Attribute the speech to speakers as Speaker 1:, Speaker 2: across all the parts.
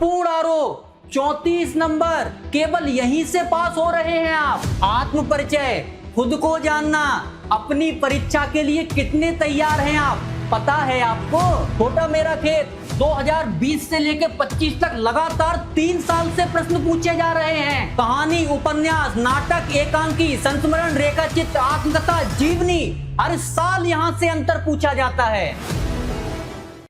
Speaker 1: संपूर्ण आरोह 34 नंबर, केवल यहीं से पास हो रहे हैं आप। आत्म परिचय, खुद को जानना, अपनी परीक्षा के लिए कितने तैयार हैं आप, पता है आपको? छोटा मेरा खेत 2020 से लेकर 25 तक लगातार 3 साल से प्रश्न पूछे जा रहे हैं। कहानी, उपन्यास, नाटक, एकांकी, संस्मरण, रेखा चित्र, आत्मकथा, जीवनी, हर साल यहां से अंतर पूछा जाता है।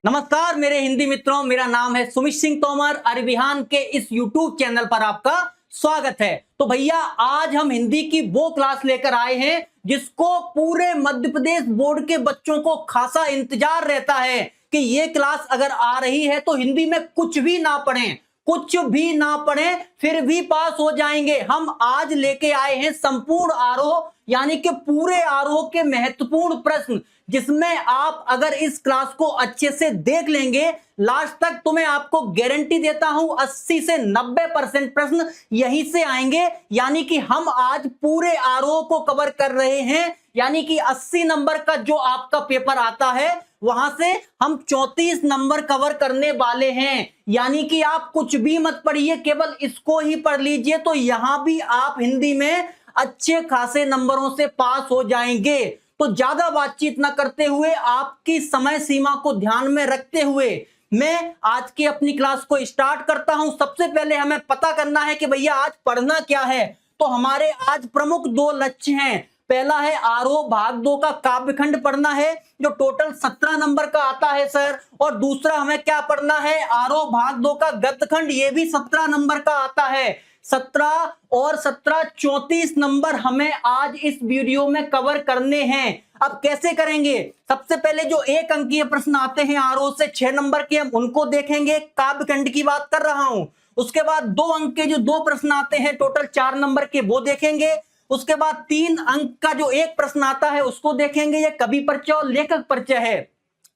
Speaker 1: नमस्कार मेरे हिंदी मित्रों, मेरा नाम है सुमित सिंह तोमर। अरविहान के इस YouTube चैनल पर आपका स्वागत है। तो भैया आज हम हिंदी की वो क्लास लेकर आए हैं जिसको पूरे मध्य प्रदेश बोर्ड के बच्चों को खासा इंतजार रहता है कि ये क्लास अगर आ रही है तो हिंदी में कुछ भी ना पढ़ें फिर भी पास हो जाएंगे। हम आज लेके आए हैं संपूर्ण आरोह यानी कि पूरे आरोह के महत्वपूर्ण प्रश्न, जिसमें आप अगर इस क्लास को अच्छे से देख लेंगे लास्ट तक, तो मैं आपको गारंटी देता हूं 80 से 90% प्रश्न यहीं से आएंगे। यानी कि हम आज पूरे आरोह को कवर कर रहे हैं, यानी कि 80 नंबर का जो आपका पेपर आता है वहां से हम 34 नंबर कवर करने वाले हैं। यानी कि आप कुछ भी मत पढ़िए, केवल इसको ही पढ़ लीजिए तो यहां भी आप हिंदी में अच्छे खासे नंबरों से पास हो जाएंगे। तो ज्यादा बातचीत ना करते हुए, आपकी समय सीमा को ध्यान में रखते हुए मैं आज की अपनी क्लास को स्टार्ट करता हूं। सबसे पहले हमें पता करना है कि भैया आज पढ़ना क्या है। तो हमारे आज प्रमुख 2 लक्ष्य हैं। पहला है आरोह भाग 2 का काव्यखंड पढ़ना है जो टोटल 17 नंबर का आता है सर, और दूसरा हमें क्या पढ़ना है, आरोह भाग 2 का गद्यखंड, ये भी 17 नंबर का आता है। 17 और 17 34 नंबर हमें आज इस वीडियो में कवर करने हैं। अब कैसे करेंगे? सबसे पहले जो 1 अंकीय प्रश्न आते हैं आरोह से 6 नंबर के, हम उनको देखेंगे, काव्यखंड की बात कर रहा हूं। उसके बाद 2 अंक के जो 2 प्रश्न आते हैं टोटल 4 नंबर के, वो देखेंगे। उसके बाद 3 अंक का जो 1 प्रश्न आता है उसको देखेंगे, ये कवि परिचय और लेखक परिचय है।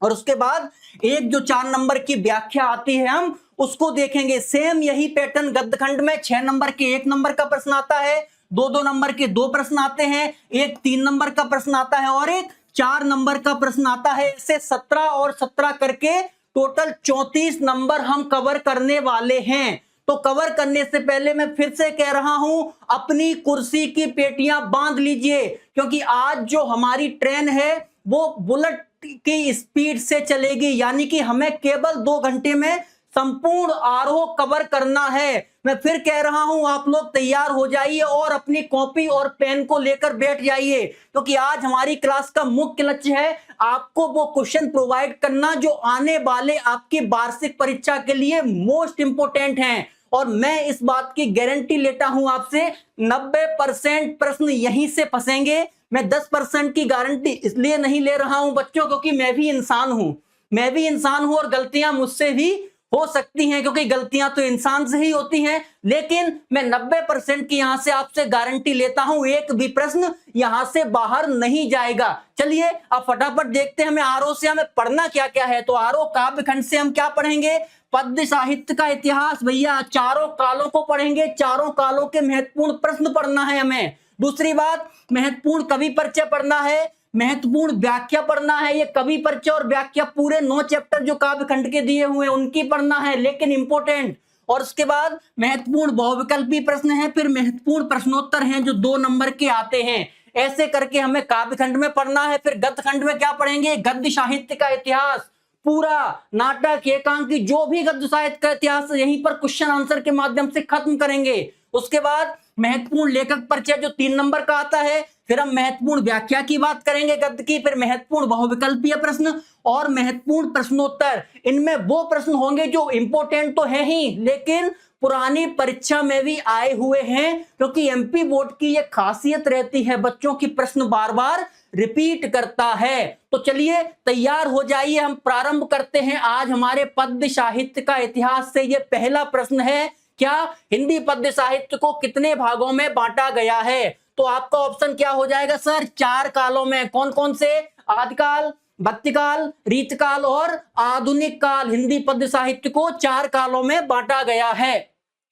Speaker 1: और उसके बाद एक जो 4 नंबर की व्याख्या आती है हम उसको देखेंगे। सेम यही पैटर्न गद्यखंड में 6 नंबर के 1 नंबर का प्रश्न आता है, 2 नंबर के 2 प्रश्न आते हैं, एक 3 नंबर का प्रश्न आता है और एक 4 नंबर का प्रश्न आता है। इससे 17 और 17 करके टोटल 34 नंबर हम कवर करने वाले हैं। तो कवर करने से पहले मैं फिर से कह रहा हूं, अपनी कुर्सी की पेटियां बांध लीजिए, क्योंकि आज जो हमारी ट्रेन है वो बुलेट की स्पीड से चलेगी। यानी कि हमें केवल 2 घंटे में संपूर्ण आरोह कवर करना है। मैं फिर कह रहा हूं, आप लोग तैयार हो जाइए और अपनी कॉपी और पेन को लेकर बैठ जाइए, क्योंकि आज हमारी क्लास का मुख्य लक्ष्य है आपको वो क्वेश्चन प्रोवाइड करना जो आने वाले आपकी वार्षिक परीक्षा के लिए मोस्ट इंपोर्टेंट हैं। और मैं इस बात की गारंटी लेता हूं आपसे, 90% प्रश्न यहीं से फंसेंगे। मैं 10% की गारंटी इसलिए नहीं ले रहा हूं बच्चों, क्योंकि मैं भी इंसान हूं और गलतियां मुझसे भी हो सकती हैं, क्योंकि गलतियां तो इंसान से ही होती हैं। लेकिन मैं 90% की यहां से आपसे गारंटी लेता हूं, एक भी प्रश्न यहां से बाहर नहीं जाएगा। चलिए अब फटाफट देखते हैं हमें आरोह से हमें पढ़ना क्या क्या है। तो आरोह काव्यखंड से हम क्या पढ़ेंगे? पद्य साहित्य का इतिहास। भैया चारों कालों को पढ़ेंगे, चारों कालों के महत्वपूर्ण प्रश्न पढ़ना है हमें। दूसरी बात, महत्वपूर्ण कवि परिचय पढ़ना है, महत्वपूर्ण व्याख्या पढ़ना है। ये कवि परिचय और व्याख्या पूरे 9 चैप्टर जो काव्यखंड के दिए हुए हैं उनकी पढ़ना है, लेकिन इंपोर्टेंट। और उसके बाद महत्वपूर्ण बहुविकल्पी प्रश्न है, फिर महत्वपूर्ण प्रश्नोत्तर हैं जो 2 नंबर के आते हैं। ऐसे करके हमें काव्यखंड में पढ़ना है। फिर गद्यखंड में क्या पढ़ेंगे? गद्य साहित्य का इतिहास, पूरा नाटक, एकांकी, जो भी गद्य साहित्य का इतिहास यहीं पर क्वेश्चन आंसर के माध्यम से खत्म करेंगे। उसके बाद महत्वपूर्ण लेखक परिचय जो 3 नंबर का आता है, फिर हम महत्वपूर्ण व्याख्या की बात करेंगे गद्य की, फिर महत्वपूर्ण बहुविकल्पीय प्रश्न और महत्वपूर्ण प्रश्नोत्तर। इनमें वो प्रश्न होंगे जो इंपोर्टेंट तो है ही, लेकिन पुरानी परीक्षा में भी आए हुए हैं, क्योंकि एमपी बोर्ड की ये खासियत रहती है बच्चों की प्रश्न बार बार रिपीट करता है। तो चलिए तैयार हो जाइए, हम प्रारंभ करते हैं आज हमारे पद्य साहित्य का इतिहास से। ये पहला प्रश्न है, क्या हिंदी पद्य साहित्य को कितने भागों में बांटा गया है? तो आपका ऑप्शन क्या हो जाएगा सर? 4 कालों में। कौन कौन से? आदिकाल, भक्तिकाल, रीतकाल और आधुनिक काल। हिंदी पद्य साहित्य को 4 कालों में बांटा गया है।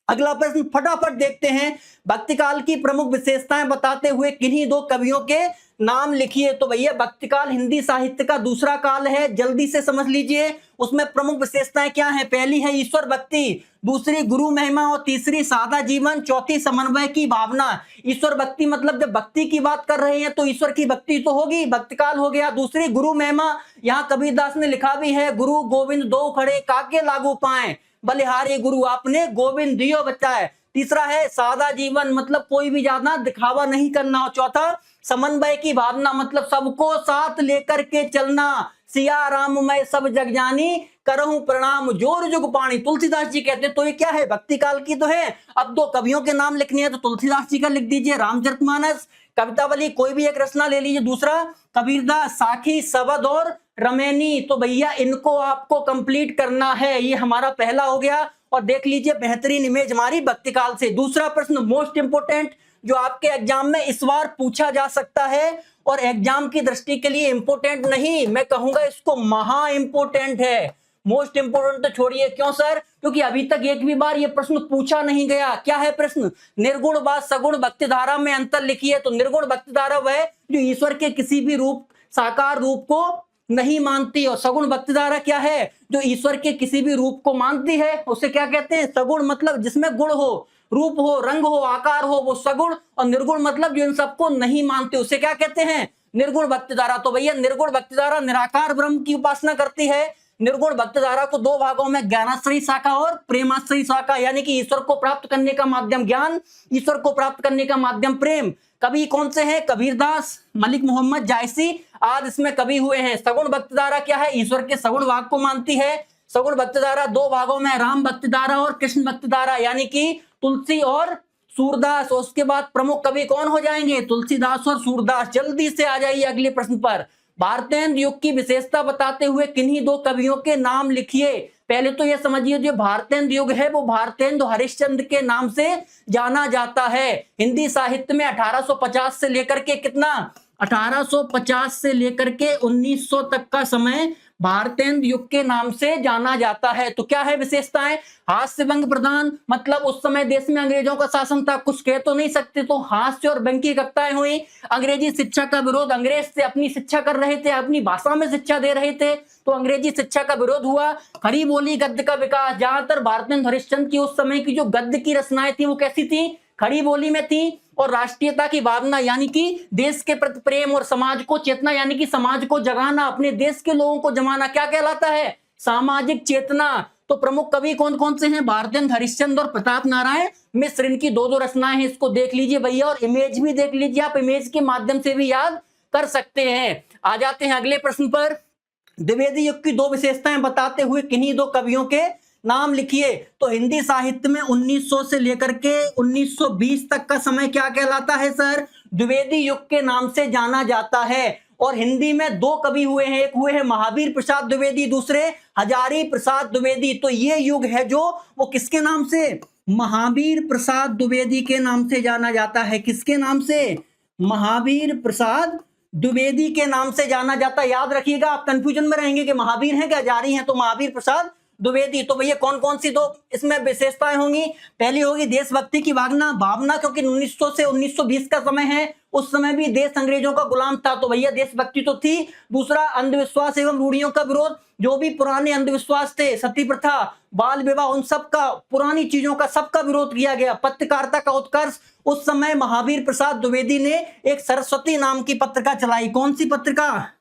Speaker 1: अगला प्रश्न फटाफट देखते हैं। भक्ति काल की प्रमुख विशेषताएं बताते हुए किन्हीं दो कवियों के नाम लिखिए। तो भैया भक्ति काल हिंदी साहित्य का दूसरा काल है, जल्दी से समझ लीजिए। उसमें प्रमुख विशेषताएं क्या है? पहली है ईश्वर भक्ति, दूसरी गुरु महिमा और तीसरी सादा जीवन, चौथी समन्वय की भावना। ईश्वर भक्ति मतलब जब भक्ति की बात कर रहे हैं तो ईश्वर की भक्ति तो होगी, भक्ति काल हो गया। दूसरी गुरु महिमा, यहाँ कबीरदास ने लिखा भी है, गुरु गोविंद दो खड़े काके लागू पाए, बलिहारी गुरु आपने गोविंद दियो बचाए। तीसरा है सादा जीवन, मतलब कोई भी ज्यादा दिखावा नहीं करना। और चौथा समन्वय की भावना, मतलब सबको साथ लेकर के चलना। सिया राम मैं सब जग जानी, करहूं प्रणाम जोर जुग पानी, तुलसीदास जी कहते हैं। तो ये क्या है? भक्ति काल की तो है। अब दो कवियों के नाम लिखने हैं तो तुलसीदास जी का लिख दीजिए, रामचरितमानस, कवितावली कोई भी एक रचना ले लीजिए। दूसरा कबीरदास, साखी, सबद और रमैनी। तो भैया इनको आपको कंप्लीट करना है, ये हमारा पहला हो गया। और देख लीजिए बेहतरीन इमेज हमारी भक्ति काल से। दूसरा प्रश्न मोस्ट इंपोर्टेंट, जो आपके एग्जाम में इस बार पूछा जा सकता है और एग्जाम की दृष्टि के लिए इंपोर्टेंट नहीं, मैं कहूंगा इसको महा इंपोर्टेंट है। मोस्ट इंपोर्टेंट तो छोड़िए, क्यों सर? क्योंकि अभी तक एक भी बार ये प्रश्न पूछा नहीं गया। क्या है प्रश्न? निर्गुण व सगुण भक्ति धारा में अंतर लिखिए। तो निर्गुण भक्ति धारा वह जो ईश्वर के किसी भी रूप, साकार रूप को नहीं मानती, और सगुण भक्ति धारा क्या है? जो ईश्वर के किसी भी रूप को मानती है, उसे क्या कहते हैं? सगुण, मतलब जिसमें गुण हो, रूप हो, रंग हो, आकार हो, वो सगुण। और निर्गुण मतलब जो इन सबको नहीं मानते, उसे क्या कहते हैं? निर्गुण भक्ति धारा। तो भैया निर्गुण भक्ति धारा निराकार ब्रह्म की उपासना करती है। निर्गुण भक्ति धारा को दो भागों में ज्ञानाश्रयी शाखा और प्रेमाश्रयी शाखा, यानी कि ईश्वर को प्राप्त करने का माध्यम ज्ञान, ईश्वर को प्राप्त करने का माध्यम प्रेम। कवि कौन से हैं? कबीरदास, मलिक मोहम्मद जायसी आदि इसमें कवि हुए हैं। सगुण भक्ति धारा क्या है? ईश्वर के सगुण भाग को मानती है। सगुण भक्ति धारा दो भागों में, राम भक्ति धारा और कृष्ण भक्ति धारा, यानी कि तुलसी और सूरदास। और उसके बाद प्रमुख कवि कौन हो जाएंगे? तुलसीदास और सूरदास। जल्दी से आ जाइए अगले प्रश्न पर। भारतेंद्र युग की विशेषता बताते हुए किन्हीं दो कवियों के नाम लिखिए। पहले तो यह समझिए, जो भारतेंद्र युग है वो भारतेंद्र हरिश्चंद्र के नाम से जाना जाता है। हिंदी साहित्य में 1850 से लेकर के कितना, 1850 से लेकर के 1900 तक का समय भारतेंद्र युग के नाम से जाना जाता है। तो क्या है विशेषताएं? हास्य व्यंग प्रधान, मतलब उस समय देश में अंग्रेजों का शासन था, कुछ कह तो नहीं सकते, तो हास्य और व्यंग की कविताएं हुई। अंग्रेजी शिक्षा का विरोध, अंग्रेज से अपनी शिक्षा कर रहे थे, अपनी भाषा में शिक्षा दे रहे थे, तो अंग्रेजी शिक्षा का विरोध हुआ। खड़ी बोली गद्य का विकास, ज्यादातर भारतेंद्र हरिश्चंद्र की उस समय की जो गद्य की रचनाएं थी वो कैसी थी? खड़ी बोली में थी। और राष्ट्रीयता की भावना, यानी कि देश के प्रति प्रेम, और समाज को चेतना, यानी कि समाज को जगाना, अपने देश के लोगों को जमाना, क्या कहलाता है? सामाजिक चेतना। तो प्रमुख कवि कौन कौन से हैं? भारतेंद्र हरिश्चंद्र और प्रताप नारायण मिश्र। इनकी दो दो रचनाएं हैं, इसको देख लीजिए भैया, और इमेज भी देख लीजिए, आप इमेज के माध्यम से भी याद कर सकते हैं। आ जाते हैं अगले प्रश्न पर। द्विवेदी युग की दो विशेषताएं बताते हुए किन्हीं दो कवियों के नाम लिखिए। तो हिंदी साहित्य में 1900 से लेकर के 1920 तक का समय क्या कहलाता है सर? द्विवेदी युग के नाम से जाना जाता है। और हिंदी में दो कवि हुए हैं, एक हुए हैं महावीर प्रसाद द्विवेदी, दूसरे हजारी प्रसाद द्विवेदी। तो ये युग है जो वो किसके नाम से? महावीर प्रसाद द्विवेदी के नाम से जाना जाता है। किसके नाम से? महावीर प्रसाद द्विवेदी के नाम से जाना जाता है। याद रखिएगा, आप कंफ्यूजन में रहेंगे कि महावीर हैं क्या हजारी हैं, तो महावीर प्रसाद द्विवेदी। तो भैया कौन कौन सी दो इसमें विशेषताएं होंगी? पहली होगी देशभक्ति की भावना, क्योंकि 1900 से 1920 का समय है, उस समय भी देश अंग्रेजों का गुलाम था, तो भैया देशभक्ति तो थी। दूसरा अंधविश्वास एवं रूढ़ियों का विरोध, जो भी पुराने अंधविश्वास थे, सती प्रथा, बाल विवाह, उन सब का, पुरानी चीजों का सबका विरोध किया गया। पत्रकारिता का उत्कर्ष, उस समय महावीर प्रसाद द्विवेदी ने एक सरस्वती नाम की पत्रिका चलाई। कौन सी पत्रिका?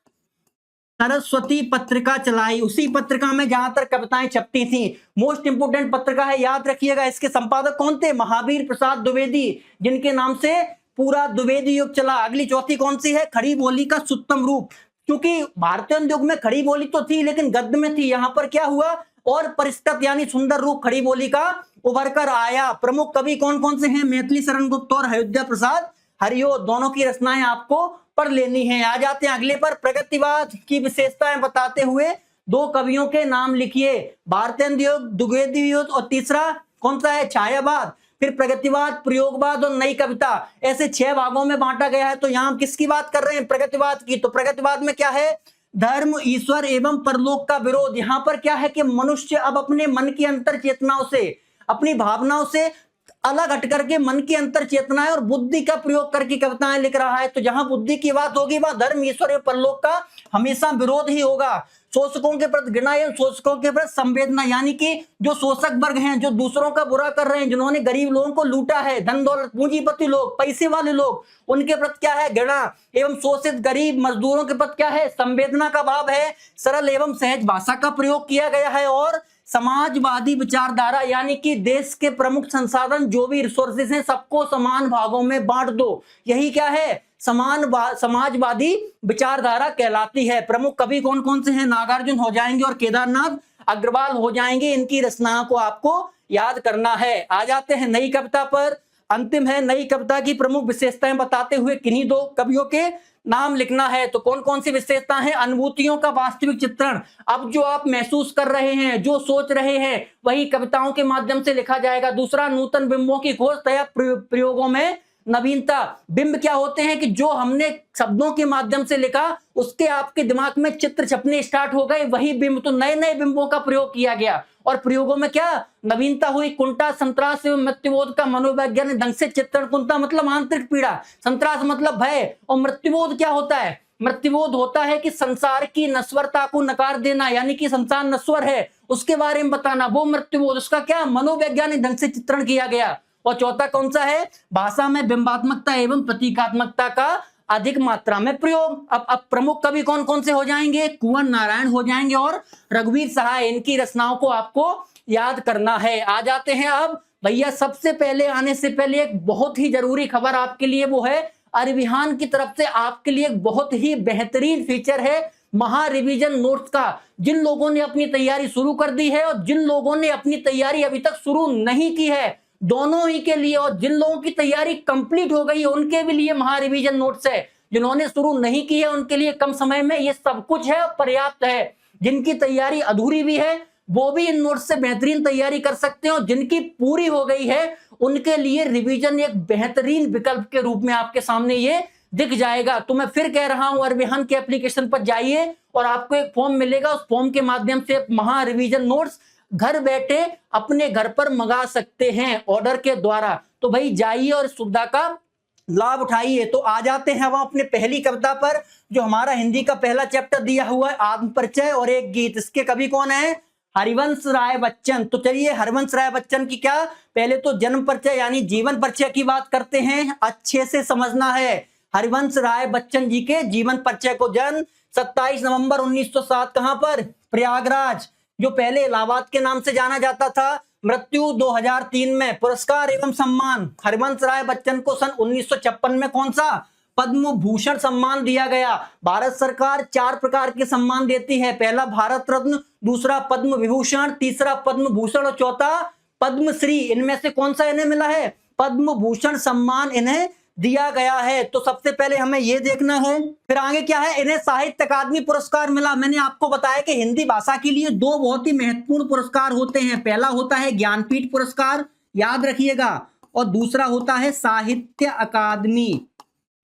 Speaker 1: सरस्वती पत्रिका चलाई। उसी पत्रिका में ज्यादातर कविताएं छपती थी। मोस्ट इंपोर्टेंट पत्रिका है, याद रखिएगा। इसके संपादक कौन थे? महावीर प्रसाद द्विवेदी, जिनके नाम से पूरा द्विवेदी युग चला। अगली चौथी कौन सी है? खड़ी बोली का सुत्तम रूप। क्योंकि भारतीय युग में खड़ी बोली तो थी लेकिन गद्य में थी, यहाँ पर क्या हुआ? और परिष्कृत यानी सुंदर रूप खड़ी बोली का उभर कर आया। प्रमुख कवि कौन कौन से हैं? मैथिली शरण गुप्त और अयोध्या प्रसाद हरियो, दोनों की रचनाएं आपको पढ़ लेनी है। आ जाते हैं अगले पर। प्रगतिवाद की विशेषताएं बताते हुए दो कवियों के नाम लिखिए। भारतेंद्र युग, द्विवेदी युग, और तीसरा कौन सा है? छायावाद। फिर प्रगतिवाद, प्रयोगवाद और नई कविता, ऐसे 6 भागों में बांटा गया है। तो यहाँ हम किसकी बात कर रहे हैं? प्रगतिवाद की। तो प्रगतिवाद में क्या है? धर्म, ईश्वर एवं परलोक का विरोध। यहाँ पर क्या है कि मनुष्य अब अपने मन की अंतर चेतनाओं से अपनी भावनाओं से अलग हट करके मन की अंतर चेतनाएं और बुद्धि का प्रयोग करके कविताएं लिख रहा है। तो जहां बुद्धि की बात होगी वहां धर्म, ईश्वर और परलोक का हमेशा विरोध ही होगा। शोषकों के प्रति घृणा एवं शोषकों के प्रति संवेदना, यानी कि जो शोषक वर्ग हैं, जो दूसरों का बुरा कर रहे हैं, जिन्होंने गरीब लोगों को लूटा है, धन दौलत पूंजीपति लोग, पैसे वाले लोग, उनके प्रति क्या है? घृणा। एवं शोषित गरीब मजदूरों के प्रति क्या है? संवेदना का भाव है। सरल एवं सहज भाषा का प्रयोग किया गया है और समाजवादी विचारधारा, यानी कि देश के प्रमुख संसाधन जो भी रिसोर्सेज हैं सबको समान भागों में बांट दो, यही क्या है? समाजवादी विचारधारा कहलाती है। प्रमुख कवि कौन कौन से हैं? नागार्जुन हो जाएंगे और केदारनाथ अग्रवाल हो जाएंगे। इनकी रचनाओं को आपको याद करना है। आ जाते हैं नई कविता पर। अंतिम है नई कविता की प्रमुख विशेषताएं बताते हुए किन्हीं दो कवियों के नाम लिखना है। तो कौन कौन सी विशेषता है? अनुभूतियों का वास्तविक चित्रण। अब जो आप महसूस कर रहे हैं, जो सोच रहे हैं, वही कविताओं के माध्यम से लिखा जाएगा। दूसरा, नूतन बिंबों की खोज तथा प्रयोगों में नवीनता। बिंब क्या होते हैं? कि जो हमने शब्दों के माध्यम से लिखा उसके आपके दिमाग में चित्र छपने स्टार्ट हो गए, वही बिंब। तो नए नए बिंबों का प्रयोग किया गया और प्रयोगों में क्या नवीनता हुई? कुंठा, संत्रास एवं मृत्युबोध का मनोवैज्ञानिक ढंग से चित्रण। कुंठा मतलब आंतरिक पीड़ा, संत्रास मतलब भय, और मृत्युबोध क्या होता है? मृत्युबोध होता है कि संसार की नश्वरता को नकार देना, यानी कि संसार नश्वर है उसके बारे में बताना, वो मृत्युबोध। उसका क्या मनोवैज्ञानिक ढंग से चित्रण किया गया। और चौथा कौन सा है? भाषा में बिंबात्मकता एवं प्रतीकात्मकता का अधिक मात्रा में प्रयोग। अब प्रमुख कवि कौन कौन से हो जाएंगे? कुंवर नारायण हो जाएंगे और रघुवीर सहाय। इनकी रचनाओं को आपको याद करना है। आ जाते हैं अब भैया, सबसे पहले आने से पहले एक बहुत ही जरूरी खबर आपके लिए, वो है अरविहान की तरफ से आपके लिए एक बहुत ही बेहतरीन फीचर है महा रिवीजन नोट्स का। जिन लोगों ने अपनी तैयारी शुरू कर दी है और जिन लोगों ने अपनी तैयारी अभी तक शुरू नहीं की है, दोनों ही के लिए, और जिन लोगों की तैयारी कंप्लीट हो गई है उनके भी लिए महा रिवीजन नोट्स है। जिन्होंने शुरू नहीं की है उनके लिए कम समय में ये सब कुछ है, पर्याप्त है। जिनकी तैयारी अधूरी भी है वो भी इन नोट्स से बेहतरीन तैयारी कर सकते हो। जिनकी पूरी हो गई है उनके लिए रिवीजन एक बेहतरीन विकल्प के रूप में आपके सामने ये दिख जाएगा। तो मैं फिर कह रहा हूं, अरविहान के एप्लीकेशन पर जाइए और आपको एक फॉर्म मिलेगा। उस फॉर्म के माध्यम से महा रिवीजन नोट्स घर बैठे अपने घर पर मंगा सकते हैं ऑर्डर के द्वारा। तो भाई जाइए और इस सुविधा का लाभ उठाइए। तो आ जाते हैं हम अपने पहली कविता पर, जो हमारा हिंदी का पहला चैप्टर दिया हुआ है, आत्म परिचय और एक गीत। इसके कवि कौन है? हरिवंश राय बच्चन। तो चलिए हरिवंश राय बच्चन की क्या पहले तो जन्म परिचय यानी जीवन परिचय की बात करते हैं, अच्छे से समझना है। हरिवंश राय बच्चन जी के जीवन परिचय को जन्म 27 नवंबर 1907 कहां पर? प्रयागराज, जो पहले इलाहाबाद के नाम से जाना जाता था। मृत्यु 2003 में। पुरस्कार एवं सम्मान, हरिवंश राय बच्चन को सन 1956 में कौन सा? पद्म भूषण सम्मान दिया गया। भारत सरकार 4 प्रकार के सम्मान देती है, पहला भारत रत्न, दूसरा पद्म विभूषण, तीसरा पद्म भूषण और चौथा पद्मश्री। इनमें से कौन सा इन्हें मिला है? पद्म भूषण सम्मान इन्हें दिया गया है। तो सबसे पहले हमें यह देखना है। फिर आगे क्या है? इन्हें साहित्य अकादमी पुरस्कार मिला। मैंने आपको बताया कि हिंदी भाषा के लिए 2 बहुत ही महत्वपूर्ण पुरस्कार होते हैं। पहला होता है ज्ञानपीठ पुरस्कार, याद रखिएगा, और दूसरा होता है साहित्य अकादमी।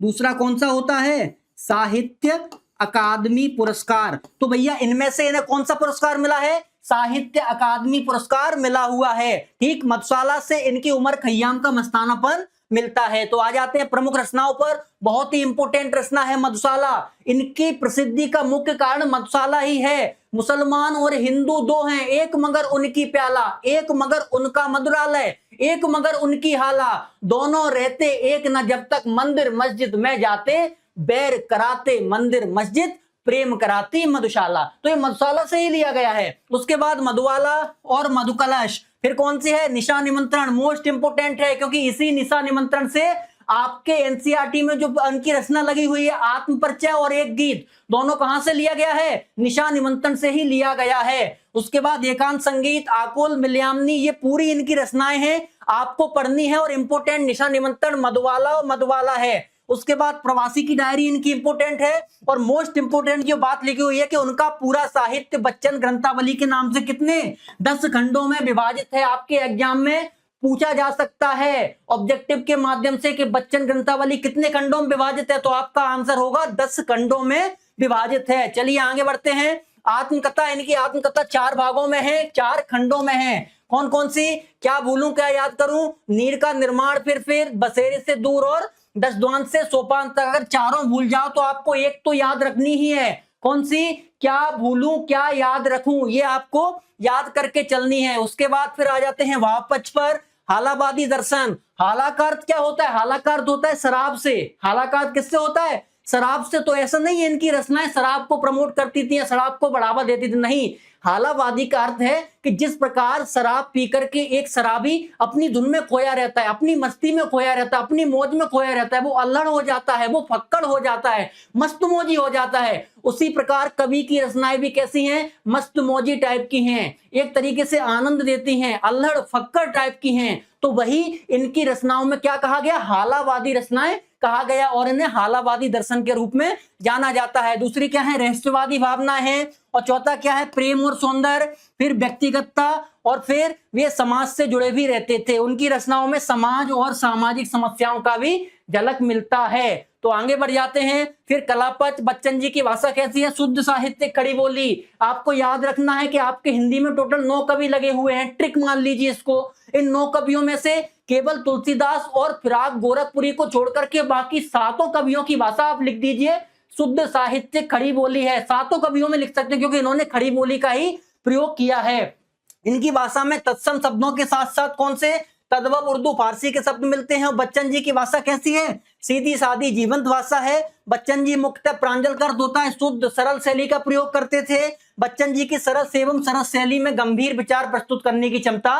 Speaker 1: दूसरा कौन सा होता है? साहित्य अकादमी पुरस्कार। तो भैया इनमें से इन्हें कौन सा पुरस्कार मिला है? साहित्य अकादमी पुरस्कार मिला हुआ है। ठीक, मधुशाला से इनकी उमर खय्याम का मस्तानापन मिलता है। तो आ जाते हैं प्रमुख रचनाओं पर। बहुत ही इंपोर्टेंट रचना है मधुशाला। इनकी प्रसिद्धि का मुख्य कारण मधुशाला ही है। मुसलमान और हिंदू दो हैं, एक मगर उनकी प्याला, एक मगर उनका मधुरालय, एक मगर उनकी हाला, दोनों रहते एक न जब तक मंदिर मस्जिद में जाते, बैर कराते मंदिर मस्जिद, प्रेम कराती मधुशाला। तो ये मधुशाला से ही लिया गया है। उसके बाद मधुवाला और मधुकलश। फिर कौन सी है? निशा निमंत्रण, मोस्ट इंपोर्टेंट है, क्योंकि इसी निशा निमंत्रण से आपके एनसीईआरटी में जो उनकी रचना लगी हुई है आत्म परिचय और एक गीत, दोनों कहां से लिया गया है? निशा निमंत्रण से ही लिया गया है। उसके बाद एकांत संगीत, आकुल, मिल्यामनी, ये पूरी इनकी रचनाएं हैं, आपको पढ़नी है और इंपोर्टेंट निशा निमंत्रण, मधुवाला और मधुवाला है। उसके बाद प्रवासी की डायरी इनकी इंपोर्टेंट है, और मोस्ट इंपोर्टेंट जो बात लिखी हुई है कि उनका पूरा साहित्य बच्चन ग्रंथावली के नाम से कितने 10 खंडों में विभाजित है। आपके एग्जाम में पूछा जा सकता है ऑब्जेक्टिव के माध्यम से कि बच्चन ग्रंथावली कितने खंडों में विभाजित है, तो आपका आंसर होगा 10 खंडों में विभाजित है। चलिए आगे बढ़ते हैं। आत्मकथा, इनकी आत्मकथा 4 भागों में है, 4 खंडों में है। कौन कौन सी? क्या भूलूं क्या याद करूं, नीर का निर्माण, फिर बसेरे से दूर और दशद्वांत से सोपान तक। अगर चारों भूल जाओ तो आपको एक तो याद रखनी ही है, कौन सी? क्या भूलूं क्या याद रखूं, ये आपको याद करके चलनी है। उसके बाद फिर आ जाते हैं वापच पर, हालावादी दर्शन। हाला का अर्थ क्या होता है? हाला का अर्थ होता है शराब से। हाला का अर्थ किससे होता है? शराब से। तो ऐसा नहीं है इनकी रचनाएं शराब को प्रमोट करती थी या शराब को बढ़ावा देती थी, नहीं। हालावादी का अर्थ है कि जिस प्रकार शराब पीकर के एक शराबी अपनी धुन में खोया रहता है, अपनी मस्ती में खोया रहता है, अपनी मौज में खोया रहता है, वो अल्हड़ हो जाता है, वो फक्कड़ हो जाता है, मस्त मौजी हो जाता है, उसी प्रकार कवि की रचनाएं भी कैसी हैं? मस्त मौजी टाइप की हैं, एक तरीके से आनंद देती हैं, अल्हड़ फक्कड़ टाइप की हैं। तो वही इनकी रचनाओं में क्या कहा गया? हालावादी रचनाएं कहा गया, और इन्हें हालावादी दर्शन के रूप में जाना जाता है। दूसरी क्या है? रहस्यवादी भावना है। और चौथा क्या है? प्रेम और सौंदर्य, फिर व्यक्तिगतता, और फिर वे समाज से जुड़े भी रहते थे। उनकी रचनाओं में समाज और सामाजिक समस्याओं का भी झलक मिलता है। तो आगे बढ़ जाते हैं। फिर कलापच, बच्चन जी की भाषा कैसी है? शुद्ध साहित्य, खड़ी बोली। आपको याद रखना है कि आपके हिंदी में टोटल 9 कवि लगे हुए हैं, ट्रिक मान लीजिए इसको। इन 9 कवियों में से केवल तुलसीदास और फिराक गोरखपुरी को छोड़कर के बाकी 7 कवियों की भाषा आप लिख दीजिए शुद्ध साहित्य खड़ी बोली है। 7 कवियों में लिख सकते हैं क्योंकि इन्होंने खड़ी बोली का ही प्रयोग किया है। इनकी भाषा में तत्सम शब्दों के साथ साथ कौन से? तद्भव उर्दू फारसी के शब्द मिलते हैं। और बच्चन जी की भाषा कैसी है? सीधी सादी जीवंत भाषा है। बच्चन जी मुख्यतः प्रांजल का अर्थ होता है शुद्ध सरल शैली का प्रयोग करते थे। बच्चन जी की सरस एवं सरस शैली में गंभीर विचार प्रस्तुत करने की क्षमता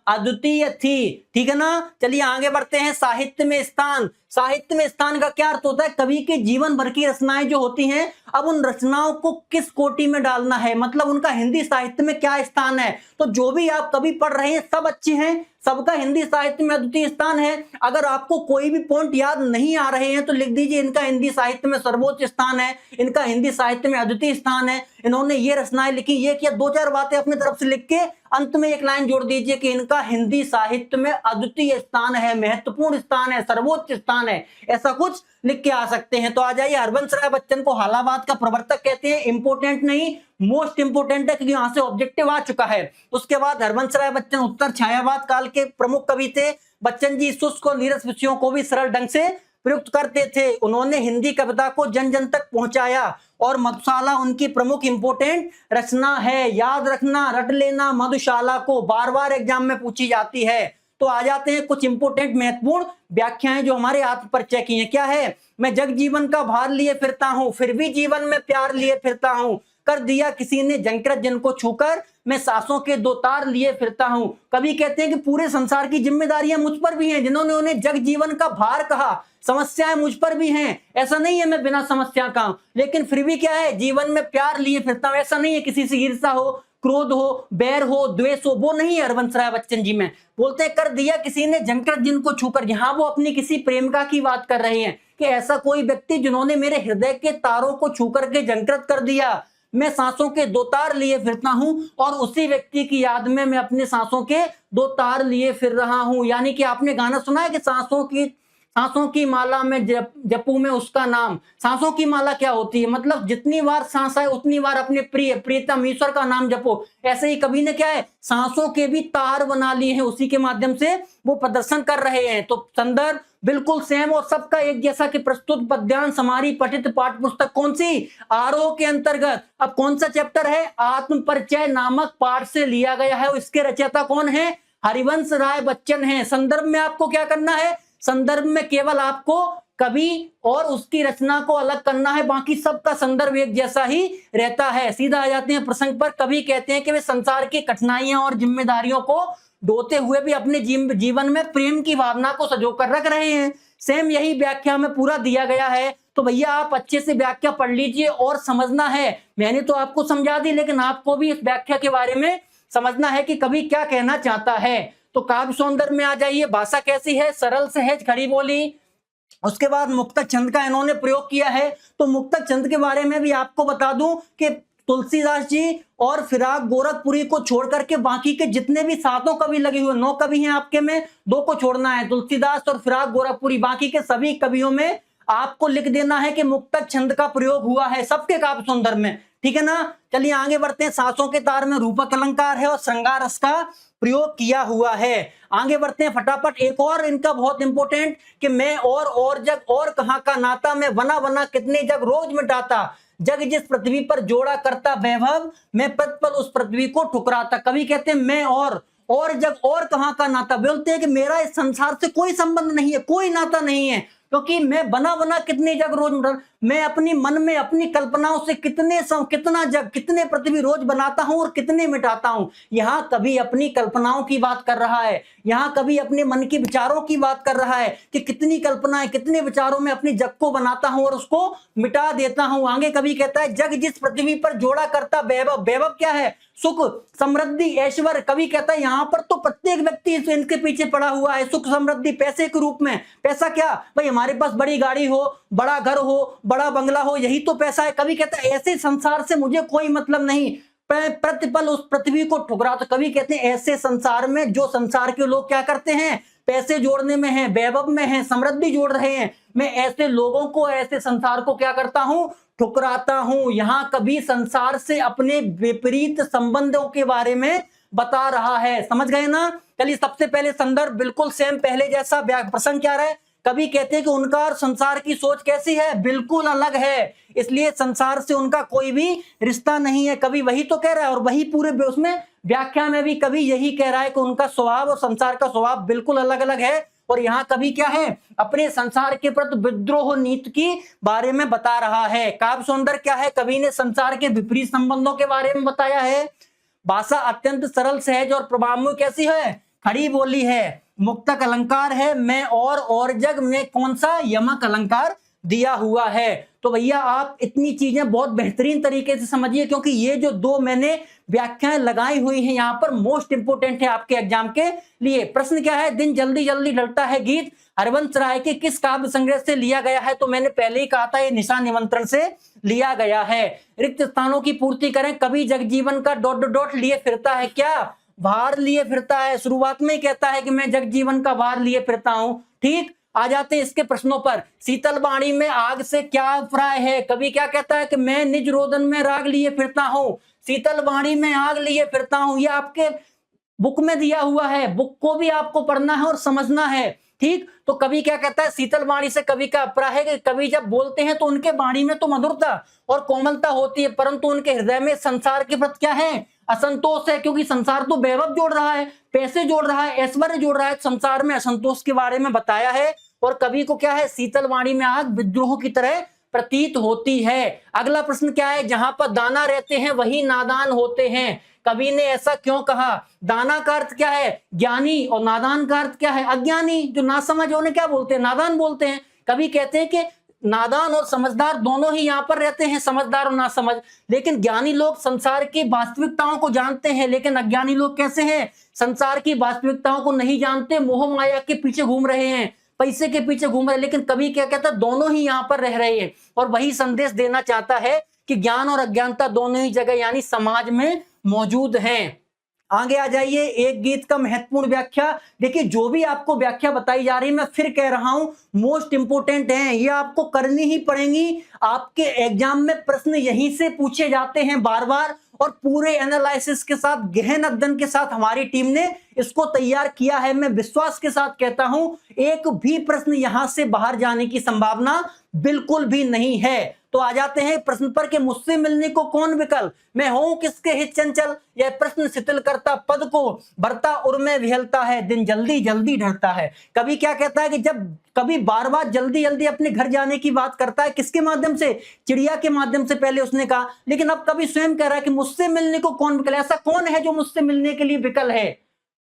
Speaker 1: अद्वितीय थी। ठीक है ना? चलिए आगे बढ़ते हैं। साहित्य में स्थान। साहित्य में स्थान का क्या अर्थ होता है? कवि के जीवन भर की रचनाएं जो होती हैं, अब उन रचनाओं को किस कोटि में डालना है, मतलब उनका हिंदी साहित्य में क्या स्थान है। तो जो भी आप कवि पढ़ रहे हैं सब अच्छे हैं, सबका हिंदी साहित्य में अद्वितीय स्थान है। अगर आपको कोई भी पॉइंट याद नहीं आ रहे हैं तो लिख दीजिए इनका हिंदी साहित्य में सर्वोच्च स्थान है, इनका हिंदी साहित्य में अद्वितीय स्थान है, इन्होंने ये रचनाएं लिखी, ये किया। 2-4 बातें अपनी तरफ से लिख के अंत में एक लाइन जोड़ दीजिए कि इनका हिंदी साहित्य में अद्वितीय स्थान है, महत्वपूर्ण स्थान है, सर्वोच्च स्थान है, ऐसा कुछ लिख के आ सकते हैं। तो आ जाइए, हरवंश राय बच्चन को हालावाद का प्रवर्तक कहते हैं। इंपोर्टेंट नहीं, मोस्ट इंपोर्टेंट है क्योंकि यहां से ऑब्जेक्टिव आ चुका है। उसके बाद हरवंश राय बच्चन उत्तर छायावाद काल के प्रमुख कवि थे। बच्चन जी शुष्क और नीरस विषयों को भी सरल ढंग से प्रयुक्त करते थे। उन्होंने हिंदी कविता को जन जन तक पहुंचाया और मधुशाला उनकी प्रमुख इंपोर्टेंट रचना है। याद रखना, रट लेना, मधुशाला को बार बार एग्जाम में पूछी जाती है। तो आ जाते हैं कुछ इंपोर्टेंट महत्वपूर्ण व्याख्याएं जो हमारे आत्म परिचय की हैं। क्या है? मैं जग जीवन का भार लिए फिरता हूं, फिर भी जीवन में प्यार लिए फिरता हूं। कर दिया किसी ने जंकृत जिनको छूकर, मैं सांसों के 2 तार लिए फिरता हूं। कवि कहते हैं कि पूरे संसार की जिम्मेदारियां मुझ पर भी हैं। जिन्होंने उन्हें जग जीवन का भार कहा, समस्याएं मुझ पर भी हैं। ऐसा नहीं है मैं बिना समस्या का हूं, लेकिन फिर भी क्या है? जीवन में प्यार लिए फिरता हूं। ऐसा नहीं है किसी से ईर्ष्या हो, क्रोध हो, बैर हो, द्वेष हो, वो नहीं है हरवंश राय बच्चन जी में। बोलते हैं कर दिया किसी ने जंकृत जिनको छूकर, यहां वो अपनी किसी प्रेमिका की बात कर रहे हैं कि ऐसा कोई व्यक्ति जिन्होंने मेरे हृदय के तारों को छूकर के जंकृत कर दिया। मैं सांसों के 2 तार लिए फिरता हूं और उसी व्यक्ति की याद में मैं अपने सांसों के 2 तार लिए फिर रहा हूं। यानी कि आपने गाना सुना है कि सांसों की माला में जपू में उसका नाम। सांसों की माला क्या होती है? मतलब जितनी बार सांस आए उतनी बार अपने प्रियतम ईश्वर का नाम जपो। ऐसे ही कवि ने क्या है? सांसों के भी तार बना लिए हैं, उसी के माध्यम से वो प्रदर्शन कर रहे हैं। तो संदर्भ बिल्कुल सेम और सबका एक जैसा कि प्रस्तुत पद्यांश हमारी पठित पाठ्य पुस्तक कौन सी? आरोह के अंतर्गत। अब कौन सा चैप्टर है? आत्म परिचय नामक पाठ से लिया गया है। इसके रचयिता कौन है? हरिवंश राय बच्चन है। संदर्भ में आपको क्या करना है? संदर्भ में केवल आपको कवि और उसकी रचना को अलग करना है, बाकी सबका संदर्भ एक जैसा ही रहता है। सीधा आ जाते हैं प्रसंग पर। कवि कहते हैं कि वे संसार की कठिनाइयां और जिम्मेदारियों को ढोते हुए भी अपने जीवन में प्रेम की भावना को सजो कर रख रहे हैं। सेम यही व्याख्या में पूरा दिया गया है। तो भैया आप अच्छे से व्याख्या पढ़ लीजिए और समझना है। मैंने तो आपको समझा दी, लेकिन आपको भी इस व्याख्या के बारे में समझना है कि कवि क्या कहना चाहता है। तो काव्य सौंदर्य में आ जाइए। भाषा कैसी है? सरल, सहज, खड़ी बोली। उसके बाद मुक्तक छंद का इन्होंने प्रयोग किया है। तो मुक्तक छंद के बारे में भी आपको बता दूं कि तुलसीदास जी और फिराक गोरखपुरी को छोड़ करके बाकी के जितने भी 7 कवि लगे हुए, 9 कवि हैं आपके में, 2 को छोड़ना है, तुलसीदास और फिराक गोरखपुरी। बाकी के सभी कवियों में आपको लिख देना है कि मुक्तक छंद का प्रयोग हुआ है सबके काव्य सौंदर्य में। ठीक है ना। चलिए आगे बढ़ते हैं। सांसों के तार में रूपक अलंकार है और श्रृंगार रस का प्रयोग किया हुआ है। आगे बढ़ते हैं फटाफट। एक और इनका बहुत इंपॉर्टेंट कि मैं और जग और कहां का नाता, मैं बना बना कितने जग रोज मिटाता, जग जिस पृथ्वी पर जोड़ा करता वैभव, मैं प्रतिपल उस पृथ्वी को ठुकराता। कवि कहते हैं मैं और जग और कहां का नाता, बोलते हैं कि मेरा इस संसार से कोई संबंध नहीं है, कोई नाता नहीं है, क्योंकि मैं बना बना कितने जग रोज, मैं अपनी मन में अपनी कल्पनाओं से कितना जग, कितने पृथ्वी रोज बनाता हूं और कितने मिटाता हूं। यहां कभी अपनी कल्पनाओं की बात कर रहा है, यहां कभी अपने मन के विचारों की बात कर रहा है कि कितनी कल्पनाएं, कितने विचारों में अपनी जग को बनाता हूं और उसको मिटा देता हूं। आगे कभी कहता है जग जिस पृथ्वी पर जोड़ा करता वैभव, वैभव क्या है, सुख समृद्धि ऐश्वर्य। कवि कहता है यहां पर तो प्रत्येक व्यक्ति इनके पीछे पड़ा हुआ है, सुख समृद्धि पैसे के रूप में। पैसा क्या भाई, हमारे पास बड़ी गाड़ी हो, बड़ा घर हो, बड़ा बंगला हो, यही तो पैसा है। कवि कहता है ऐसे संसार से मुझे कोई मतलब नहीं, प्रतिपल उस पृथ्वी को ठुकरा। तो कवि कहते हैं ऐसे संसार में जो संसार के लोग क्या करते हैं, पैसे जोड़ने में हैं, वैभव में हैं, समृद्धि जोड़ रहे हैं, मैं ऐसे लोगों को, ऐसे संसार को क्या करता हूं, ठुकराता हूं। यहां कभी संसार से अपने विपरीत संबंधों के बारे में बता रहा है। समझ गए ना। चलिए सबसे पहले संदर्भ बिल्कुल सेम पहले जैसा। प्रसंग क्या रहा है, कभी कहते हैं कि उनका और संसार की सोच कैसी है, बिल्कुल अलग है, इसलिए संसार से उनका कोई भी रिश्ता नहीं है। कभी वही तो कह रहा है और वही पूरे उसमें व्याख्या में भी कभी यही कह रहा है कि उनका स्वभाव और संसार का स्वभाव बिल्कुल अलग अलग है। और यहाँ कभी क्या है, अपने संसार के प्रति विद्रोह नीति की बारे में बता रहा है। काव्य सौंदर्य क्या है, कवि ने संसार के विपरीत संबंधों के बारे में बताया है। भाषा अत्यंत सरल सहज और प्रभावमय कैसी है, खड़ी बोली है। मुक्तक अलंकार है, मैं और जग में कौन सा यमक अलंकार दिया हुआ है। तो भैया आप इतनी चीजें बहुत बेहतरीन तरीके से समझिए, क्योंकि ये जो दो मैंने व्याख्याएं लगाई हुई हैं यहाँ पर मोस्ट इंपोर्टेंट है आपके एग्जाम के लिए। प्रश्न क्या है, दिन जल्दी जल्दी ढलता है गीत हरवंश राय के किस काव्य संग्रह से लिया गया है। तो मैंने पहले ही कहा था ये निशा निमंत्रण से लिया गया है। रिक्त स्थानों की पूर्ति करें, कवि जगजीवन का ... लिए फिरता है, क्या भार लिए फिरता है। शुरुआत में ही कहता है कि मैं जगजीवन का भार लिए फिरता हूं। ठीक, आ जाते हैं इसके प्रश्नों पर। शीतल वाणी में आग से क्या अभिप्राय है, कवि क्या कहता है कि मैं निज रोदन में राग लिए फिरता हूं, शीतल वाणी में आग लिए फिरता हूं। ये आपके बुक में दिया हुआ है, बुक को भी आपको पढ़ना है और समझना है। ठीक, तो कवि क्या कहता है, शीतल वाणी से कवि का अभिप्राय है कि कवि जब बोलते हैं तो उनके वाणी में तो मधुरता और कोमलता होती है, परंतु उनके हृदय में संसार के प्रति क्या है, असंतोष है। क्योंकि संसार तो वैभव जोड़ रहा है, पैसे जोड़ रहा है, ऐश्वर्य जोड़ रहा है, संसार में असंतोष के बारे में बताया है। और कवि को क्या है, शीतल वाणी में आग विद्रोह की तरह प्रतीत होती है। अगला प्रश्न क्या है, जहां पर दाना रहते हैं वही नादान होते हैं, कवि ने ऐसा क्यों कहा। दाना का अर्थ क्या है, ज्ञानी, और नादान का अर्थ क्या है, अज्ञानी। जो नासमझ उन्हें क्या बोलते हैं, नादान बोलते हैं। कवि कहते हैं कि नादान और समझदार दोनों ही यहाँ पर रहते हैं, समझदार और नासमझ। लेकिन ज्ञानी लोग संसार की वास्तविकताओं को जानते हैं, लेकिन अज्ञानी लोग कैसे हैं, संसार की वास्तविकताओं को नहीं जानते, मोह माया के पीछे घूम रहे हैं, पैसे के पीछे घूम रहे हैं। लेकिन कवि क्या कहता है, दोनों ही यहाँ पर रह रहे हैं, और वही संदेश देना चाहता है कि ज्ञान और अज्ञानता दोनों ही जगह यानी समाज में मौजूद हैं। आगे आ जाइए, एक गीत का महत्वपूर्ण व्याख्या। देखिए जो भी आपको व्याख्या बताई जा रही है, मैं फिर कह रहा हूं मोस्ट इंपोर्टेंट है, ये आपको करनी ही पड़ेंगी। आपके एग्जाम में प्रश्न यहीं से पूछे जाते हैं बार बार, और पूरे एनालिसिस के साथ, गहन अध्ययन के साथ हमारी टीम ने इसको तैयार किया है। मैं विश्वास के साथ कहता हूं एक भी प्रश्न यहां से बाहर जाने की संभावना बिल्कुल भी नहीं है। तो आ जाते हैं प्रश्न पर कि मुझसे मिलने को कौन विकल, मैं हूं किसके हित चंचल, यह प्रश्न शिथिल करता पद को, भरता उर में विहलता है, दिन जल्दी जल्दी ढलता है। कवि क्या कहता है कि जब कभी बार बार जल्दी जल्दी अपने घर जाने की बात करता है, किसके माध्यम से, चिड़िया के माध्यम से पहले उसने कहा, लेकिन अब कवि स्वयं कह रहा है कि मुझसे मिलने को कौन विकल है। ऐसा कौन है जो मुझसे मिलने के लिए विकल है,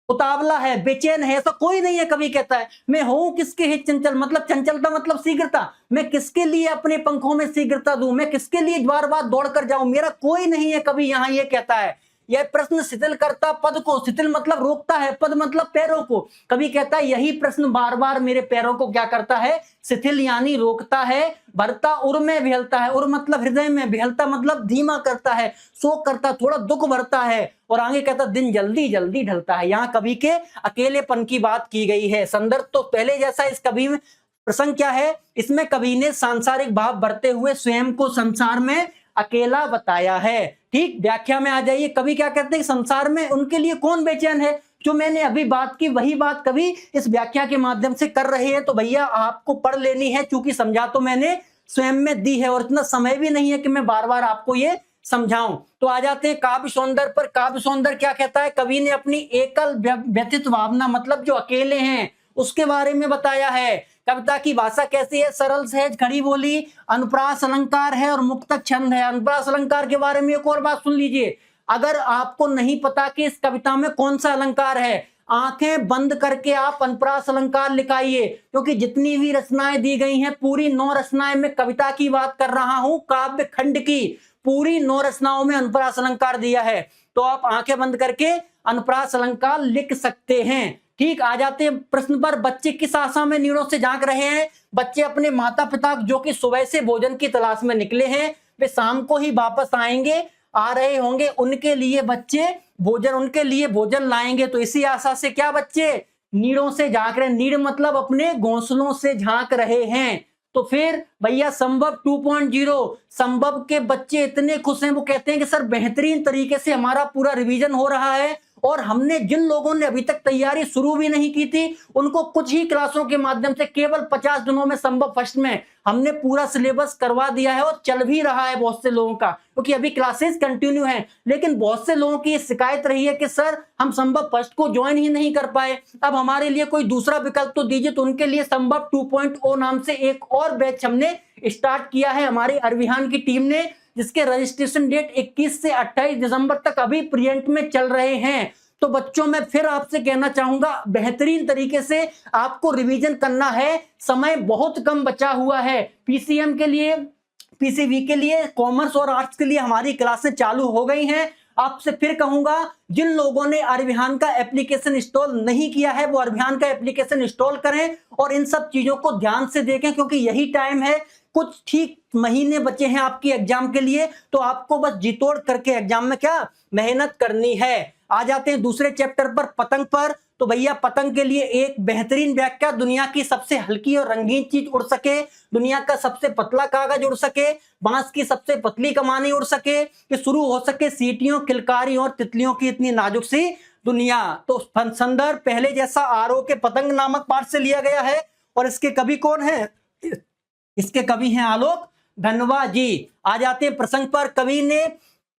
Speaker 1: उतावला है, बेचैन है, ऐसा कोई नहीं है। कवि कहता है मैं हूं किसके हित चंचल, मतलब चंचलता मतलब शीघ्रता, मैं किसके लिए अपने पंखों में शीघ्रता दूं, मैं किसके लिए बार बार दौड़ कर जाऊं, मेरा कोई नहीं है। कवि यहां ये कहता है। यह प्रश्न शिथिल करता पद को, शिथिल मतलब रोकता है, पद मतलब पैरों को। कवि कहता है यही प्रश्न बार बार मेरे पैरों को क्या करता है, शिथिल यानी रोकता है। भरता उर में विहलता है, उर मतलब हृदय में, विहलता मतलब धीमा करता है, शोक करता, थोड़ा दुख भरता है। और आगे कहता दिन जल्दी जल्दी ढलता है। यहाँ कवि के अकेलेपन की बात की गई है। संदर्भ तो पहले जैसा इस कवि में। प्रसंग क्या है, इसमें कवि ने सांसारिक भाव भरते हुए स्वयं को संसार में अकेला बताया है। ठीक, व्याख्या में आ जाइए। कवि क्या कहते हैं, संसार में उनके लिए कौन बेचैन है। जो मैंने अभी बात की वही बात कवि इस व्याख्या के माध्यम से कर रहे हैं। तो भैया आपको पढ़ लेनी है, क्योंकि समझा तो मैंने स्वयं में दी है और इतना समय भी नहीं है कि मैं बार बार आपको ये समझाऊं। तो आ जाते हैं काव्य सौंदर्य पर। काव्य सौंदर्य क्या कहता है, कवि ने अपनी एकल व्यथित भावना, मतलब जो अकेले हैं, उसके बारे में बताया है। कविता की भाषा कैसी है, सरल सहज खड़ी बोली, अनुप्रास अलंकार है और मुक्तक छंद है। अनुप्रास अलंकार के बारे में एक और बात सुन लीजिए। अगर आपको नहीं पता कि इस कविता में कौन सा अलंकार है, आंखें बंद करके आप अनुप्रास अलंकार लिखाइए, क्योंकि जितनी भी रचनाएं दी गई हैं, पूरी 9 रचनाएं, मैं कविता की बात कर रहा हूं, काव्य खंड की पूरी 9 रचनाओं में अनुप्रास अलंकार दिया है। तो आप आंखें बंद करके अनुप्रास अलंकार लिख सकते हैं। ठीक, आ जाते हैं प्रश्न पर। बच्चे किस आशा में नीड़ों से झांक रहे हैं। बच्चे अपने माता पिता जो कि सुबह से भोजन की तलाश में निकले हैं, वे शाम को ही वापस आएंगे, आ रहे होंगे, उनके लिए बच्चे भोजन, उनके लिए भोजन लाएंगे। तो इसी आशा से क्या बच्चे नीड़ों से झांक रहे हैं। नीड़ मतलब अपने घोंसलों से झांक रहे हैं। तो फिर भैया संभव 2.0, संभव के बच्चे इतने खुश हैं, वो कहते हैं कि सर बेहतरीन तरीके से हमारा पूरा रिवीजन हो रहा है और हमने जिन लोगों ने अभी तक तैयारी शुरू भी नहीं की थी, उनको कुछ ही क्लासों के माध्यम से केवल 50 दिनों में संभव फर्स्ट में हमने पूरा सिलेबस करवा दिया है और चल भी रहा है बहुत से लोगों का, क्योंकि अभी क्लासेस कंटिन्यू हैं। लेकिन बहुत से लोगों की शिकायत रही है कि सर हम संभव फर्स्ट को ज्वाइन ही नहीं कर पाए, अब हमारे लिए कोई दूसरा विकल्प तो दीजिए। तो उनके लिए संभव 2.0 नाम से एक और बैच हमने स्टार्ट किया है हमारे अरविहान की टीम ने, जिसके रजिस्ट्रेशन डेट 21 से 28 दिसंबर तक अभी प्रिंट में चल रहे हैं। तो बच्चों मैं फिर आपसे कहना चाहूंगा, बेहतरीन तरीके से आपको रिवीजन करना है, समय बहुत कम बचा हुआ है। पीसीएम के लिए, पीसीबी के लिए, कॉमर्स और आर्ट्स के लिए हमारी क्लासें चालू हो गई हैं। आपसे फिर कहूंगा, जिन लोगों ने अरविहान का एप्लीकेशन इंस्टॉल नहीं किया है, वो अरविहान का एप्लीकेशन इंस्टॉल करें और इन सब चीजों को ध्यान से देखें, क्योंकि यही टाइम है, कुछ ठीक महीने बचे हैं आपकी एग्जाम के लिए। तो आपको बस जी तोड़ करके एग्जाम में क्या मेहनत करनी है। आ जाते हैं दूसरे चैप्टर पर, पतंग पर। तो भैया पतंग के लिए एक बेहतरीन व्याख्या, दुनिया की सबसे हल्की और रंगीन चीज उड़ सके, दुनिया का सबसे पतला कागज उड़ सके, बांस की सबसे पतली कमानी उड़ सके, कि शुरू हो सके सीटियों, किलकारी और तितलियों की इतनी नाजुक सी दुनिया। तो संदर्भ पहले जैसा आरओ के पतंग नामक पाठ से लिया गया है और इसके कवि कौन है, इसके कवि हैं आलोक धनवा जी। आ जाते हैं प्रसंग पर। कवि ने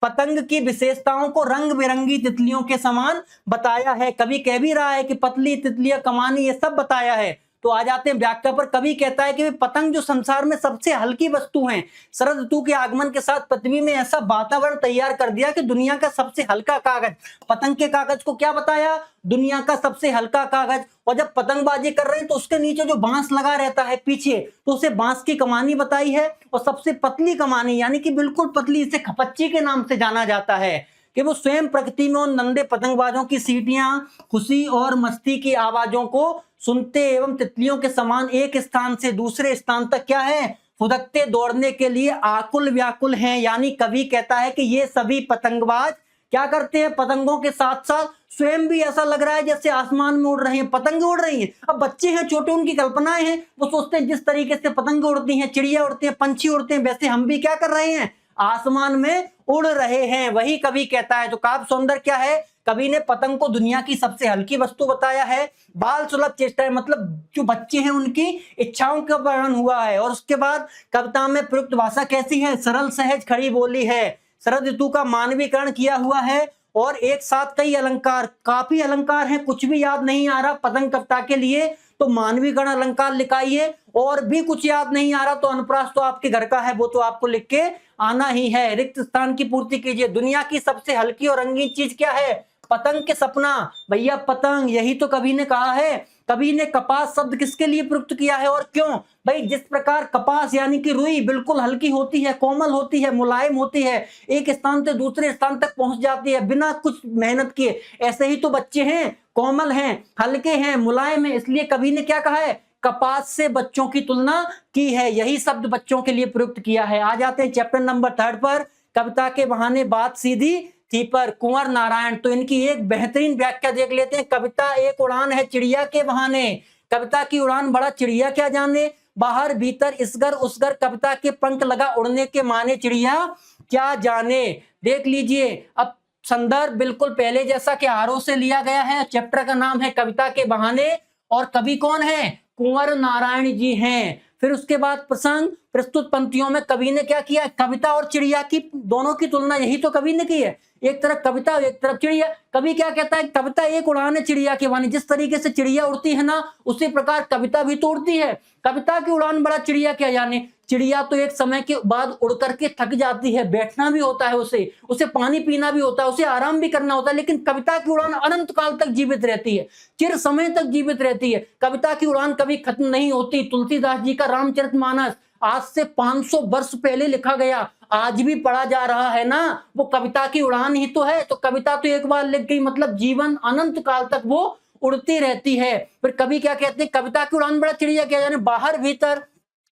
Speaker 1: पतंग की विशेषताओं को रंग बिरंगी तितलियों के समान बताया है। कवि कह भी रहा है कि पतली तितलियां, कमानी, ये सब बताया है। तो आ जाते हैं व्याख्या पर। कवि कहता है कि पतंग जो संसार में सबसे हल्की वस्तु है, शरद ऋतु के आगमन के साथ पृथ्वी में ऐसा वातावरण तैयार कर दिया कि दुनिया का सबसे हल्का कागज, पतंग के कागज को क्या बताया, दुनिया का सबसे हल्का कागज। और जब पतंगबाजी कर रहे हैं तो उसके नीचे जो बांस लगा रहता है पीछे, तो उसे बांस की कमानी बताई है। और सबसे पतली कमानी यानी कि बिल्कुल पतली, इसे खपच्ची के नाम से जाना जाता है, कि वो स्वयं प्रकृति में उन नंदे पतंगबाजों की सीटियां, खुशी और मस्ती की आवाजों को सुनते एवं तितलियों के समान एक स्थान से दूसरे स्थान तक क्या है, फुदकते दौड़ने के लिए आकुल व्याकुल हैं। यानी कवि कहता है कि ये सभी पतंगबाज क्या करते हैं, पतंगों के साथ साथ स्वयं भी ऐसा लग रहा है जैसे आसमान में उड़ रहे हैं, पतंग उड़ रही हैं। अब बच्चे हैं छोटे, उनकी कल्पनाएं हैं, वो सोचते हैं जिस तरीके से पतंग उड़ती हैं, चिड़िया उड़ती हैं, पंछी उड़ते हैं, वैसे हम भी क्या कर रहे हैं, आसमान में उड़ रहे हैं। वही कवि कहता है। तो काव्य सौंदर्य क्या है, कवि ने पतंग को दुनिया की सबसे हल्की वस्तु बताया है। बाल सुलभ चेष्टाएं, मतलब जो बच्चे हैं उनकी इच्छाओं का वर्णन हुआ है। और उसके बाद कविता में प्रयुक्त भाषा कैसी है, सरल सहज खड़ी बोली है, शरद ऋतु का मानवीकरण किया हुआ है और एक साथ कई अलंकार, काफी अलंकार हैं, कुछ भी याद नहीं आ रहा पतंग कविता के लिए तो मानवीकरण अलंकार लिखाइए, और भी कुछ याद नहीं आ रहा तो अनुप्रास तो आपके घर का है, वो तो आपको लिख के आना ही है। रिक्त स्थान की पूर्ति कीजिए। दुनिया की सबसे हल्की और रंगीन चीज क्या है, पतंग के सपना। भैया पतंग, यही तो कवि ने कहा है। कवि ने कपास शब्द किसके लिए प्रयुक्त किया है और क्यों, भाई जिस प्रकार कपास यानी कि रुई बिल्कुल हल्की होती है, कोमल होती है, मुलायम होती है, एक स्थान से दूसरे स्थान तक पहुंच जाती है बिना कुछ मेहनत किए, ऐसे ही तो बच्चे हैं, कोमल हैं, हल्के हैं, मुलायम हैं। इसलिए कवि ने क्या कहा है, कपास से बच्चों की तुलना की है, यही शब्द बच्चों के लिए प्रयुक्त किया है। आ जाते हैं चैप्टर नंबर 3 पर, कविता के बहाने बात सीधी थी पर, कुंवर नारायण। तो इनकी एक बेहतरीन व्याख्या देख लेते हैं। कविता एक उड़ान है चिड़िया के बहाने, कविता की उड़ान बड़ा चिड़िया क्या जाने, बाहर भीतर इसगर उसगर, कविता के पंख लगा उड़ने के माने चिड़िया क्या जाने। देख लीजिए, अब संदर्भ बिल्कुल पहले जैसा कि आरोह से लिया गया है। चैप्टर का नाम है कविता के बहाने और कवि कौन है? कुंवर नारायण जी हैं। फिर उसके बाद प्रसंग, प्रस्तुत पंक्तियों में कवि ने क्या किया? कविता और चिड़िया की दोनों की तुलना, यही तो कवि ने की है। एक तरफ कविता एक तरफ चिड़िया। कवि क्या कहता है? कविता एक उड़ान है चिड़िया की वाणी। जिस तरीके से चिड़िया उड़ती है ना, उसी प्रकार कविता भी तो उड़ती है। कविता की उड़ान बड़ा, चिड़िया क्या जाने। चिड़िया तो एक समय के बाद उड़ करके थक जाती है, बैठना भी होता है उसे पानी पीना भी होता है, उसे आराम भी करना होता है। लेकिन कविता की उड़ान अनंत काल तक जीवित रहती है, चिर समय तक जीवित रहती है। कविता की उड़ान कभी खत्म नहीं होती। तुलसीदास जी का रामचरितमानस आज से 500 वर्ष पहले लिखा गया, आज भी पढ़ा जा रहा है ना, वो कविता की उड़ान ही तो है। तो कविता तो एक बार लिख गई, मतलब जीवन अनंत काल तक वो उड़ती रहती है। फिर कवि क्या कहते हैं? कविता की उड़ान बड़ा, चिड़िया क्या जाने। बाहर भीतर,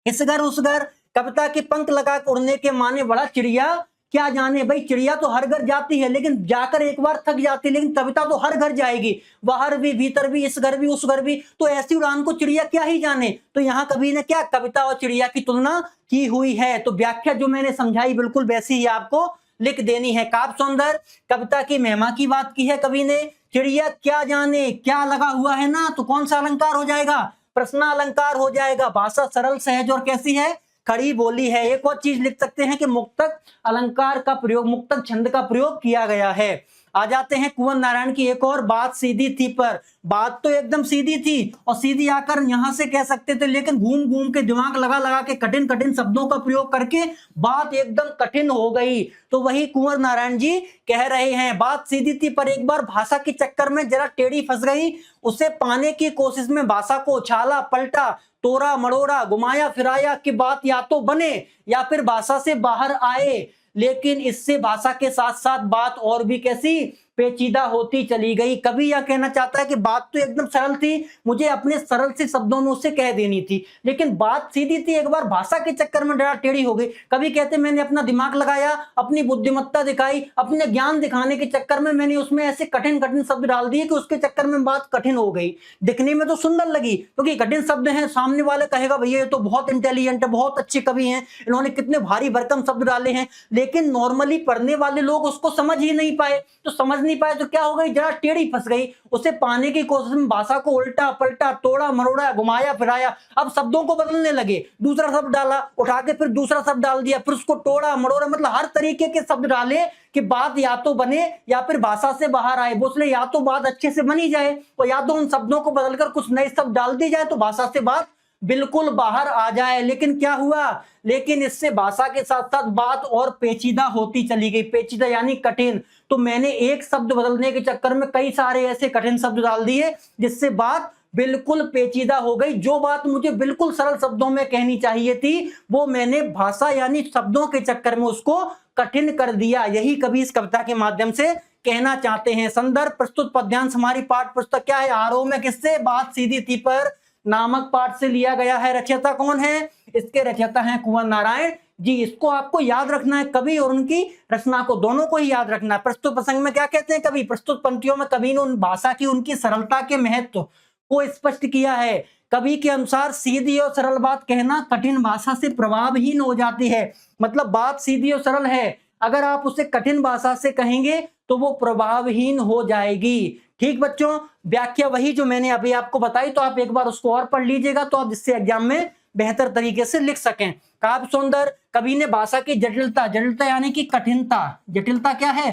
Speaker 1: इस घर उस घर, कविता के पंख लगा उड़ने के माने बड़ा, चिड़िया क्या जाने। भाई चिड़िया तो हर घर जाती है, लेकिन जाकर एक बार थक जाती है। लेकिन कविता तो हर घर जाएगी, बाहर भी भीतर भी, इस घर भी उस घर भी। तो ऐसी उड़ान को चिड़िया क्या ही जाने। तो यहाँ कवि ने क्या, कविता और चिड़िया की तुलना की हुई है। तो व्याख्या जो मैंने समझाई बिल्कुल वैसी ही आपको लिख देनी है। काव्य सौंदर्य, कविता की महिमा की बात की है कवि ने। चिड़िया क्या जाने, क्या लगा हुआ है ना, तो कौन सा अलंकार हो जाएगा? प्रश्नालंकार हो जाएगा। भाषा सरल सहज और कैसी है? खड़ी बोली है। एक और चीज लिख सकते हैं कि मुक्तक अलंकार का प्रयोग, मुक्तक छंद का प्रयोग किया गया है। आ जाते हैं कुंवर नारायण की एक और बात सीधी थी पर। बात तो एकदम सीधी थी और सीधी आकर यहां से कह सकते थे, लेकिन घूम घूम के दिमाग लगा लगा के कठिन कठिन शब्दों का प्रयोग करके बात एकदम कठिन हो गई। तो वही कुंवर नारायण जी कह रहे हैं, बात सीधी थी पर एक बार भाषा के चक्कर में जरा टेढ़ी फंस गई। उसे पाने की कोशिश में भाषा को उछाला पलटा, तोड़ा मड़ोड़ा, घुमाया फिराया कि बात या तो बने या फिर भाषा से बाहर आए। लेकिन इससे भाषा के साथ साथ बात और भी कैसी पेचीदा होती चली गई। कवि यह कहना चाहता है कि बात तो एकदम सरल थी, मुझे अपने सरल से शब्दों में उससे कह देनी थी, लेकिन बात सीधी थी, एक बार भाषा के चक्कर में डरा टेढ़ी हो गई। कवि कहते मैंने अपना दिमाग लगाया, अपनी बुद्धिमत्ता दिखाई, अपने ज्ञान दिखाने के चक्कर में मैंने उसमें ऐसे कठिन कठिन शब्द डाल दिए कि उसके चक्कर में बात कठिन हो गई। दिखने में तो सुंदर लगी क्योंकि कठिन शब्द हैं, सामने वाले कहेगा भैया ये तो बहुत इंटेलिजेंट है, बहुत अच्छे कवि हैं, इन्होंने कितने भारी भरकम शब्द डाले हैं। लेकिन नॉर्मली पढ़ने वाले लोग उसको समझ ही नहीं पाए। तो समझ नहीं पाए तो क्या हो गई, जरा टेढ़ी फंस गई। उसे पाने की कोशिश में भाषा को उल्टा पलटा, तोड़ा मरोड़ा, घुमाया फिराया। अब शब्दों को बदलने लगे, दूसरा शब्द डाला, उठा के फिर दूसरा शब्द डाल दिया, फिर उसको तोड़ा मरोड़ा, मतलब हर तरीके के शब्द डाले कि बात या तो बने या फिर भाषा से बाहर आए। बोले या तो बात अच्छे से बनी जाए और या तो उन शब्दों को बदलकर कुछ नए शब्द डाल दी जाए तो भाषा से बात बिल्कुल बाहर आ जाए। लेकिन क्या हुआ, लेकिन इससे भाषा के साथ साथ बात और पेचीदा होती चली गई। पेचीदा यानी कठिन। तो मैंने एक शब्द बदलने के चक्कर में कई सारे ऐसे कठिन शब्द डाल दिए जिससे बात बिल्कुल पेचीदा हो गई। जो बात मुझे बिल्कुल सरल शब्दों में कहनी चाहिए थी वो मैंने भाषा यानी शब्दों के चक्कर में उसको कठिन कर दिया। यही कवि इस कविता के माध्यम से कहना चाहते हैं। संदर्भ प्रस्तुत पद्यांश हमारी पाठ पुस्तक क्या है, आरोह में किससे, बात सीधी थी पर नामक पाठ से लिया गया है। रचयिता कौन है, इसके रचयिता हैं कुंवर नारायण जी। इसको आपको याद रखना है, कवि और उनकी रचना को, दोनों को ही याद रखना है। प्रस्तुत प्रसंग में क्या कहते हैं कवि, प्रस्तुत पंक्तियों में कवि ने उन भाषा की उनकी सरलता के महत्व को स्पष्ट किया है। कवि के अनुसार सीधी और सरल बात कहना कठिन भाषा से प्रभावहीन हो जाती है। मतलब बात सीधी और सरल है, अगर आप उसे कठिन भाषा से कहेंगे तो वो प्रभावहीन हो जाएगी। ठीक बच्चों, व्याख्या वही जो मैंने अभी आपको बताई, तो आप एक बार उसको और पढ़ लीजिएगा तो आप इससे एग्जाम में बेहतर तरीके से लिख सकें। काव्य सौंदर्य, कवि ने भाषा की जटिलता, जटिलता यानी कि कठिनता, जटिलता क्या है,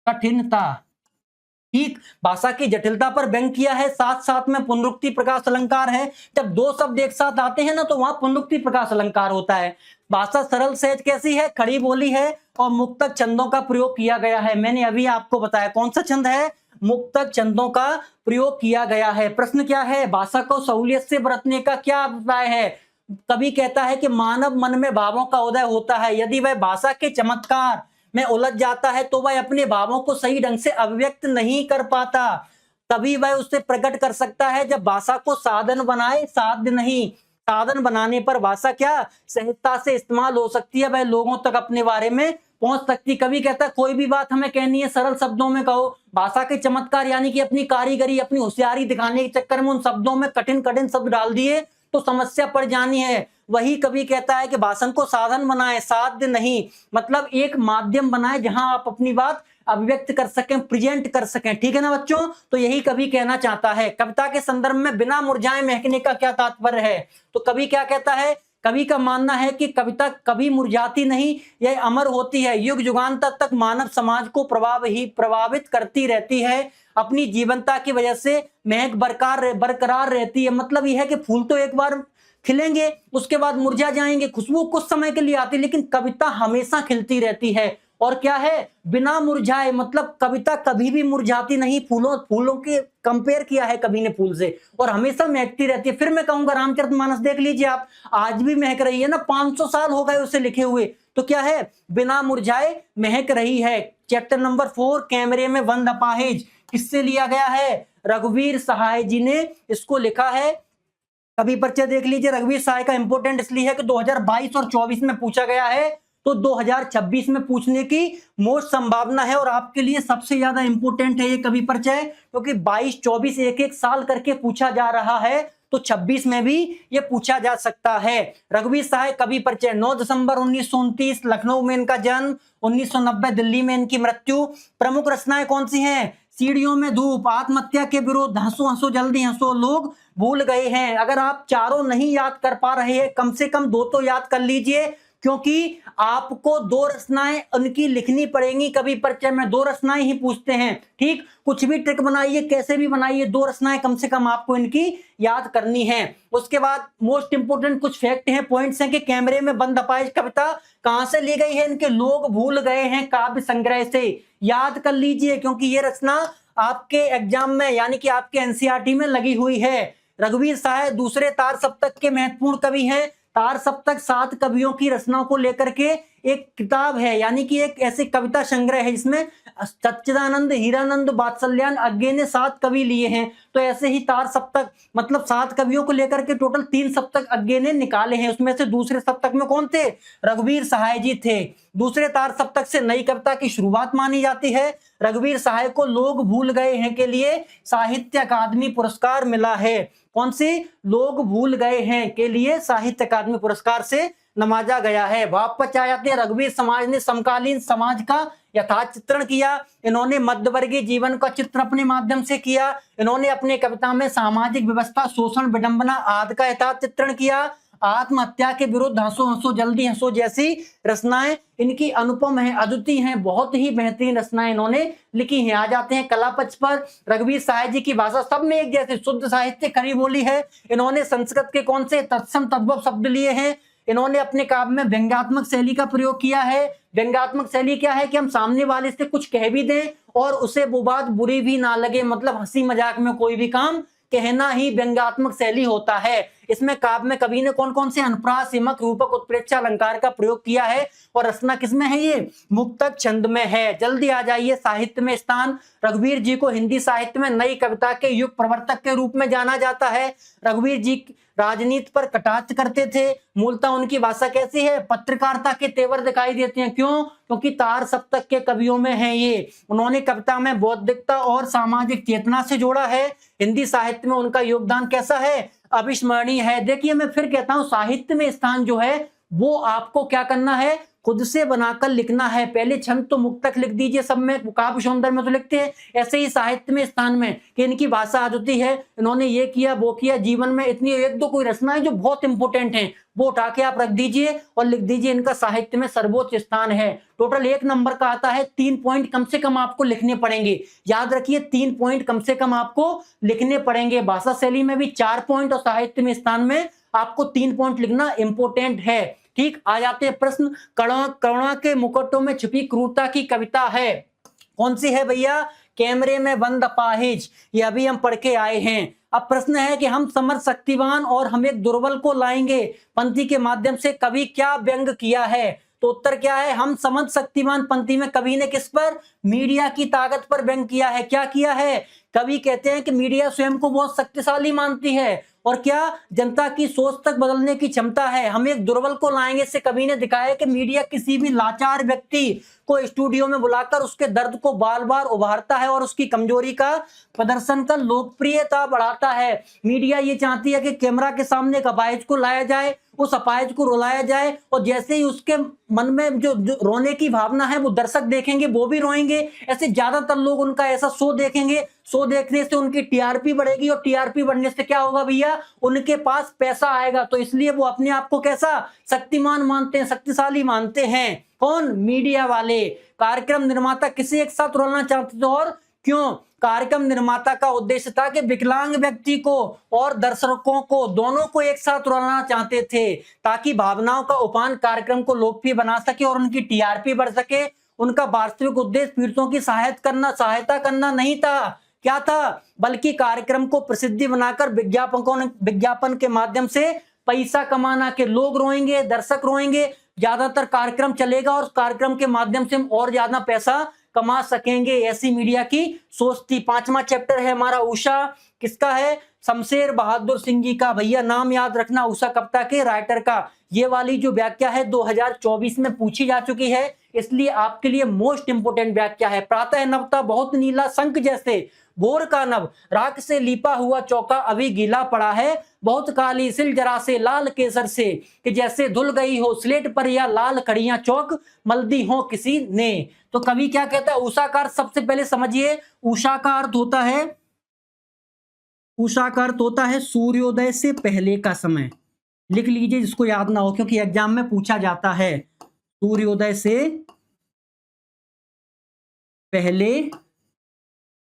Speaker 1: कठिनता, ठीक, भाषा की जटिलता पर व्यंग किया है। साथ साथ में पुनरुक्ति प्रकाश अलंकार है। जब दो शब्द एक साथ आते हैं ना तो वहां पुनरुक्ति प्रकाश अलंकार होता है। भाषा सरल सहज कैसी है, खड़ी बोली है और मुक्तक छंदों का प्रयोग किया गया है। मैंने अभी आपको बताया कौन सा छंद है, मुक्तक छंदों का प्रयोग किया गया है। प्रश्न क्या है, भाषा को सहूलियत से बरतने का क्या अभिप्राय है। कवि कहता है कि मानव मन में भावों का उदय होता है, यदि वह भाषा के चमत्कार में उलझ जाता है तो वह अपने भावों को सही ढंग से अभिव्यक्त नहीं कर पाता। तभी वह उससे प्रकट कर सकता है जब भाषा को साधन बनाए, साध्य नहीं। साधन बनाने पर भाषा क्या सहजता से इस्तेमाल हो सकती है, वह लोगों तक अपने बारे में पहुंच सकती। कवि कहता है कोई भी बात हमें कहनी है सरल शब्दों में कहो। भाषा के चमत्कार यानी कि अपनी कारीगरी, अपनी होशियारी दिखाने के चक्कर में उन शब्दों में कठिन कठिन शब्द डाल दिए तो समस्या पड़ जानी है। वही कवि कहता है कि भाषण को साधन बनाएं, साध्य नहीं। मतलब एक माध्यम बनाएं जहां आप अपनी बात अभिव्यक्त कर सकें, प्रेजेंट कर सकें। ठीक है ना बच्चों, तो यही कवि कहना चाहता है। कविता के संदर्भ में बिना मुरझाए महकने का क्या तात्पर्य है? तो कवि क्या कहता है? कवि का मानना है कि कविता कभी मुरझाती नहीं, यह अमर होती है, युग युगांतर तक मानव समाज को प्रभावित करती रहती है। अपनी जीवंतता की वजह से महक बरकरार रहती है। मतलब यह है कि फूल तो एक बार खिलेंगे, उसके बाद मुरझा जाएंगे, खुशबू कुछ समय के लिए आती है, लेकिन कविता हमेशा खिलती रहती है। और क्या है? बिना मुरझाए, मतलब कविता कभी भी मुरझाती नहीं। फूलों के कंपेयर किया है कवि ने फूल से, और हमेशा महकती रहती है। फिर मैं कहूंगा रामचरितमानस देख लीजिए आप, आज भी महक रही है ना, 500 साल हो गए उसे लिखे हुए। तो क्या है? बिना मुरझाए महक रही है। चैप्टर नंबर 4 कैमरे में बंद अपाहिज किससे लिया गया है? रघुवीर सहाय जी ने इसको लिखा है। कवि परिचय देख लीजिए। रघुवीर सहाय का इंपोर्टेंट इसलिए है कि 2022 और 24 में पूछा गया है, तो 2026 में पूछने की मोस्ट संभावना है। और आपके लिए सबसे ज्यादा इंपोर्टेंट है ये कवि परिचय, क्योंकि 22-24 एक एक साल करके पूछा जा रहा है, तो 26 में भी ये पूछा जा सकता है। रघुवीर सहाय कवि परिचय। 9 दिसंबर 1929 लखनऊ में इनका जन्म, 1990 दिल्ली में इनकी मृत्यु। प्रमुख रचनाएं कौन सी हैं? सीढ़ियों में धूप, आत्महत्या के विरोध, हंसो हंसो जल्दी हंसो, लोग भूल गए हैं। अगर आप चारों नहीं याद कर पा रहे हैं, कम से कम 2 तो याद कर लीजिए, क्योंकि आपको 2 रचनाएं उनकी लिखनी पड़ेंगी। कवि परिचय में 2 रचनाएं ही पूछते हैं। ठीक, कुछ भी ट्रिक बनाइए, कैसे भी बनाइए, 2 रचनाएं कम से कम आपको इनकी याद करनी है। उसके बाद मोस्ट इंपोर्टेंट कुछ फैक्ट हैं, पॉइंट्स हैं कि कैमरे में बंद अपाहिज कविता कहां से ली गई है? इनके लोग भूल गए हैं काव्य संग्रह से। याद कर लीजिए, क्योंकि ये रचना आपके एग्जाम में यानी कि आपके एनसीईआरटी में लगी हुई है। रघुवीर सहाय दूसरे तार सप्तक के महत्वपूर्ण कवि हैं। तार सप्तक 7 कवियों की रचनाओं को लेकर के एक किताब है, यानी कि एक ऐसे कविता संग्रह है जिसमें सच्चिदानंद, हीरानंद, वात्सल्यायन, अज्ञे ने 7 कवि लिए हैं। तो ऐसे ही तार सप्तक, मतलब 7 कवियों को लेकर के टोटल 3 सप्तक अज्ञे ने निकाले हैं। उसमें से दूसरे सप्तक में कौन थे? रघुवीर सहाय जी थे। दूसरे तार सप्तक से नई कविता की शुरुआत मानी जाती है। रघुवीर सहाय को लोग भूल गए हैं के लिए साहित्य अकादमी पुरस्कार मिला है। कौन सी? लोग भूल गए हैं के लिए साहित्य अकादमी पुरस्कार से नवाजा गया है। वापस आ जाते हैं। रघुवीर समाज ने समकालीन समाज का यथार्थ चित्रण किया। इन्होंने मध्यवर्गीय जीवन का चित्र अपने माध्यम से किया। इन्होंने अपने कविता में सामाजिक व्यवस्था, शोषण, विडंबना आदि का यथार्थ चित्रण किया। आत्महत्या के विरुद्ध हंसो हंसो जल्दी हंसो जैसी रचनाएं इनकी अनुपम है, अद्वितीय हैं, बहुत ही बेहतरीन रचनाएं इन्होंने लिखी हैं। आ जाते हैं कला पक्ष पर। रघुवीर सहाय जी की भाषा सब में एक जैसे शुद्ध साहित्य खरी बोली है। इन्होंने संस्कृत के कौन से तत्सम तद्भव शब्द लिए हैं। इन्होंने अपने काव्य में व्यंग्यात्मक शैली का प्रयोग किया है। व्यंग्यात्मक शैली क्या है? कि हम सामने वाले से कुछ कह भी दें और उसे वो बात बुरी भी ना लगे, मतलब हंसी मजाक में कोई भी काम कहना ही व्यंग्यात्मक शैली होता है। इसमें काव्य में कवि ने कौन कौन से अनुप्रास, सिमक, रूपक, उत्प्रेक्षा, अलंकार का प्रयोग किया है। और रचना किसमें है? ये मुक्तक छंद में है। जल्दी आ जाइए। साहित्य में स्थान। रघुवीर जी को हिंदी साहित्य में नई कविता के युग प्रवर्तक के रूप में जाना जाता है। रघुवीर जी राजनीति पर कटाक्ष करते थे। मूलतः उनकी भाषा कैसी है? पत्रकारिता के तेवर दिखाई देते हैं। क्यों? क्योंकि तार सप्तक के कवियों में है ये। उन्होंने कविता में बौद्धिकता और सामाजिक चेतना से जोड़ा है। हिंदी साहित्य में उनका योगदान कैसा है? अविस्मरणीय है। देखिए, मैं फिर कहता हूं, साहित्य में स्थान जो है वो आपको क्या करना है? खुद से बनाकर लिखना है। पहले छंद तो मुक्तक लिख दीजिए, सब में काव्य सौंदर्य में तो लिखते हैं। ऐसे ही साहित्य में स्थान में कि इनकी भाषा अद्वितीय है, इन्होंने ये किया वो किया। जीवन में इतनी 1-2 कोई रचनाएं जो बहुत इंपॉर्टेंट हैं वो उठा के आप रख दीजिए और लिख दीजिए इनका साहित्य में सर्वोच्च स्थान है। टोटल 1 नंबर का आता है। 3 पॉइंट कम से कम आपको लिखने पड़ेंगे। याद रखिए, 3 पॉइंट कम से कम आपको लिखने पड़ेंगे। भाषा शैली में भी 4 पॉइंट और साहित्य में स्थान में आपको 3 पॉइंट लिखना इंपॉर्टेंट है। ठीक, आ जाते हैं प्रश्न। करुणा के मुकुटों में छुपी क्रूरता की कविता है। कौन सी है भैया? कैमरे में बंद अपाहिज। ये अभी हम पढ़ के आए हैं। अब प्रश्न है कि हम समर्थ, शक्तिवान और हम एक दुर्बल को लाएंगे पंक्ति के माध्यम से कवि क्या व्यंग किया है? तो उत्तर क्या है? हम समझ शक्तिमान पंक्ति में कवि ने किस पर? मीडिया की ताकत पर व्यंग किया है। क्या किया है? कवि कहते हैं कि मीडिया स्वयं को बहुत शक्तिशाली मानती है और क्या जनता की सोच तक बदलने की क्षमता है। हम एक दुर्बल को लाएंगे से कवि ने दिखाया कि मीडिया किसी भी लाचार व्यक्ति को स्टूडियो में बुलाकर उसके दर्द को बार बार उभारता है और उसकी कमजोरी का प्रदर्शन कर लोकप्रियता बढ़ाता है। मीडिया ये चाहती है कि कैमरा के सामने एक अपाहिज को लाया जाए, उस अपाहिज को रुलाया जाए और जैसे ही उसके मन में जो रोने की भावना है वो दर्शक देखेंगे वो भी रोएंगे। ऐसे ज्यादातर लोग उनका ऐसा शो देखेंगे, शो देखने से उनकी टीआरपी बढ़ेगी और टीआरपी बढ़ने से क्या होगा भैया, उनके पास पैसा आएगा। तो इसलिए वो अपने आप को कैसा शक्तिमान मानते हैं, शक्तिशाली मानते हैं। कौन? मीडिया वाले। कार्यक्रम निर्माता किसे एक साथ रुलाना चाहते थे और क्यों? कार्यक्रम निर्माता का उद्देश्य था कि विकलांग व्यक्ति को और दर्शकों को दोनों को एक साथ रुलाना चाहते थे ताकि भावनाओं का उपान कार्यक्रम को लोकप्रिय बना सके और उनकी टीआरपी बढ़ सके। उनका वास्तविक उद्देश्य पीड़ितों की सहायता करना नहीं था। क्या था? बल्कि कार्यक्रम को प्रसिद्धि बनाकर विज्ञापन के माध्यम से पैसा कमाना। के लोग रोएंगे, दर्शक रोएंगे, ज्यादातर कार्यक्रम चलेगा और कार्यक्रम के माध्यम से हम और ज्यादा पैसा कमा सकेंगे। ऐसी मीडिया की सोच थी। 5वां चैप्टर है हमारा उषा। किसका है? शमशेर बहादुर सिंह जी का। भैया नाम याद रखना, उषा कविता के राइटर का। ये वाली जो व्याख्या है 2024 में पूछी जा चुकी है, इसलिए आपके लिए मोस्ट इंपोर्टेंट व्याख्या है। प्रातः नवता बहुत नीला शंख जैसे, भोर का नभ राख से लिपा हुआ चौका अभी गीला पड़ा है, बहुत काली सिल जरा से लाल केसर से, कि जैसे धुल गई हो स्लेट पर या लाल कड़ियां चौक मल्दी हो किसी ने। तो कवि क्या कहता है? उषा का अर्थ सबसे पहले समझिए। उषा का अर्थ होता है, उषा का अर्थ होता है सूर्योदय से पहले का समय। लिख लीजिए जिसको याद ना हो, क्योंकि एग्जाम में पूछा जाता है। सूर्योदय से पहले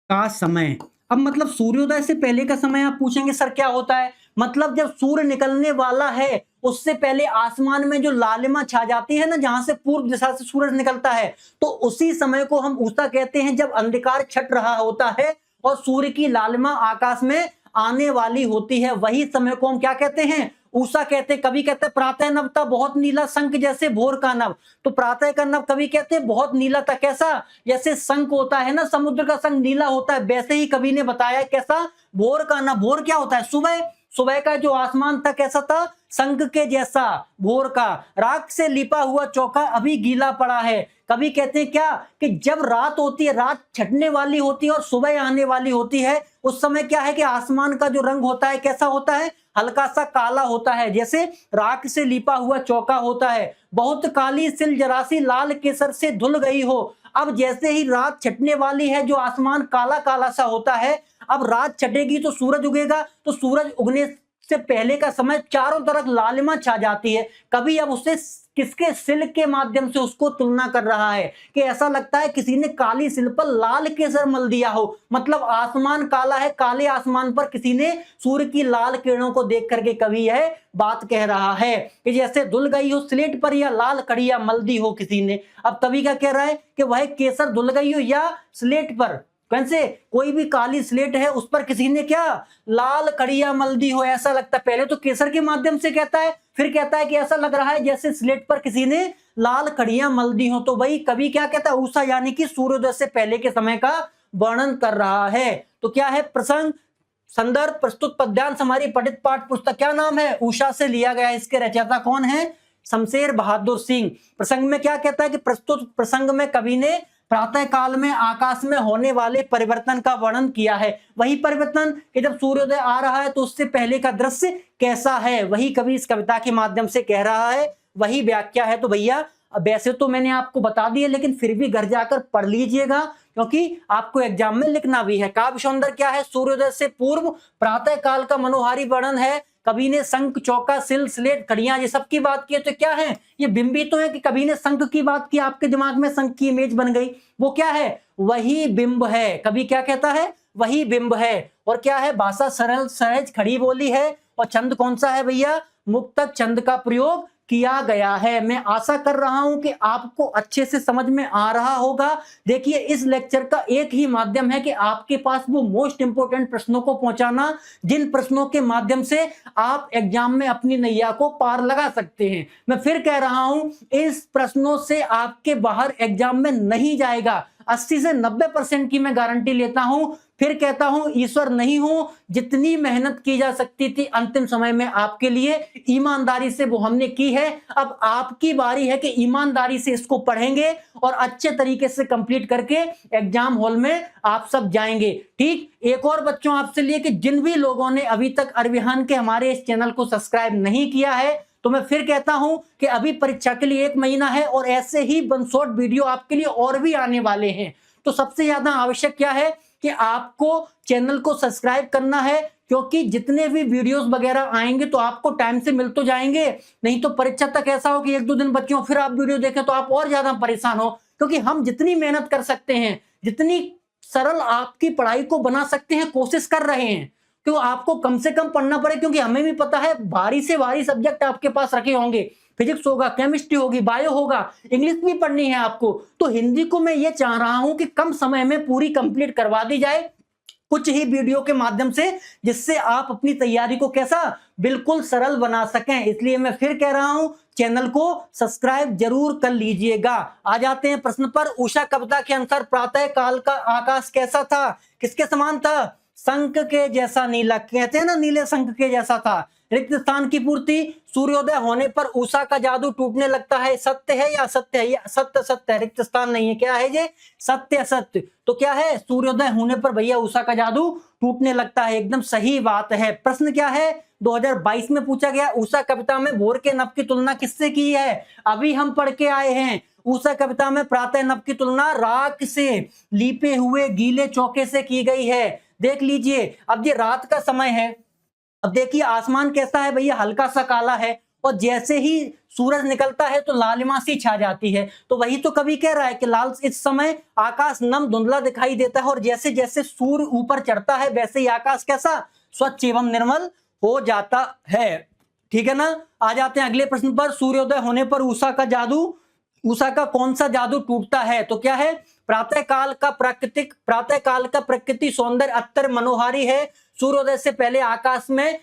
Speaker 1: का समय। अब मतलब सूर्योदय से पहले का समय आप पूछेंगे सर क्या होता है? मतलब जब सूर्य निकलने वाला है उससे पहले आसमान में जो लालिमा छा जाती है ना, जहां से पूर्व दिशा से सूरज निकलता है, तो उसी समय को हम उषा कहते हैं। जब अंधकार छट रहा होता है और सूर्य की लालिमा आकाश में आने वाली होती है, वही समय को हम क्या कहते हैं? उषा कहते हैं। कवि कहते हैं प्रातः नभ था बहुत नीला शंख जैसे भोर का नभ। तो प्रातः का नभ कवि कहते हैं बहुत नीला था। कैसा? जैसे शंख होता है ना, समुद्र का शंख नीला होता है, वैसे ही कवि ने बताया कैसा? भोर का नभ। भोर क्या होता है? सुबह। सुबह का जो आसमान था कैसा था? शंख के जैसा, भोर का। राख से लिपा हुआ चौका अभी गीला पड़ा है। कवि कहते हैं क्या? कि जब रात होती है, रात छटने वाली होती है और सुबह आने वाली होती है, उस समय क्या है कि आसमान का जो रंग होता है कैसा होता है? हल्का सा काला होता है, जैसे राख से लिपा हुआ चौका होता है। बहुत काली सिल जरासी लाल केसर से धुल गई हो। अब जैसे ही रात छटने वाली है, जो आसमान काला काला सा होता है, अब रात छटेगी तो सूरज उगेगा, तो सूरज उगने से पहले का समय चारों तरफ लालिमा छा जाती है। कभी अब उससे किसके सिल के माध्यम से उसको तुलना कर रहा है कि ऐसा लगता है किसी ने काली सिल पर लाल केसर मल दिया हो। मतलब आसमान काला है, काले आसमान पर किसी ने सूर्य की लाल किरणों को देख करके कवि यह बात कह रहा है कि जैसे धुल गई हो स्लेट पर या लाल कड़िया मल दी हो किसी ने। अब कवि क्या कह रहा है कि वह केसर धुल गई हो या स्लेट पर, कैसे? कोई भी काली स्लेट है उस पर किसी ने क्या? लाल कड़िया मल दी हो, ऐसा लगता है। पहले तो केसर के माध्यम से कहता है, फिर कहता है कि ऐसा लग रहा है जैसे स्लेट पर किसी ने लाल कड़िया मल दी हो। तो वही कवि क्या कहता है? उषा यानी कि सूर्योदय से पहले के समय का वर्णन कर रहा है। तो क्या है? प्रसंग, संदर्भ, प्रस्तुत पद्यांश हमारी पठित पाठ पुस्तक। क्या नाम है? उषा से लिया गया। इसके रचयिता कौन है? शमशेर बहादुर सिंह। प्रसंग में क्या कहता है कि प्रस्तुत प्रसंग में कवि ने प्रातः काल में आकाश में होने वाले परिवर्तन का वर्णन किया है। वही परिवर्तन कि जब सूर्योदय आ रहा है तो उससे पहले का दृश्य कैसा है, वही कवि इस कविता के माध्यम से कह रहा है, वही व्याख्या है। तो भैया वैसे तो मैंने आपको बता दिया, लेकिन फिर भी घर जाकर पढ़ लीजिएगा, क्योंकि आपको एग्जाम में लिखना भी है। काव्य सौंदर्य क्या है? सूर्योदय से पूर्व प्रातः काल का मनोहारी वर्णन है। कवि ने शंख, चौका, सिल, स्लेट, कड़ियां, ये सब की बात की है। तो क्या है? ये बिंबी तो है कि कवि ने शंख की बात की, आपके दिमाग में शंख की इमेज बन गई। वो क्या है? वही बिंब है। कवि क्या कहता है? वही बिंब है। और क्या है? भाषा सरल सहज खड़ी बोली है। और छंद कौन सा है भैया? मुक्तक छंद का प्रयोग किया गया है। मैं आशा कर रहा हूं कि आपको अच्छे से समझ में आ रहा होगा। देखिए, इस लेक्चर का एक ही माध्यम है कि आपके पास वो मोस्ट इंपोर्टेंट प्रश्नों को पहुंचाना, जिन प्रश्नों के माध्यम से आप एग्जाम में अपनी नैया को पार लगा सकते हैं। मैं फिर कह रहा हूं, इस प्रश्नों से आपके बाहर एग्जाम में नहीं जाएगा। 80 से 90% की मैं गारंटी लेता हूं। फिर कहता हूं ईश्वर नहीं हूं, जितनी मेहनत की जा सकती थी अंतिम समय में आपके लिए ईमानदारी से वो हमने की है। अब आपकी बारी है कि ईमानदारी से इसको पढ़ेंगे और अच्छे तरीके से कंप्लीट करके एग्जाम हॉल में आप सब जाएंगे। ठीक, एक और बच्चों आपसे लिए कि जिन भी लोगों ने अभी तक अरविहान के हमारे इस चैनल को सब्सक्राइब नहीं किया है, तो मैं फिर कहता हूं कि अभी परीक्षा के लिए 1 महीना है और ऐसे ही वन शॉट वीडियो आपके लिए और भी आने वाले हैं। तो सबसे ज्यादा आवश्यक क्या है कि आपको चैनल को सब्सक्राइब करना है, क्योंकि जितने भी वीडियोस वगैरह आएंगे तो आपको टाइम से मिल तो जाएंगे, नहीं तो परीक्षा तक ऐसा हो कि 1-2 दिन बच्चे हो फिर आप वीडियो देखें तो आप और ज्यादा परेशान हो। क्योंकि हम जितनी मेहनत कर सकते हैं, जितनी सरल आपकी पढ़ाई को बना सकते हैं, कोशिश कर रहे हैं। तो आपको कम से कम पढ़ना पड़े, क्योंकि हमें भी पता है भारी से भारी सब्जेक्ट आपके पास रखे होंगे, फिजिक्स होगा, केमिस्ट्री होगी, बायो होगा, इंग्लिश भी पढ़नी है आपको। तो हिंदी को मैं ये चाह रहा हूं कि कम समय में पूरी कंप्लीट करवा दी जाए कुछ ही वीडियो के माध्यम से, जिससे आप अपनी तैयारी को कैसा बिल्कुल सरल बना सकें। इसलिए मैं फिर कह रहा हूं चैनल को सब्सक्राइब जरूर कर लीजिएगा। आ जाते हैं प्रश्न पर। उषा कविता के अनुसार प्रातः काल का आकाश कैसा था? किसके समान था? शंख के जैसा नीला, कहते हैं ना नीले शंख के जैसा था। रिक्त स्थान की पूर्ति, सूर्योदय होने पर उषा का जादू टूटने लगता है, सत्य है या असत्य है? ये सत्य सत्य है, रिक्त स्थान नहीं है। क्या है ये? सत्य असत्य। तो क्या है? सूर्योदय होने पर भैया उषा का जादू टूटने लगता है, एकदम सही बात है। प्रश्न क्या है? 2022 में पूछा गया, उषा कविता में भोर के नभ की तुलना किससे की है? अभी हम पढ़ के आए हैं। उषा कविता में प्रातः नभ की तुलना राख से लीपे हुए गीले चौके से की गई है। देख लीजिए, अब ये रात का समय है, अब देखिए आसमान कैसा है भैया, हल्का सा काला है, और जैसे ही सूरज निकलता है तो लालिमा सी छा जाती है। तो वही तो कवि कह रहा है कि लाल इस समय आकाश नम धुंधला दिखाई देता है, और जैसे जैसे सूर्य ऊपर चढ़ता है वैसे ही आकाश कैसा स्वच्छ एवं निर्मल हो जाता है। ठीक है ना। आ जाते हैं अगले प्रश्न पर। सूर्योदय होने पर उषा का कौन सा जादू टूटता है? तो क्या है? प्रातः काल का प्रकृति सौंदर्य अत्तर मनोहारी है। सूर्योदय से पहले आकाश में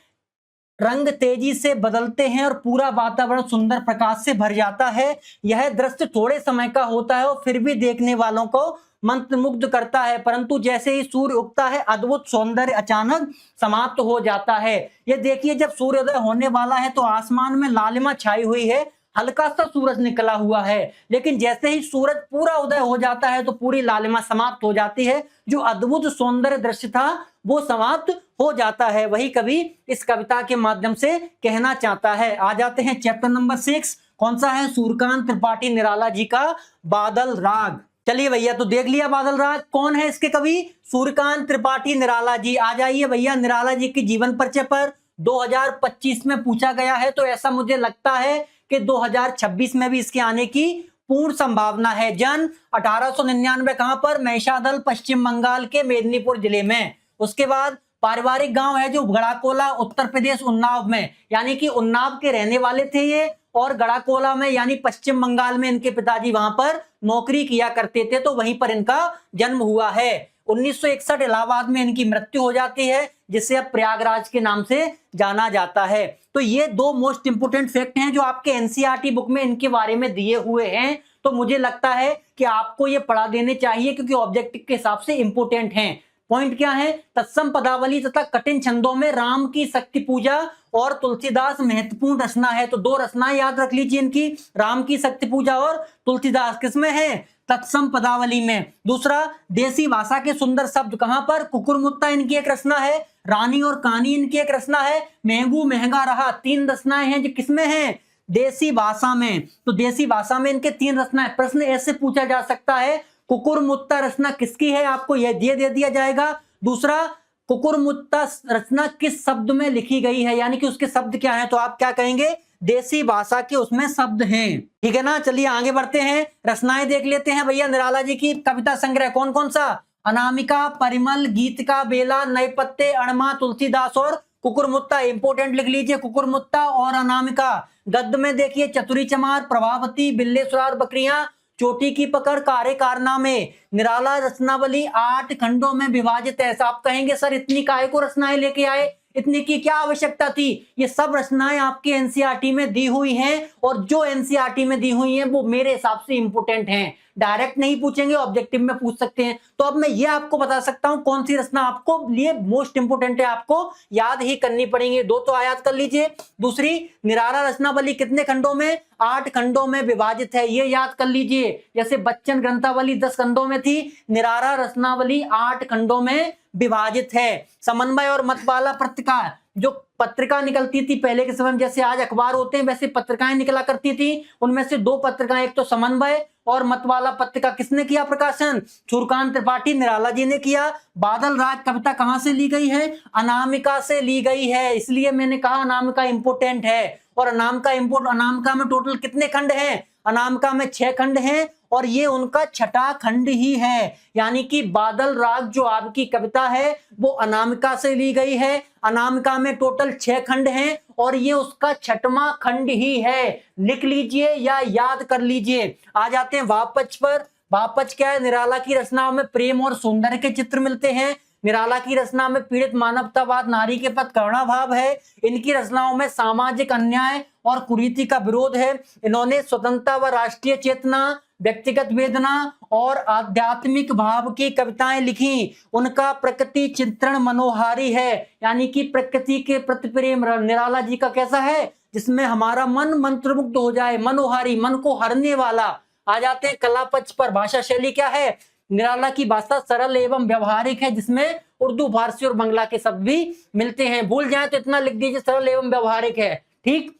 Speaker 1: रंग तेजी से बदलते हैं और पूरा वातावरण सुंदर प्रकाश से भर जाता है। यह दृश्य थोड़े समय का होता है और फिर भी देखने वालों को मंत्रमुग्ध करता है, परंतु जैसे ही सूर्य उगता है अद्भुत सौंदर्य अचानक समाप्त हो जाता है। ये देखिए, जब सूर्योदय होने वाला है तो आसमान में लालिमा छाई हुई है, हल्का सा सूरज निकला हुआ है, लेकिन जैसे ही सूरज पूरा उदय हो जाता है तो पूरी लालिमा समाप्त हो जाती है। जो अद्भुत सौंदर्य दृश्य था वो समाप्त हो जाता है। वही कवि इस कविता के माध्यम से कहना चाहता है। आ जाते हैं चैप्टर नंबर 6। कौन सा है? सूर्यकांत त्रिपाठी निराला जी का बादल राग। चलिए भैया, तो देख लिया बादल राग। कौन है इसके कवि? सूर्यकांत त्रिपाठी निराला जी। आ जाइए भैया, निराला जी की जीवन परिचय पर 2025 में पूछा गया है, तो ऐसा मुझे लगता है कि 2026 में भी इसके आने की पूर्ण संभावना है। जन्म 1899 कहां पर? महिषादल, पश्चिम बंगाल के मेदिनीपुर जिले में। उसके बाद पारिवारिक गांव है जो गड़ाकोला, उत्तर प्रदेश, उन्नाव में, यानी कि उन्नाव के रहने वाले थे ये, और गड़ाकोला में यानी पश्चिम बंगाल में इनके पिताजी वहां पर नौकरी किया करते थे, तो वहीं पर इनका जन्म हुआ है। 1961 इलाहाबाद में इनकी मृत्यु हो जाती है, जिसे अब प्रयागराज के नाम से जाना जाता है। तो ये 2 मोस्ट इंपोर्टेंट फैक्ट हैं जो आपके एनसीईआरटी बुक में इनके बारे में दिए हुए हैं। तो मुझे लगता है कि आपको ये पढ़ा देने चाहिए, क्योंकि ऑब्जेक्टिव के हिसाब से इंपोर्टेंट हैं। पॉइंट क्या है? तत्सम पदावली तथा कठिन छंदों में राम की शक्ति पूजा और तुलसीदास महत्वपूर्ण रचना है। तो 2 रचनाएं याद रख लीजिए इनकी, राम की शक्ति पूजा और तुलसीदास। किसमें है? तत्सम पदावली में। दूसरा, देसी भाषा के सुंदर शब्द कहां पर? कुकुरमुत्ता इनकी एक रचना है, रानी और कहानी इनकी एक रचना है, महंगू महंगा रहा, 3 रचनाएं हैं जो किसमें हैं? देसी भाषा में। तो देसी भाषा में इनके 3 रचनाएं। प्रश्न ऐसे पूछा जा सकता है, कुकुरमुत्ता रचना किसकी है? आपको यह दे दिया जाएगा। दूसरा, कुकुरमुत्ता रचना किस शब्द में लिखी गई है, यानी कि उसके शब्द क्या है? तो आप क्या कहेंगे? देसी भाषा के उसमें शब्द हैं। ठीक है ना। चलिए आगे बढ़ते हैं, रचनाएं देख लेते हैं भैया निराला जी की। कविता संग्रह कौन कौन सा? अनामिका, परिमल, गीतिका, बेला, नए पत्ते, अणमा, तुलसीदास और कुकुरमुत्ता। इंपोर्टेंट लिख लीजिए, कुकुरमुत्ता और अनामिका। गद्य में देखिए, चतुरी चमार, प्रभावती, बिल्ले सुरार बकरियां, चोटी की पकड़, कार्य कारनामे। निराला रचनावली 8 खंडों में विभाजित है। आप कहेंगे सर इतनी काहे को रचनाएं लेके आए, इतनी की क्या आवश्यकता थी? ये सब रचनाएं आपके एनसीईआरटी में दी हुई हैं, और जो एनसीईआरटी में दी हुई हैं वो मेरे हिसाब से इंपोर्टेंट हैं। डायरेक्ट नहीं पूछेंगे, ऑब्जेक्टिव में पूछ सकते हैं। तो अब मैं ये आपको बता सकता हूं कौन सी रचना आपको लिए मोस्ट इंपोर्टेंट है, आपको याद ही करनी पड़ेंगी। दो तो याद कर लीजिए। दूसरी, निराला रचनावली कितने खंडों में? 8 खंडों में विभाजित है, ये याद कर लीजिए। जैसे बच्चन ग्रंथावली 10 खंडों में थी, निराला रचनावली 8 खंडों में विभाजित है। समन्वय और मतवाला पत्रिका, जो पत्रिका निकलती थी पहले के समय में, जैसे आज अखबार होते हैं वैसे पत्रिकाएं निकला करती थी, उनमें से 2 पत्रिकाएं, एक तो समन्वय और मतवाला पत्रिका किसने किया प्रकाशन? सूर्यकांत त्रिपाठी निराला जी ने किया। बादल राज कविता कहां से ली गई है? अनामिका से ली गई है, इसलिए मैंने कहा अनामिका इंपोर्टेंट है। और अनामिका में टोटल कितने खंड हैं? अनामिका में 6 खंड हैं और ये उनका 6ठा खंड ही है। यानी कि बादल राग जो आपकी कविता है वो अनामिका से ली गई है। अनामिका में टोटल 6 खंड हैं और ये उसका 6वां खंड ही है। लिख लीजिए या याद कर लीजिए। आ जाते हैं वापच पर। वापच क्या है? निराला की रचनाओं में प्रेम और सौंदर्य के चित्र मिलते हैं। निराला की रचना में पीड़ित मानवतावाद, नारी के प्रति करुणा भाव है। इनकी रचनाओं में सामाजिक अन्याय और कुरीति का विरोध है। इन्होंने स्वतंत्रता व राष्ट्रीय चेतना, व्यक्तिगत वेदना और आध्यात्मिक भाव की कविताएं लिखी। उनका प्रकृति चित्रण मनोहारी है, यानी कि प्रकृति के प्रति प्रेम निराला जी का कैसा है? जिसमें हमारा मन मंत्रमुग्ध हो जाए, मनोहारी, मन को हरने वाला। आ जाते हैं कला पक्ष पर। भाषा शैली क्या है? निराला की भाषा सरल एवं व्यवहारिक है, जिसमें उर्दू, फारसी और बांग्ला के शब्द भी मिलते हैं। भूल जाए तो इतना लिख दीजिए, सरल एवं व्यवहारिक है। ठीक।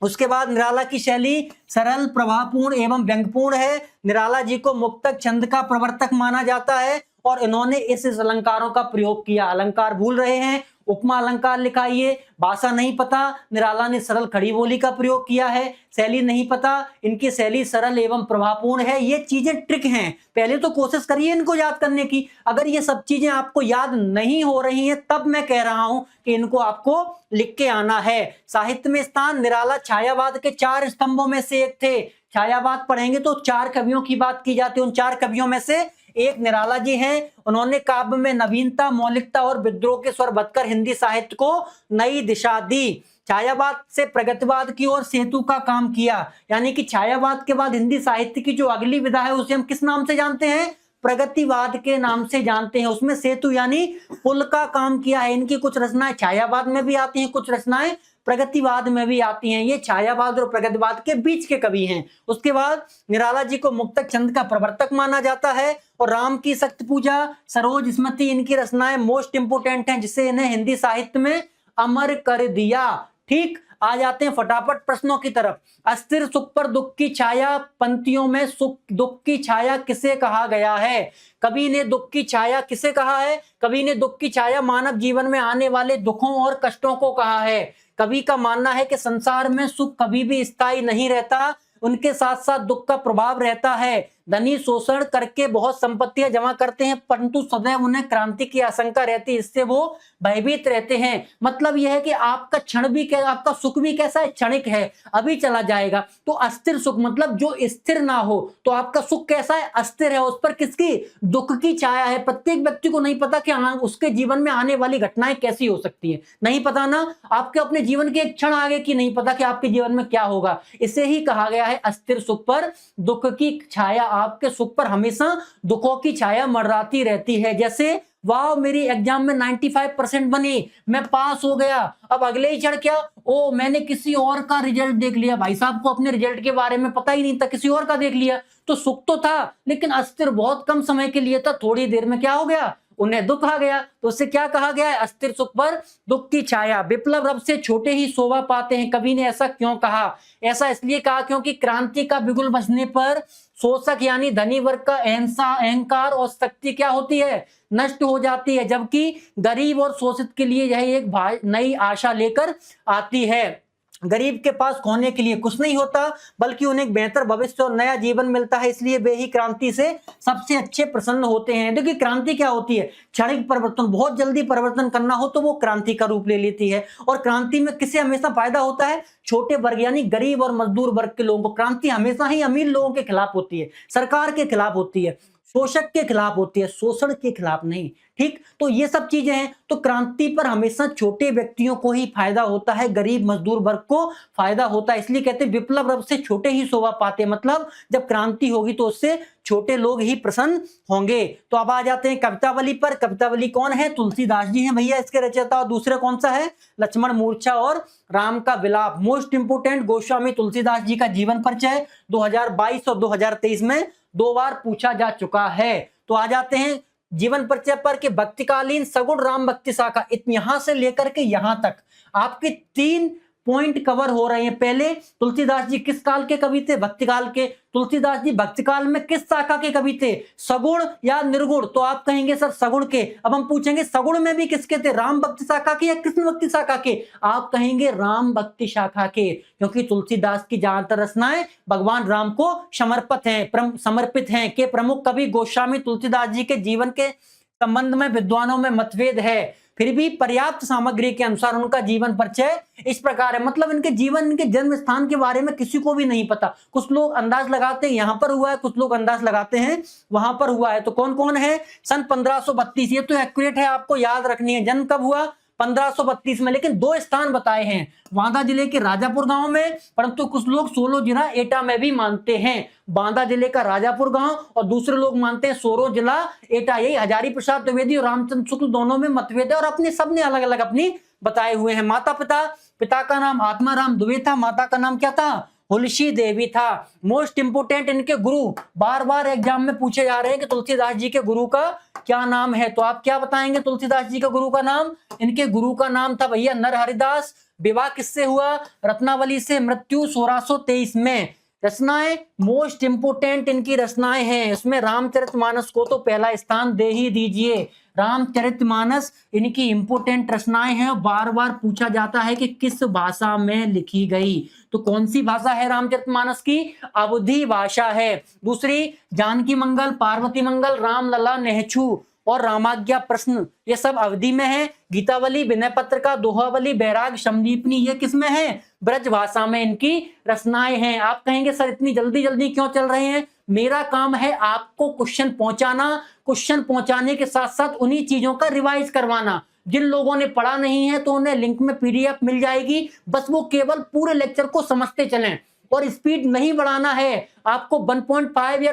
Speaker 1: उसके बाद निराला की शैली सरल, प्रभावपूर्ण एवं व्यंग्यपूर्ण है। निराला जी को मुक्तक छंद का प्रवर्तक माना जाता है और इन्होंने इस अलंकारों का प्रयोग किया। अलंकार भूल रहे हैं, उपमा अलंकार लिखाइए। भाषा नहीं पता, निराला ने सरल खड़ी बोली का प्रयोग किया है। शैली नहीं पता, इनकी शैली सरल एवं प्रभावपूर्ण है। ये चीजें ट्रिक हैं, पहले तो कोशिश करिए इनको याद करने की। अगर ये सब चीजें आपको याद नहीं हो रही हैं तब मैं कह रहा हूं कि इनको आपको लिख के आना है। साहित्य में स्थान, निराला छायावाद के 4 स्तंभों में से एक थे। छायावाद पढ़ेंगे तो 4 कवियों की बात की जाती है। उन 4 कवियों में से एक निराला जी हैं। उन्होंने काव्य में नवीनता, मौलिकता और विद्रोह के स्वर भरकर हिंदी साहित्य को नई दिशा दी। छायावाद से प्रगतिवाद की ओर सेतु का काम किया, यानी कि छायावाद के बाद हिंदी साहित्य की जो अगली विधा है उसे हम किस नाम से जानते हैं? प्रगतिवाद के नाम से जानते हैं। उसमें सेतु यानी पुल का काम किया है। इनकी कुछ रचनाएं छायावाद में भी आती हैं, कुछ रचनाएं प्रगतिवाद में भी आती हैं। ये छायावाद और प्रगतिवाद के बीच के कवि हैं। उसके बाद निराला जी को मुक्तक छंद का प्रवर्तक माना जाता है और राम की शक्ति पूजा, सरोज स्मृति, इनकी रचनाएं मोस्ट इंपोर्टेंट हैं, जिससे इन्हें हिंदी साहित्य में अमर कर दिया। ठीक। आ जाते हैं फटाफट प्रश्नों की तरफ। अस्थिर सुख पर दुख की छाया, पंक्तियों में सुख दुख की छाया किसे कहा गया है? कवि ने दुख की छाया किसे कहा है? कवि ने दुख की छाया मानव जीवन में आने वाले दुखों और कष्टों को कहा है। कवि का मानना है कि संसार में सुख कभी भी स्थायी नहीं रहता, उनके साथ साथ दुख का प्रभाव रहता है। धनी शोषण करके बहुत संपत्तियां जमा करते हैं, परंतु सदैव उन्हें क्रांति की आशंका रहती है, इससे वो भयभीत रहते हैं। मतलब यह है कि आपका क्षण भी आपका सुख भी कैसा है? क्षणिक है, अभी चला जाएगा। तो अस्थिर सुख मतलब जो स्थिर ना हो। तो आपका सुख कैसा है? अस्थिर है। उस पर किसकी? दुख की छाया है। प्रत्येक व्यक्ति को नहीं पता कि उसके जीवन में आने वाली घटनाएं कैसी हो सकती है, नहीं पता ना। आपके अपने जीवन के एक क्षण आगे की नहीं पता कि आपके जीवन में क्या होगा। इसे ही कहा गया है अस्थिर सुख पर दुख की छाया। आपके सुख पर हमेशा दुखों की छाया मंडराती रहती है। जैसे वाह मेरी एग्जाम में 95% बनी, मैं पास हो गया। अब अगले ही क्षण क्या? ओ मैंने किसी और का रिजल्ट देख लिया। भाई साहब को अपने रिजल्ट के बारे में पता ही नहीं था, किसी और का देख लिया। तो सुख तो था लेकिन अस्थिर बहुत कम समय के लिए था, थोड़ी देर में क्या हो गया? उन्हें दुख आ गया। तो उससे क्या कहा गया है? अस्थिर सुख पर दुख की छाया। विप्लव रब से छोटे ही शोभा पाते हैं। कवि ने ऐसा क्यों कहा? ऐसा इसलिए कहा क्योंकि क्रांति का बिगुल बजने पर शोषक यानी धनी वर्ग का अहंकार और शक्ति क्या होती है? नष्ट हो जाती है, जबकि गरीब और शोषित के लिए यह एक नई आशा लेकर आती है। गरीब के पास खोने के लिए कुछ नहीं होता, बल्कि उन्हें एक बेहतर भविष्य और नया जीवन मिलता है, इसलिए वे ही क्रांति से सबसे अच्छे प्रसन्न होते हैं। देखिए क्रांति क्या होती है? क्षणिक परिवर्तन। बहुत जल्दी परिवर्तन करना हो तो वो क्रांति का रूप ले लेती है। और क्रांति में किसे हमेशा फायदा होता है? छोटे वर्ग यानी गरीब और मजदूर वर्ग के लोगों को। क्रांति हमेशा ही अमीर लोगों के खिलाफ होती है, सरकार के खिलाफ होती है, शोषक के खिलाफ होती है, शोषण के खिलाफ नहीं। ठीक। तो ये सब चीजें हैं। तो क्रांति पर हमेशा छोटे व्यक्तियों को ही फायदा होता है, गरीब मजदूर वर्ग को फायदा होता है। इसलिए कहते हैं विप्लव रब से छोटे ही शोभा पाते, मतलब जब क्रांति होगी तो उससे छोटे लोग ही प्रसन्न होंगे। तो अब आ जाते हैं कवितावली पर। कवितावली कौन है? तुलसीदास जी हैं भैया इसके रचयिता। और दूसरा कौन सा है? लक्ष्मण मूर्छा और राम का विलाप। मोस्ट इंपोर्टेंट, गोस्वामी तुलसीदास जी का जीवन परिचय 2022 और 2023 में 2 बार पूछा जा चुका है। तो आ जाते हैं जीवन परिचय पर कि भक्तिकालीन सगुण राम भक्ति शाखा, यहां से लेकर के यहां तक आपके 3 पॉइंट कवर हो रहे हैं। पहले तुलसीदास जी किस काल के कवि थे? भक्तिकाल के। तुलसीदास जी भक्तिकाल में किस शाखा के कवि थे? सगुण या निर्गुण? तो आप कहेंगे सर सगुण के। अब हम पूछेंगे सगुण में भी किसके थे? राम भक्ति शाखा के या कृष्ण भक्ति शाखा के? आप कहेंगे राम भक्ति शाखा के, क्योंकि तुलसीदास की ज्यादातर रचनाएं भगवान राम को समर्पित हैं। के प्रमुख कवि गोस्वामी तुलसीदास जी के जीवन के संबंध में विद्वानों में मतभेद है, फिर भी पर्याप्त सामग्री के अनुसार उनका जीवन परिचय इस प्रकार है। मतलब इनके जीवन, इनके जन्म स्थान के बारे में किसी को भी नहीं पता। कुछ लोग अंदाज लगाते हैं यहां पर हुआ है, कुछ लोग अंदाज लगाते हैं वहां पर हुआ है। तो कौन कौन है? सन 1532, ये तो एक्यूरेट है, आपको याद रखनी है। जन्म कब हुआ? 1532 में। लेकिन 2 स्थान बताए हैं, बांदा जिले के राजापुर गांव में, परंतु कुछ लोग 16 जिला एटा में भी मानते हैं। बांदा जिले का राजापुर गांव और दूसरे लोग मानते हैं 16 जिला एटा। यही हजारी प्रसाद द्विवेदी और रामचंद्र शुक्ल दोनों में मतभेद है, और अपने सबने अलग अलग अपनी बताए हुए हैं। माता पिता, पिता का नाम आत्माराम दुबे था, माता का नाम क्या था? हुलसी देवी था। मोस्ट इंपोर्टेंट इनके गुरु, बार बार एग्जाम में पूछे जा रहे हैं कि तुलसीदास जी के गुरु का क्या नाम है। तो आप क्या बताएंगे तुलसीदास जी का गुरु का नाम? इनके गुरु का नाम था भैया नरहरिदास। विवाह किससे हुआ? रत्नावली से। मृत्यु 1623 में। रचनाएं मोस्ट इंपोर्टेंट इनकी रचनाएं हैं, इसमें रामचरितमानस को तो पहला स्थान दे ही दीजिए। रामचरितमानस इनकी इंपोर्टेंट रचनाएं हैं। बार बार पूछा जाता है कि किस भाषा में लिखी गई, तो कौन सी भाषा है रामचरितमानस की? अवधी भाषा है। दूसरी जानकी मंगल, पार्वती मंगल, रामलला, नेहछू और रामाज्ञा प्रश्न, ये सब अवधि में है। गीतावली, विनय पत्रिका, दोहावली, बैराग, संदीपनी, ये किस में है? ब्रज भाषा में इनकी रचनाएं हैं। आप कहेंगे सर इतनी जल्दी जल्दी क्यों चल रहे हैं? मेरा काम है आपको क्वेश्चन पहुंचाना, क्वेश्चन पहुंचाने के साथ साथ उन्हीं चीजों का रिवाइज करवाना। जिन लोगों ने पढ़ा नहीं है तो उन्हें लिंक में पीडीएफ मिल जाएगी, बस वो केवल पूरे लेक्चर को समझते चलें। और स्पीड नहीं बढ़ाना है आपको, 1.5 या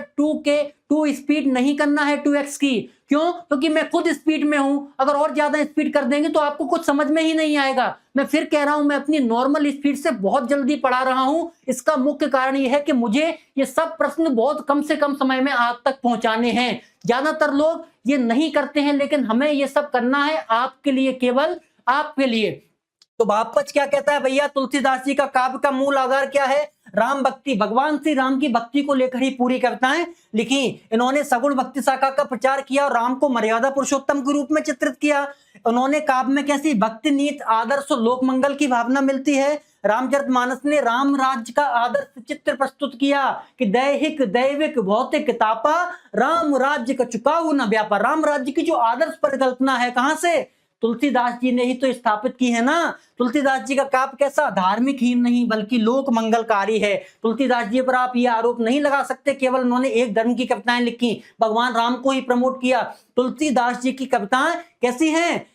Speaker 1: 2 स्पीड नहीं करना है 2x की। क्यों? क्योंकि मैं खुद स्पीड में हूं, अगर और ज्यादा स्पीड कर देंगे तो आपको कुछ समझ में ही नहीं आएगा। मैं फिर कह रहा हूं, मैं अपनी नॉर्मल स्पीड से बहुत जल्दी पढ़ा रहा हूं। इसका मुख्य कारण यह है कि मुझे ये सब प्रश्न बहुत कम से कम समय में आप तक पहुंचाने हैं। ज्यादातर लोग ये नहीं करते हैं, लेकिन हमें ये सब करना है आपके लिए, केवल आपके लिए। तो बापच क्या कहता है भैया? तुलसीदास जी का काव्य का मूल आधार क्या है? राम भक्ति। भगवान श्री राम की भक्ति को लेकर ही पूरी कविताएं लिखी। इन्होंने सगुण भक्ति शाखा का प्रचार किया और राम को मर्यादा पुरुषोत्तम के रूप में चित्रित किया। उन्होंने काव्य में कैसी भक्ति, नीति, आदर्श और लोक मंगल की भावना मिलती है। रामचरितमानस ने राम राज्य का आदर्श चित्र प्रस्तुत किया कि दैहिक दैविक भौतिक तापा राम राज्य का चुकाऊ न व्यापार। राम राज्य की जो आदर्श परिकल्पना है कहां से? तुलसीदास जी ने ही तो स्थापित की है ना। तुलसीदास जी का काव्य कैसा? धार्मिक हीन नहीं बल्कि लोक मंगलकारी है। तुलसीदास जी पर आप ये आरोप नहीं लगा सकते केवल उन्होंने एक धर्म की कविताएं लिखी, भगवान राम को ही प्रमोट किया। तुलसीदास जी की कविताएं कैसी हैं?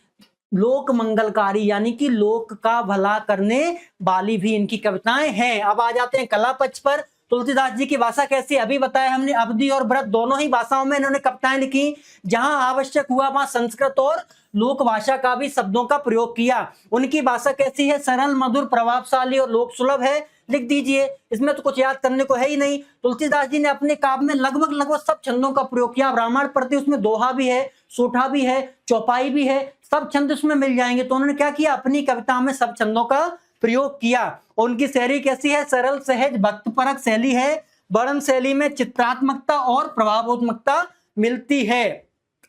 Speaker 1: लोक मंगलकारी, यानी कि लोक का भला करने वाली भी इनकी कविताएं हैं। अब आ जाते हैं कला पक्ष पर। तुलसीदास जी की भाषा कैसी? अभी बताया हमने, अवधी और ब्रज दोनों ही भाषाओं में इन्होंने कविताएं लिखी। जहां आवश्यक हुआ वहां संस्कृत और लोक भाषा का भी शब्दों का प्रयोग किया। उनकी भाषा कैसी है? सरल, मधुर, प्रभावशाली और लोक सुलभ है। लिख दीजिए, इसमें तो कुछ याद करने को है ही नहीं। तुलसीदास जी ने अपने काव्य में लगभग सब छंदों का प्रयोग किया। रामायण पढ़ते उसमें दोहा भी है, सोठा भी है, चौपाई भी है, सब छंद उसमें मिल जाएंगे। तो उन्होंने क्या किया? अपनी कविता में सब छंदों का प्रयोग किया। और उनकी शैली कैसी है? सरल, सहज, भक्तपरक शैली है। वर्णन शैली में चित्रात्मकता और प्रभावात्मकता मिलती है।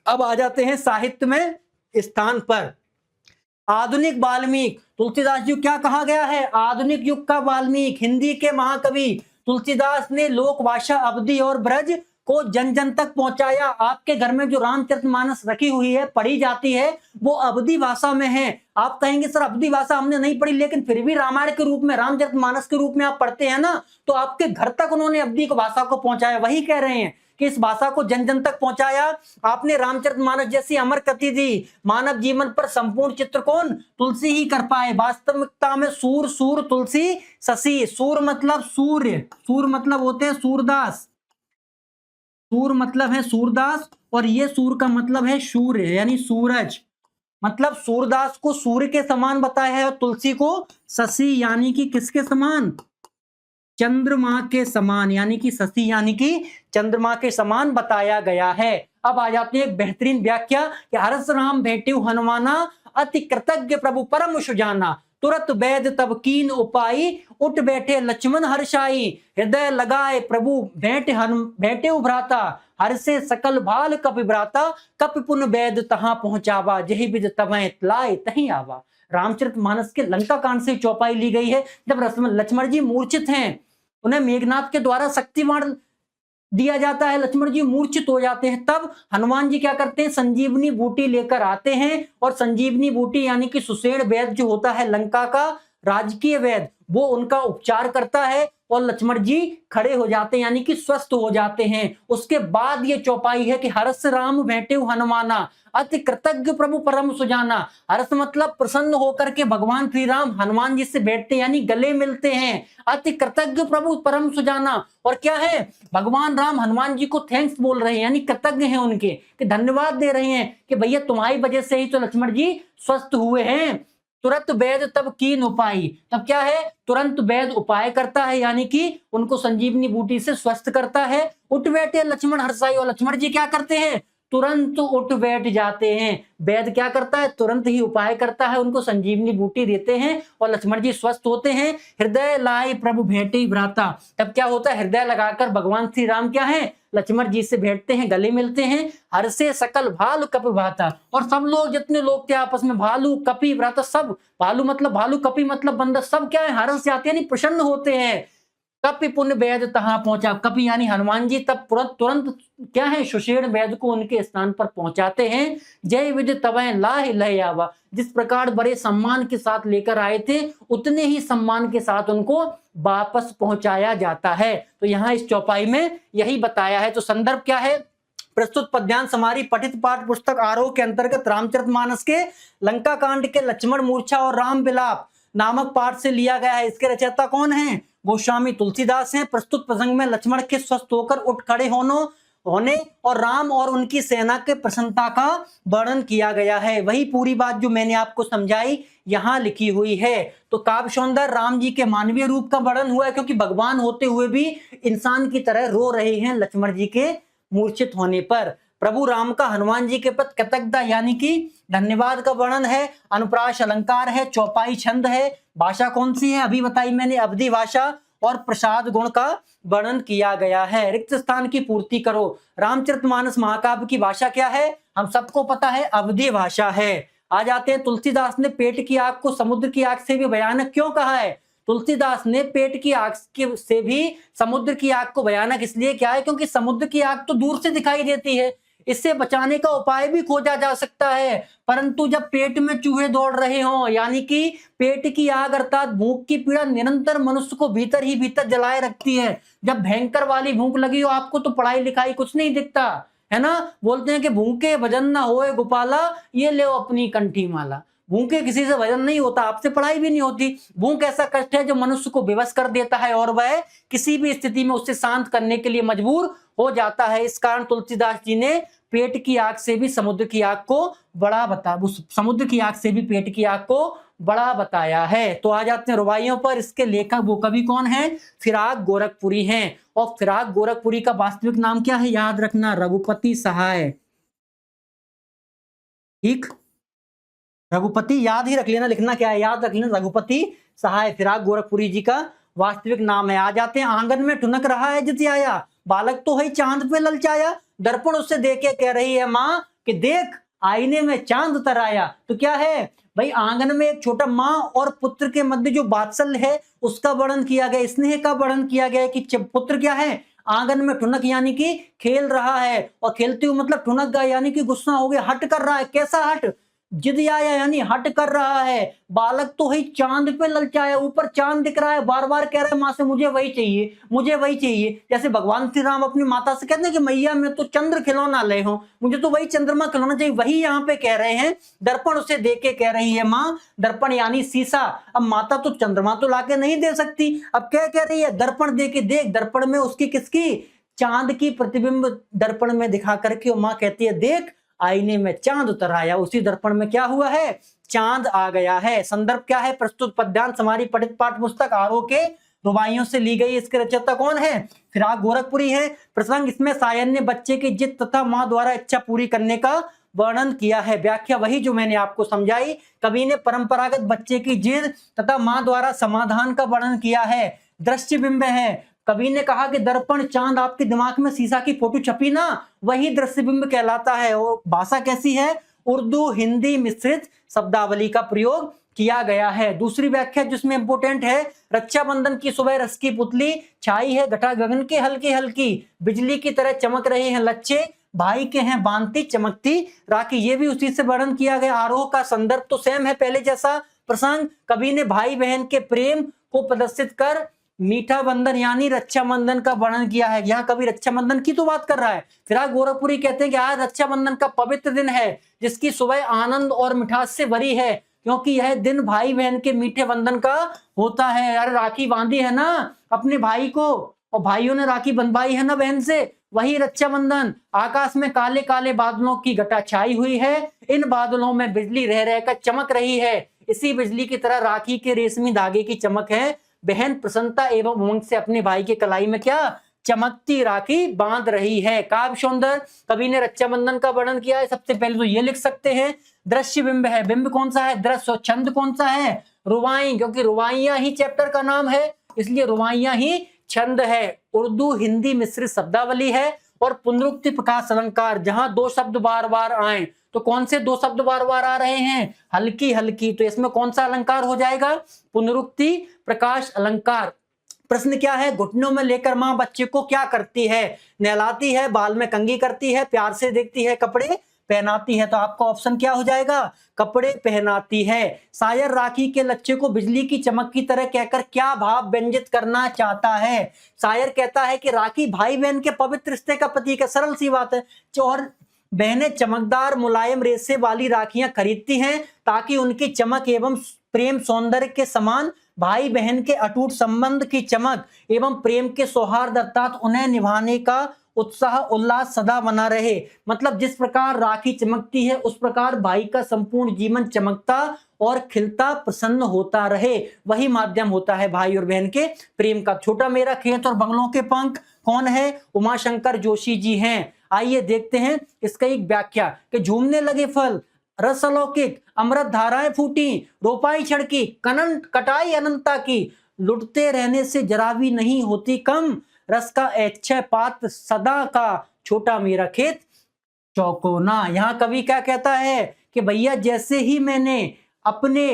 Speaker 1: अब आ जाते हैं साहित्य में स्थान पर। आधुनिक वाल्मीकि, तुलसीदास जी क्या कहा गया है? आधुनिक युग का वाल्मीकि, हिंदी के महाकवि। तुलसीदास ने लोक भाषा अवधी और ब्रज को जन जन तक पहुंचाया। आपके घर में जो रामचरितमानस रखी हुई है, पढ़ी जाती है, वो अवधी भाषा में है। आप कहेंगे सर अवधी भाषा हमने नहीं पढ़ी, लेकिन फिर भी रामायण के रूप में, रामचरितमानस के रूप में आप पढ़ते हैं ना, तो आपके घर तक उन्होंने अवधी भाषा को पहुंचाया। वही कह रहे हैं कि इस भाषा को जन जन तक पहुंचाया। आपने रामचरितमानस जैसी अमर कृति दी। मानव जीवन पर संपूर्ण चित्र कौन? तुलसी ही कर पाए। वास्तविकता में सूर सूर तुलसी शशि। सूर मतलब सूर्य, सूर मतलब होते हैं सूरदास, सूर मतलब है सूरदास, और ये सूर का मतलब है सूर्य यानी सूरज। मतलब सूरदास को सूर्य के समान बताया है और तुलसी को शशि यानी कि किसके समान? चंद्रमा के समान, यानी कि शशि यानी कि चंद्रमा के समान बताया गया है। अब आ जाते हैं एक बेहतरीन व्याख्या कि हर्ष राम भेट्यु हनुमाना, अति कृतज्ञ प्रभु परम सुजाना, तुरत वैद तब कीन उपाई, उठ बैठे लक्ष्मण हर्षाई, हृदय लगाए प्रभु भेटे भ्राता, हर्षे सकल भाल कपि भ्राता, कपि पुन वैद तहां पहुंचावा, जहि विद तबय लाए तहीं आवा। रामचरितमानस के लंका कांड से चौपाई ली गई है। जब लक्ष्मण जी मूर्छित हैं, उन्हें मेघनाथ के द्वारा शक्तिमान दिया जाता है, लक्ष्मण जी मूर्छित हो जाते हैं, तब हनुमान जी क्या करते हैं? संजीवनी बूटी लेकर आते हैं, और संजीवनी बूटी यानी कि सुषेण वैद्य जो होता है लंका का राजकीय वैद्य, वो उनका उपचार करता है और लक्ष्मण जी खड़े हो जाते हैं यानी कि स्वस्थ हो जाते हैं। उसके बाद ये चौपाई है कि हर्ष राम भेटे हनुमाना, अति कृतज्ञ प्रभु परम सुजाना। हर्ष मतलब प्रसन्न होकर के भगवान श्री राम हनुमान जी से बैठते यानी गले मिलते हैं। अति कृतज्ञ प्रभु परम सुजाना, और क्या है? भगवान राम हनुमान जी को थैंक्स बोल रहे हैं यानी कृतज्ञ हैं उनके, कि धन्यवाद दे रहे हैं कि भैया तुम्हारी वजह से ही तो लक्ष्मण जी स्वस्थ हुए हैं। तुरंत वैद तब कीन उपाय, तब क्या है? तुरंत वैद उपाय करता है यानी कि उनको संजीवनी बूटी से स्वस्थ करता है। उठ बैठे लक्ष्मण हर्षाई, और लक्ष्मण जी क्या करते हैं? तुरंत उठ बैठ जाते हैं। वैद क्या करता है? तुरंत ही उपाय करता है, उनको संजीवनी बूटी देते हैं और लक्ष्मण जी स्वस्थ होते हैं। हृदय लाई प्रभु भेटे भ्राता, तब क्या होता है? हृदय लगाकर भगवान श्री राम क्या है? लक्ष्मण जी से बैठते हैं, गले मिलते हैं। हर्षे सकल भालु कपि भ्राता, और सब लोग जितने लोग थे आपस में, भालू कपि भ्राता, सब भालू मतलब भालू, कपि मतलब बंदर, सब क्या है? हर्ष जाते यानी प्रसन्न होते हैं। कपि पुण्य वैद तहां पहुंचा, कपि यानी हनुमान जी तब तुरंत क्या है? सुषेण वैद को उनके स्थान पर पहुंचाते हैं। जय विद तबय लाहि लय आवा, जिस प्रकार बड़े सम्मान के साथ लेकर आए थे उतने ही सम्मान के साथ उनको वापस पहुंचाया जाता है। तो यहाँ इस चौपाई में यही बताया है। तो संदर्भ क्या है? प्रस्तुत पद्यांश हमारी पठित पाठ पुस्तक आरोह के अंतर्गत रामचरितमानस के लंका कांड के लक्ष्मण मूर्छा और राम विलाप नामक पाठ से लिया गया है। इसके रचयिता कौन है? गोस्वामी तुलसीदास हैं। प्रस्तुत प्रसंग में लक्ष्मण के स्वस्थ होकर उठ खड़े होने और राम और उनकी सेना के प्रसन्नता का वर्णन किया गया है। वही पूरी बात जो मैंने आपको समझाई यहाँ लिखी हुई है। तो काव्य सौंदर्य राम जी के मानवीय रूप का वर्णन हुआ है, क्योंकि भगवान होते हुए भी इंसान की तरह रो रहे हैं लक्ष्मण जी के मूर्छित होने पर। प्रभु राम का हनुमान जी के प्रति कृतज्ञता यानी कि धन्यवाद का वर्णन है। अनुप्रास अलंकार है, चौपाई छंद है। भाषा कौन सी है? अभी बताई मैंने, अवधि भाषा, और प्रसाद गुण का वर्णन किया गया है। रिक्त स्थान की पूर्ति करो। रामचरितमानस महाकाव्य की भाषा क्या है? हम सबको पता है, अवधि भाषा है। आ जाते हैं तुलसीदास ने पेट की आग को समुद्र की आग से भी भयानक क्यों कहा है? तुलसीदास ने पेट की आग से भी समुद्र की आग को भयानक इसलिए क्या है? क्योंकि समुद्र की आग तो दूर से दिखाई देती है, इससे बचाने का उपाय भी खोजा जा सकता है, परंतु जब पेट में चूहे दौड़ रहे हों, यानी कि पेट की आग अर्थात भूख की पीड़ा निरंतर मनुष्य को भीतर ही भीतर जलाए रखती है। जब भयंकर वाली भूख लगी हो आपको, तो पढ़ाई लिखाई कुछ नहीं दिखता है ना। बोलते हैं कि भूखे भजन ना होए गोपाला, ये ले अपनी कंठी माला। भूखे किसी से भजन नहीं होता, आपसे पढ़ाई भी नहीं होती। भूख ऐसा कष्ट है जो मनुष्य को बेबस कर देता है और वह किसी भी स्थिति में उससे शांत करने के लिए मजबूर हो जाता है। इस कारण तुलसीदास जी ने पेट की आग से भी समुद्र की आग को समुद्र की आग से भी पेट की आग को बड़ा बताया है। तो आ जाते हैं रुबाइयों पर। इसके लेखक वो कवि कौन है? फिराक गोरखपुरी हैं। और फिराक गोरखपुरी का वास्तविक नाम क्या है? याद रखना, रघुपति सहाय। ठीक, रघुपति याद ही रख लेना, लिखना क्या है याद रख लेना, रघुपति सहाय फिराक गोरखपुरी जी का वास्तविक नाम है। आ जाते हैं आंगन में ठुनक रहा है जितियाया, बालक तो है चांद पे ललचाया, दर्पण उससे देखे कह रही है माँ कि देख आईने में चांद तराया। तो क्या है भाई? आंगन में एक छोटा माँ और पुत्र के मध्य जो वात्सल्य है उसका वर्णन किया गया, स्नेह का वर्णन किया गया कि पुत्र क्या है? आंगन में ठुनक यानी कि खेल रहा है, और खेलते हुए मतलब ठुनक गया यानी कि गुस्सा हो गया, हट कर रहा है। कैसा हट? जिद आया यानी हट कर रहा है। बालक तो ही चांद पे ललचाया, ऊपर चांद दिख रहा है, बार बार कह रहा है माँ से मुझे वही चाहिए, मुझे वही चाहिए। जैसे भगवान श्री राम अपनी माता से कहते हैं कि मैया मैं तो चंद्र खिलौना ले हूं, मुझे तो वही चंद्रमा खिलौना चाहिए, वही यहाँ पे कह रहे हैं। दर्पण उसे दे के कह रही है माँ, दर्पण यानी शीशा। अब माता तो चंद्रमा तो लाके नहीं दे सकती, अब क्या कह रही है, दर्पण दे के देख। दर्पण में उसकी किसकी, चांद की प्रतिबिंब दर्पण में दिखा करके माँ कहती है देख आईने में चांद उतर आया, उसी दर्पण में क्या हुआ है, चांद आ गया है। संदर्भ क्या है, प्रस्तुत पद्यांश हमारी पठित पाठ पुस्तक आरोह के रुबाइयों से ली गई। इसके रचयिता कौन है, फिराक गोरखपुरी है। प्रसंग, इसमें शायर ने बच्चे की जिद तथा मां द्वारा इच्छा पूरी करने का वर्णन किया है। व्याख्या वही जो मैंने आपको समझाई, कवि ने परंपरागत बच्चे की जिद तथा मां द्वारा समाधान का वर्णन किया है। दृश्य बिंब है, कवि ने कहा कि दर्पण चांद आपके दिमाग में शीशा की फोटो छपी ना, वही दृश्य बिंब कहलाता है। और भाषा कैसी है, उर्दू हिंदी मिश्रित शब्दावली का प्रयोग किया गया है। दूसरी व्याख्या जिसमें इंपोर्टेंट है, रक्षाबंधन की सुबह रस की पुतली छाई है, घटा गगन के हल्की हल्की, बिजली की तरह चमक रहे हैं लच्छे, भाई के हैं बांधती चमकती राखी। ये भी उसी से वर्णन किया गया। आरोह का संदर्भ तो सेम है पहले जैसा। प्रसंग, कवि ने भाई बहन के प्रेम को प्रदर्शित कर मीठा बंधन यानी रक्षाबंधन का वर्णन किया है। यहाँ कभी रक्षाबंधन की तो बात कर रहा है। फिराक गोरखपुरी कहते हैं कि आज रक्षाबंधन का पवित्र दिन है, जिसकी सुबह आनंद और मिठास से भरी है, क्योंकि यह दिन भाई बहन के मीठे बंधन का होता है। अरे राखी बांधी है ना अपने भाई को, और भाइयों ने राखी बंधवाई है ना बहन से, वही रक्षाबंधन। आकाश में काले काले बादलों की घटा छाई हुई है, इन बादलों में बिजली रह रहकर चमक रही है, इसी बिजली की तरह राखी के रेशमी धागे की चमक है। बहन प्रसन्नता एवं उमंग से अपने भाई के कलाई में क्या चमकती राखी बांध रही है। काव्य सौंदर्य, कवि ने रक्षाबंधन का वर्णन किया है। सबसे पहले तो ये लिख सकते हैं, दृश्य बिंब है, बिंब कौन सा है, दृश्य। और छंद कौन सा है, रुबाई, क्योंकि रुबाइयां ही चैप्टर का नाम है, इसलिए रुबाइयां ही छंद है। उर्दू हिंदी मिश्रित शब्दावली है। और पुनरुक्ति प्रकाश अलंकार, जहां दो शब्द बार बार आए, तो कौन से दो शब्द बार बार आ रहे हैं, हल्की हल्की, तो इसमें कौन सा अलंकार हो जाएगा, पुनरुक्ति प्रकाश अलंकार। प्रश्न क्या है, घुटनों में लेकर मां बच्चे को क्या करती है, नहलाती है, बाल में कंघी करती है, प्यार से देखती है, कपड़े पहनाती है। तो आपका ऑप्शन क्या हो जाएगा, कपड़े पहनाती है। शायर राखी के लच्छे को बिजली की चमक की तरह कहकर क्या भाव व्यंजित करना चाहता है। शायर कहता है कि राखी भाई बहन के पवित्र रिश्ते का प्रतीक है, सरल सी बात है। और बहनें चमकदार मुलायम रेशे वाली राखियां खरीदती हैं ताकि उनकी चमक एवं प्रेम सौंदर्य के समान भाई बहन के अटूट संबंध की चमक एवं प्रेम के सौहार्द अर्थात उन्हें निभाने का उत्साह उल्लास सदा बना रहे। मतलब जिस प्रकार राखी चमकती है उस प्रकार भाई का संपूर्ण जीवन चमकता और खिलता प्रसन्न होता रहे, वही माध्यम होता है भाई और बहन के प्रेम का। छोटा मेरा खेत और बंगलों के पंख कौन है, उमाशंकर जोशी जी हैं। आइए देखते हैं इसका एक व्याख्या कि झूमने लगे फल, रस अलौकिक, अमृत धाराएं फूटी, रोपाई छड़की, कनन कटाई अनंता की, लुटते रहने से जरा भी नहीं होती कम, रस का ऐच्छय पात्र सदा का, छोटा मेरा खेत चौकोना। यहाँ कवि क्या कहता है कि भैया जैसे ही मैंने अपने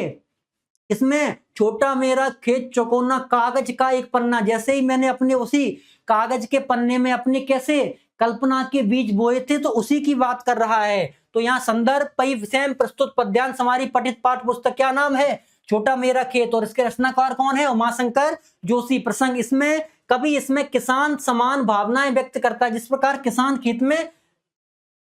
Speaker 1: इसमें छोटा मेरा खेत चौकोना, कागज का एक पन्ना, जैसे ही मैंने अपने उसी कागज के पन्ने में अपने कैसे कल्पना के बीज बोए थे, तो उसी की बात कर रहा है। तो यहाँ संदर्भ पई विषय प्रस्तुत पद्यांश हमारी पठित पाठ पुस्तक क्या नाम है, छोटा मेरा खेत, और इसके रचनाकार कौन है, उमाशंकर जोशी। प्रसंग, इसमें कभी इसमें किसान समान भावनाएं व्यक्त करता है। जिस प्रकार किसान खेत में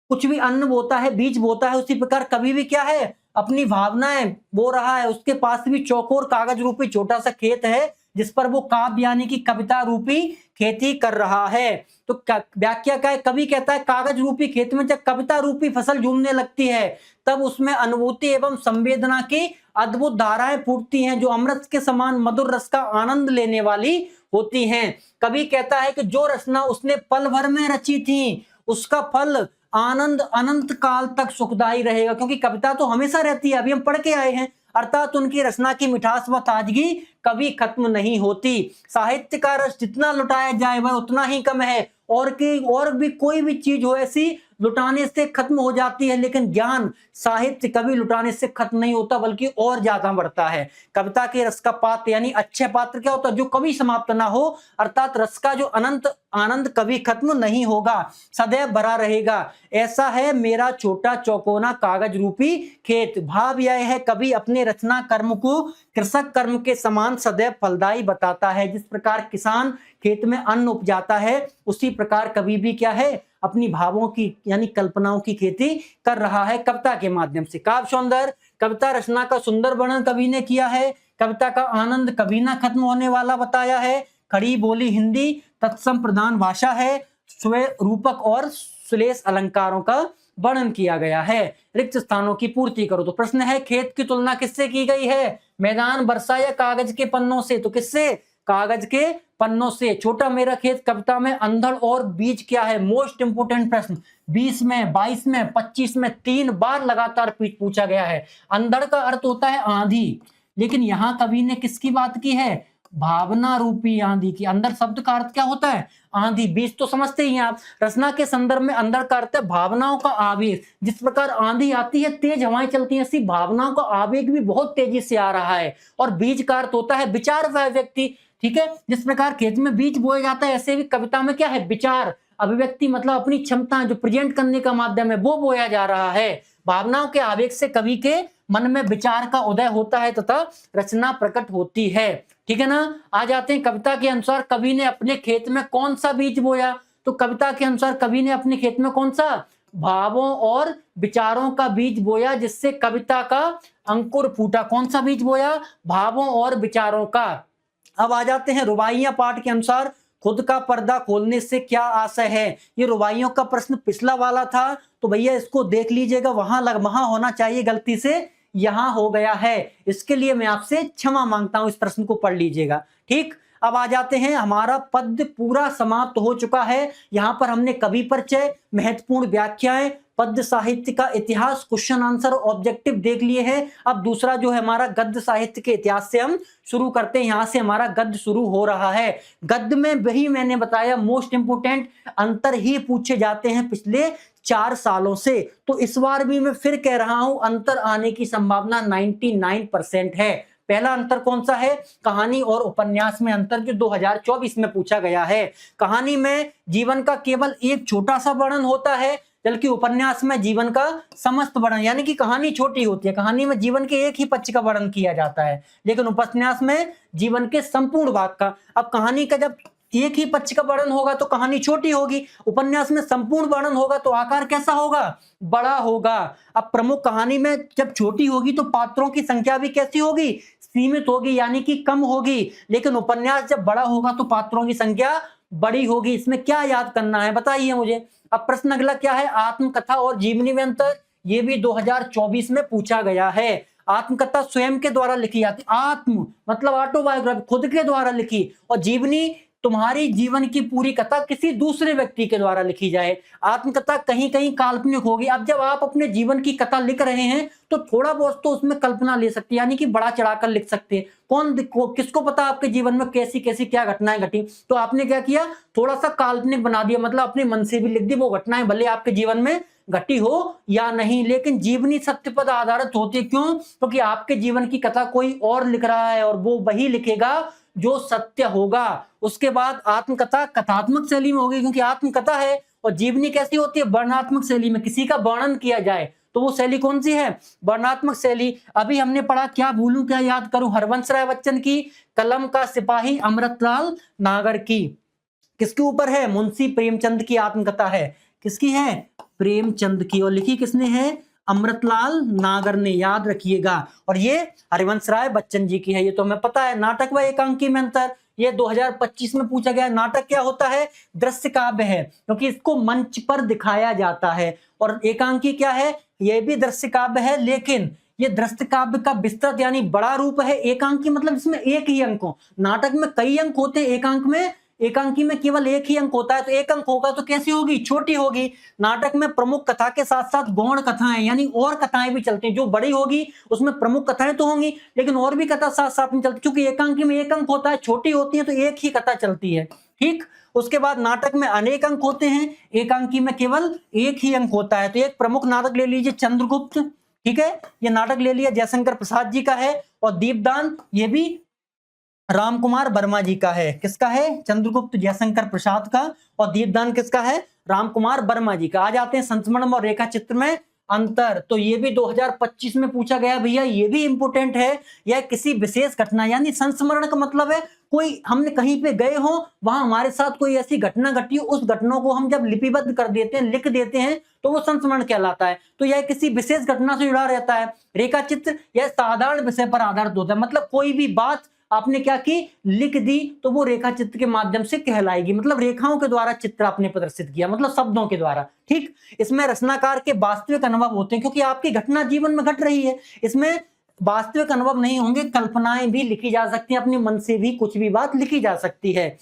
Speaker 1: कुछ भी अन्न बोता है, बीज बोता है, उसी प्रकार कभी भी क्या है अपनी भावनाएं बो रहा है। उसके पास भी चौकोर कागज रूपी छोटा सा खेत है जिस पर वो काव्य यानी कि कविता रूपी खेती कर रहा है। तो व्याख्या क्या है, कवि कहता है कागज रूपी खेत में जब कविता रूपी फसल झूमने लगती है तब उसमें अनुभूति एवं संवेदना की अद्भुत धाराएं फूटती हैं जो अमृत के समान मधुर रस का आनंद लेने वाली होती हैं। कवि कहता है कि जो रचना उसने पल भर में रची थी उसका फल आनंद अनंत काल तक सुखदायी रहेगा, क्योंकि कविता तो हमेशा रहती है, अभी हम पढ़ के आए हैं, अर्थात उनकी रचना की मिठास व ताजगी कभी खत्म नहीं होती। साहित्य का रस जितना लुटाया जाए वह उतना ही कम है, और भी कोई भी चीज हो ऐसी लुटाने से खत्म हो जाती है, लेकिन ज्ञान साहित्य कभी लुटाने से खत्म नहीं होता बल्कि और ज्यादा बढ़ता है। कविता के रस का पात्र यानी अच्छे पात्र क्या होता है, जो कभी समाप्त ना हो, अर्थात रस का जो अनंत आनंद कभी खत्म नहीं होगा, सदैव भरा रहेगा। ऐसा है मेरा छोटा चौकोना कागज रूपी खेत। भाव यह है कभी अपने रचना कर्म को कृषक कर्म के समान सदैव फलदायी बताता है। जिस प्रकार किसान खेत में अन्न उपजाता है, उसी प्रकार कवि भी क्या है, अपनी भावों की यानी कल्पनाओं की खेती कर रहा है कविता के माध्यम से। काव्य सौंदर्य, कविता रचना का सुंदर वर्णन कवि ने किया है। कविता का आनंद कभी ना खत्म होने वाला बताया है। खड़ी बोली हिंदी तत्सम प्रधान भाषा है। स्वय रूपक और सुलेश अलंकारों का वर्णन किया गया है। रिक्त स्थानों की पूर्ति करो। तो प्रश्न है, खेत की तुलना किससे की गई है? मैदान, वर्षा या कागज के पन्नों से? तो किससे? कागज के पन्नों से। छोटा मेरा खेत कविता में अंधड़ और बीज क्या है? मोस्ट इंपोर्टेंट प्रश्न 20 में, 22 में, 25 में 3 बार लगातार पूछा गया है। अंधड़ का अर्थ होता है आंधी, लेकिन यहां कवि ने किसकी बात की है? भावना रूपी आंधी की। अंदर शब्द का अर्थ क्या होता है? आंधी। बीज तो समझते ही हैं आप। रचना के संदर्भ में अंदर का अर्थ है भावनाओं का आवेग। जिस प्रकार आंधी आती है, तेज हवाएं चलती हैं, ऐसी भावनाओं का आवेग भी बहुत तेजी से आ रहा है। और बीज का अर्थ होता है विचार वह व्यक्ति। ठीक है, जिस प्रकार खेत में बीज बोया जाता है, ऐसे भी कविता में क्या है? विचार, अभिव्यक्ति, मतलब अपनी क्षमता जो प्रेजेंट करने का माध्यम है, वो बोया जा रहा है। भावनाओं के आवेग से कवि के मन में विचार का उदय होता है तथा रचना प्रकट होती है। ठीक है ना। आ जाते हैं कविता के अनुसार कवि ने अपने खेत में कौन सा बीज बोया? तो कविता के अनुसार कवि ने अपने खेत में कौन सा? भावों और विचारों का बीज बोया, जिससे कविता का अंकुर फूटा। कौन सा बीज बोया? भावों और विचारों का। अब आ जाते हैं रुबाइयां पाठ के अनुसार खुद का पर्दा खोलने से क्या आशय है? ये रुबाइयों का प्रश्न पिछला वाला था, तो भैया इसको देख लीजिएगा, वहां होना चाहिए, गलती से यहां हो गया है। इसके लिए मैं आपसे क्षमा मांगता हूं, इस प्रश्न को पढ़ लीजिएगा। ठीक, अब आ जाते हैं, हमारा पद्य पूरा समाप्त हो चुका है। यहां पर हमने कवि परिचय, महत्वपूर्ण व्याख्याएं, पद्य साहित्य का इतिहास, क्वेश्चन आंसर, ऑब्जेक्टिव देख लिए हैं। अब दूसरा जो है हमारा गद्य साहित्य के इतिहास से हम शुरू करते हैं। यहां से हमारा गद्य शुरू हो रहा है। गद्य में वही मैंने बताया मोस्ट इंपोर्टेंट अंतर ही पूछे जाते हैं पिछले 4 सालों से। तो इस बार भी मैं फिर कह रहा हूं, अंतर आने की संभावना 99% है। पहला अंतर कौन सा है? कहानी और उपन्यास में अंतर, जो 2024 में पूछा गया है। कहानी में जीवन का केवल एक छोटा सा वर्णन होता है, जबकि उपन्यास में जीवन का समस्त वर्णन, यानी कि कहानी छोटी होती है। कहानी में जीवन के एक ही पक्ष का वर्णन किया जाता है, लेकिन उपन्यास में जीवन के संपूर्ण भाग का। अब कहानी का जब एक ही पक्ष का वर्णन होगा तो कहानी छोटी होगी, उपन्यास में संपूर्ण वर्णन होगा तो आकार कैसा होगा? बड़ा होगा। अब प्रमुख कहानी में जब छोटी होगी तो पात्रों की संख्या भी कैसी होगी? सीमित होगी, यानी कि कम होगी। लेकिन उपन्यास जब बड़ा होगा तो पात्रों की संख्या बड़ी होगी। इसमें क्या याद करना है बताइए मुझे। अब प्रश्न अगला क्या है? आत्मकथा और जीवनी में अंतर। ये भी 2024 में पूछा गया है। आत्मकथा स्वयं के द्वारा लिखी जाती, आत्म मतलब ऑटोबायोग्राफी, खुद के द्वारा लिखी, और जीवनी तुम्हारी जीवन की पूरी कथा किसी दूसरे व्यक्ति के द्वारा लिखी जाए। आत्मकथा कहीं कहीं काल्पनिक होगी। अब जब आप अपने जीवन की कथा लिख रहे हैं तो थोड़ा बहुत तो उसमें कल्पना ले सकते हैं, यानी कि बड़ा चढ़ाकर लिख सकते हैं। किसको पता आपके जीवन में कैसी कैसी क्या घटनाएं घटी, तो आपने क्या किया? थोड़ा सा काल्पनिक बना दिया, मतलब अपने मन से भी लिख दी वो घटनाएं, भले आपके जीवन में घटी हो या नहीं, लेकिन जीवनी सत्य पर आधारित होती है। क्यों? क्योंकि आपके जीवन की कथा कोई और लिख रहा है और वो वही लिखेगा जो सत्य होगा। उसके बाद आत्मकथा कथात्मक शैली में होगी, क्योंकि आत्मकथा है, और जीवनी कैसी होती है? वर्णनात्मक शैली में किसी का वर्णन किया जाए, तो वो शैली कौन सी है? वर्णनात्मक शैली। अभी हमने पढ़ा, क्या भूलूं क्या याद करूं, हरवंश राय बच्चन की कलम का सिपाही अमृतलाल नागर की। किसके ऊपर है? मुंशी प्रेमचंद की आत्मकथा है। किसकी है? प्रेमचंद की। और लिखी किसने है? अमृतलाल नागर ने, याद रखिएगा। और ये हरिवंश राय बच्चन जी की है, ये तो हमें पता है। नाटक व एकांकी में अंतर, ये 2025 में पूछा गया। नाटक क्या होता है? दृश्य काव्य है, क्योंकि इसको मंच पर दिखाया जाता है। और एकांकी क्या है? ये भी दृश्य काव्य है, लेकिन ये दृश्य काव्य का विस्तृत यानी बड़ा रूप है। एकांकी मतलब इसमें एक ही अंक हो। नाटक में कई अंक होते हैं, एकांकी में केवल एक ही अंक होता है। तो एक अंक होगा तो कैसी होगी? छोटी होगी। नाटक में प्रमुख कथा के साथ साथ गौण कथाएं यानी और कथाएं भी चलती हैं। जो बड़ी होगी उसमें प्रमुख कथाएं तो होंगी, लेकिन और भी कथा साथ साथ में चलती, क्योंकि एकांकी में एक अंक होता है, छोटी होती है तो एक ही कथा चलती है। ठीक। उसके बाद नाटक में अनेक अंक होते हैं, एकांकी में केवल एक ही अंक होता है। तो एक प्रमुख नाटक ले लीजिए चंद्रगुप्त, ठीक है, ये नाटक ले लिया, जयशंकर प्रसाद जी का है। और दीपदान ये भी रामकुमार वर्मा जी का है। किसका है? चंद्रगुप्त जयशंकर प्रसाद का। और दीपदान किसका है? रामकुमार वर्मा जी का। आ जाते हैं संस्मरण और रेखा चित्र में अंतर। तो ये भी 2025 में पूछा गया भैया, ये भी इंपोर्टेंट है। यह किसी विशेष घटना, यानी संस्मरण का मतलब है कोई हमने कहीं पे गए हो, वहां हमारे साथ कोई ऐसी घटना घटी हो, उस घटना को हम जब लिपिबद्ध कर देते हैं, लिख देते हैं, तो वो संस्मरण कहलाता है। तो यह किसी विशेष घटना से जुड़ा रहता है। रेखा चित्र यह साधारण विषय पर आधारित होता है, मतलब कोई भी बात आपने क्या की, लिख दी, तो वो रेखा चित्र के माध्यम से कहलाएगी। मतलब रेखाओं के द्वारा चित्र आपने प्रदर्शित किया, मतलब शब्दों के द्वारा। ठीक, इसमें रचनाकार के वास्तविक अनुभव होते हैं, क्योंकि आपकी घटना जीवन में घट रही है। इसमें वास्तविक अनुभव नहीं होंगे, कल्पनाएं भी लिखी जा सकती हैं, अपने मन से भी कुछ भी बात लिखी जा सकती है।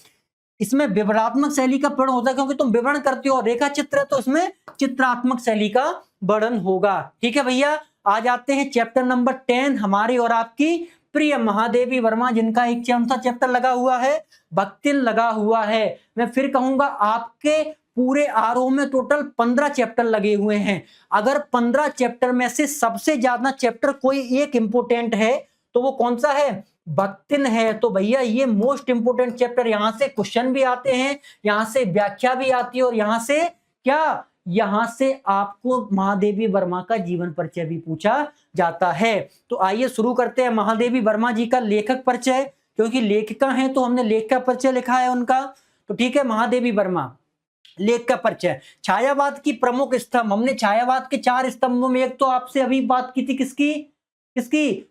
Speaker 1: इसमें विवरणात्मक शैली का वर्णन होता है, क्योंकि तुम विवरण करते हो। रेखा चित्र है तो इसमें चित्रात्मक शैली का वर्णन होगा। ठीक है भैया, आ जाते हैं चैप्टर नंबर 10 हमारी और आपकी प्रिय महादेवी वर्मा, जिनका एक सा चैप्टर लगा हुआ है, भक्तिन लगा हुआ है। मैं फिर कहूंगा, आपके पूरे आरोह में टोटल 15 चैप्टर लगे हुए हैं। अगर 15 चैप्टर में से सबसे ज्यादा चैप्टर कोई एक इंपोर्टेंट है, तो वो कौन सा है? भक्तिन है। तो भैया ये मोस्ट इंपोर्टेंट चैप्टर, यहां से क्वेश्चन भी आते हैं, यहां से व्याख्या भी आती है, और यहां से क्या, यहां से आपको महादेवी वर्मा का जीवन परिचय भी पूछा जाता है। तो आइए शुरू करते हैं महादेवी वर्मा जी का लेखक परिचय, क्योंकि लेखिका हैं तो हमने लेख का परिचय लिखा है उनका। तो ठीक है, महादेवी वर्मा लेख का परिचय। छायावाद की प्रमुख स्तंभ, हमने छायावाद के 4 स्तंभों में एक तो आपसे अभी बात की थी, किसकी?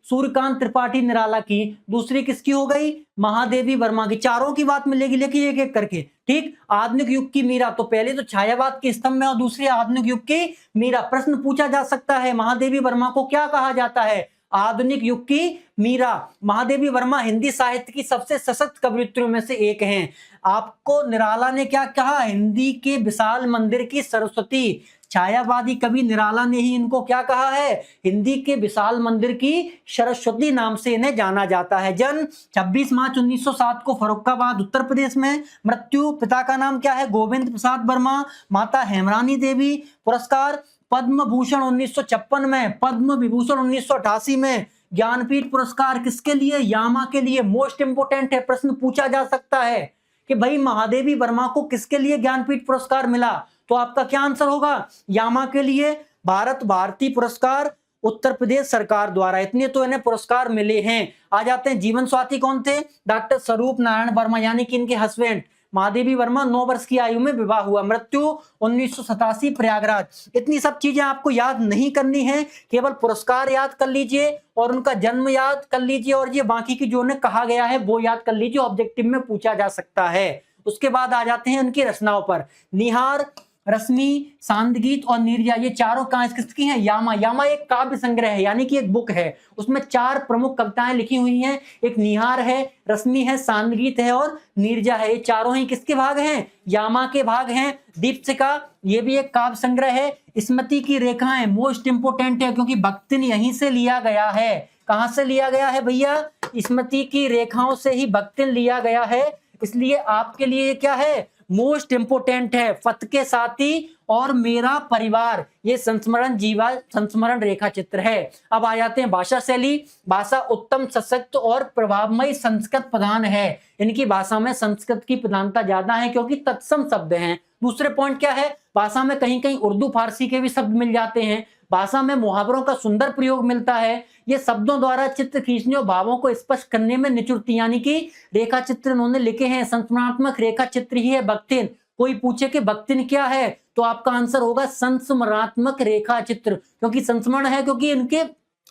Speaker 1: सूर्यकांत त्रिपाठी निराला की। दूसरी किसकी हो गई? महादेवी वर्मा की। चारों की बात मिलेगी, लेकिन एक एक करके। ठीक, आधुनिक युग की मीरा, तो पहले तो छायावाद के स्तंभ में और दूसरी आधुनिक युग की मीरा। प्रश्न पूछा जा सकता है, महादेवी वर्मा को क्या कहा जाता है? आधुनिक युग की मीरा। महादेवी वर्मा हिंदी साहित्य की सबसे सशक्त कवयित्रियों में से एक हैं। आपको निराला ने क्या कहा? हिंदी के विशाल मंदिर की सरस्वती। छायावादी कवि निराला ने ही इनको क्या कहा है? हिंदी के विशाल मंदिर की सरस्वती नाम से इन्हें जाना जाता है। जन्म 26 मार्च 1907 को फर्रुखाबाद उत्तर प्रदेश में। मृत्यु, पिता का नाम क्या है? गोविंद प्रसाद वर्मा, माता हेमरानी देवी। पुरस्कार, पद्म भूषण 1956 में, पद्म विभूषण 1988 में। ज्ञानपीठ पुरस्कार किसके लिए? यामा के लिए। मोस्ट इंपोर्टेंट है, प्रश्न पूछा जा सकता है कि भाई महादेवी वर्मा को किसके लिए ज्ञानपीठ पुरस्कार मिला? तो आपका क्या आंसर होगा? यामा के लिए। भारत भारती पुरस्कार उत्तर प्रदेश सरकार द्वारा, इतने तो इन्हें पुरस्कार मिले हैं। आ जाते हैं जीवन साथी कौन थे? डॉक्टर स्वरूप नारायण वर्मा, यानी कि इनके हस्बैंड। महादेवी वर्मा 9 वर्ष की आयु में विवाह हुआ। मृत्यु 1987 प्रयागराज। इतनी सब चीजें आपको याद नहीं करनी है, केवल पुरस्कार याद कर लीजिए और उनका जन्म याद कर लीजिए, और ये बाकी की जो उन्हें कहा गया है वो याद कर लीजिए, ऑब्जेक्टिव में पूछा जा सकता है। उसके बाद आ जाते हैं उनकी रचनाओं पर। निहार, रश्मि, सांदगीत और नीरजा, ये चारों किसकी हैं? यामा। यामा एक काव्य संग्रह है, यानी कि एक बुक है। उसमें 4 प्रमुख कविताएं लिखी हुई हैं। एक निहार है, रश्मि है, सांदगीत है और नीरजा है। ये चारों ही किसके भाग हैं? यामा के भाग हैं। दीपशिखा, ये भी एक काव्य संग्रह है। स्मृति की रेखाएं मोस्ट इंपोर्टेंट है, क्योंकि भक्तिन यहीं से लिया गया है। कहां से लिया गया है भैया? स्मृति की रेखाओं से ही भक्तिन लिया गया है, इसलिए आपके लिए क्या है? मोस्ट इंपोर्टेंट है। फत के साथी और मेरा परिवार, ये संस्मरण रेखा चित्र है। अब आ जाते हैं भाषा शैली। भाषा उत्तम, सशक्त और प्रभावमयी संस्कृत प्रधान है। इनकी भाषा में संस्कृत की प्रधानता ज्यादा है, क्योंकि तत्सम शब्द हैं। दूसरे पॉइंट क्या है? भाषा में कहीं कहीं उर्दू फारसी के भी शब्द मिल जाते हैं। भाषा में मुहावरों का सुंदर प्रयोग मिलता है। ये शब्दों द्वारा चित्र खींचने और भावों को स्पष्ट करने में निचुड़ती, यानी कि रेखा चित्र इन्होंने लिखे हैं। संस्मरणात्मक रेखा चित्र ही है भक्तिन। कोई पूछे कि भक्तिन क्या है, तो आपका आंसर होगा संस्मरणात्मक रेखा चित्र, क्योंकि संस्मरण है, क्योंकि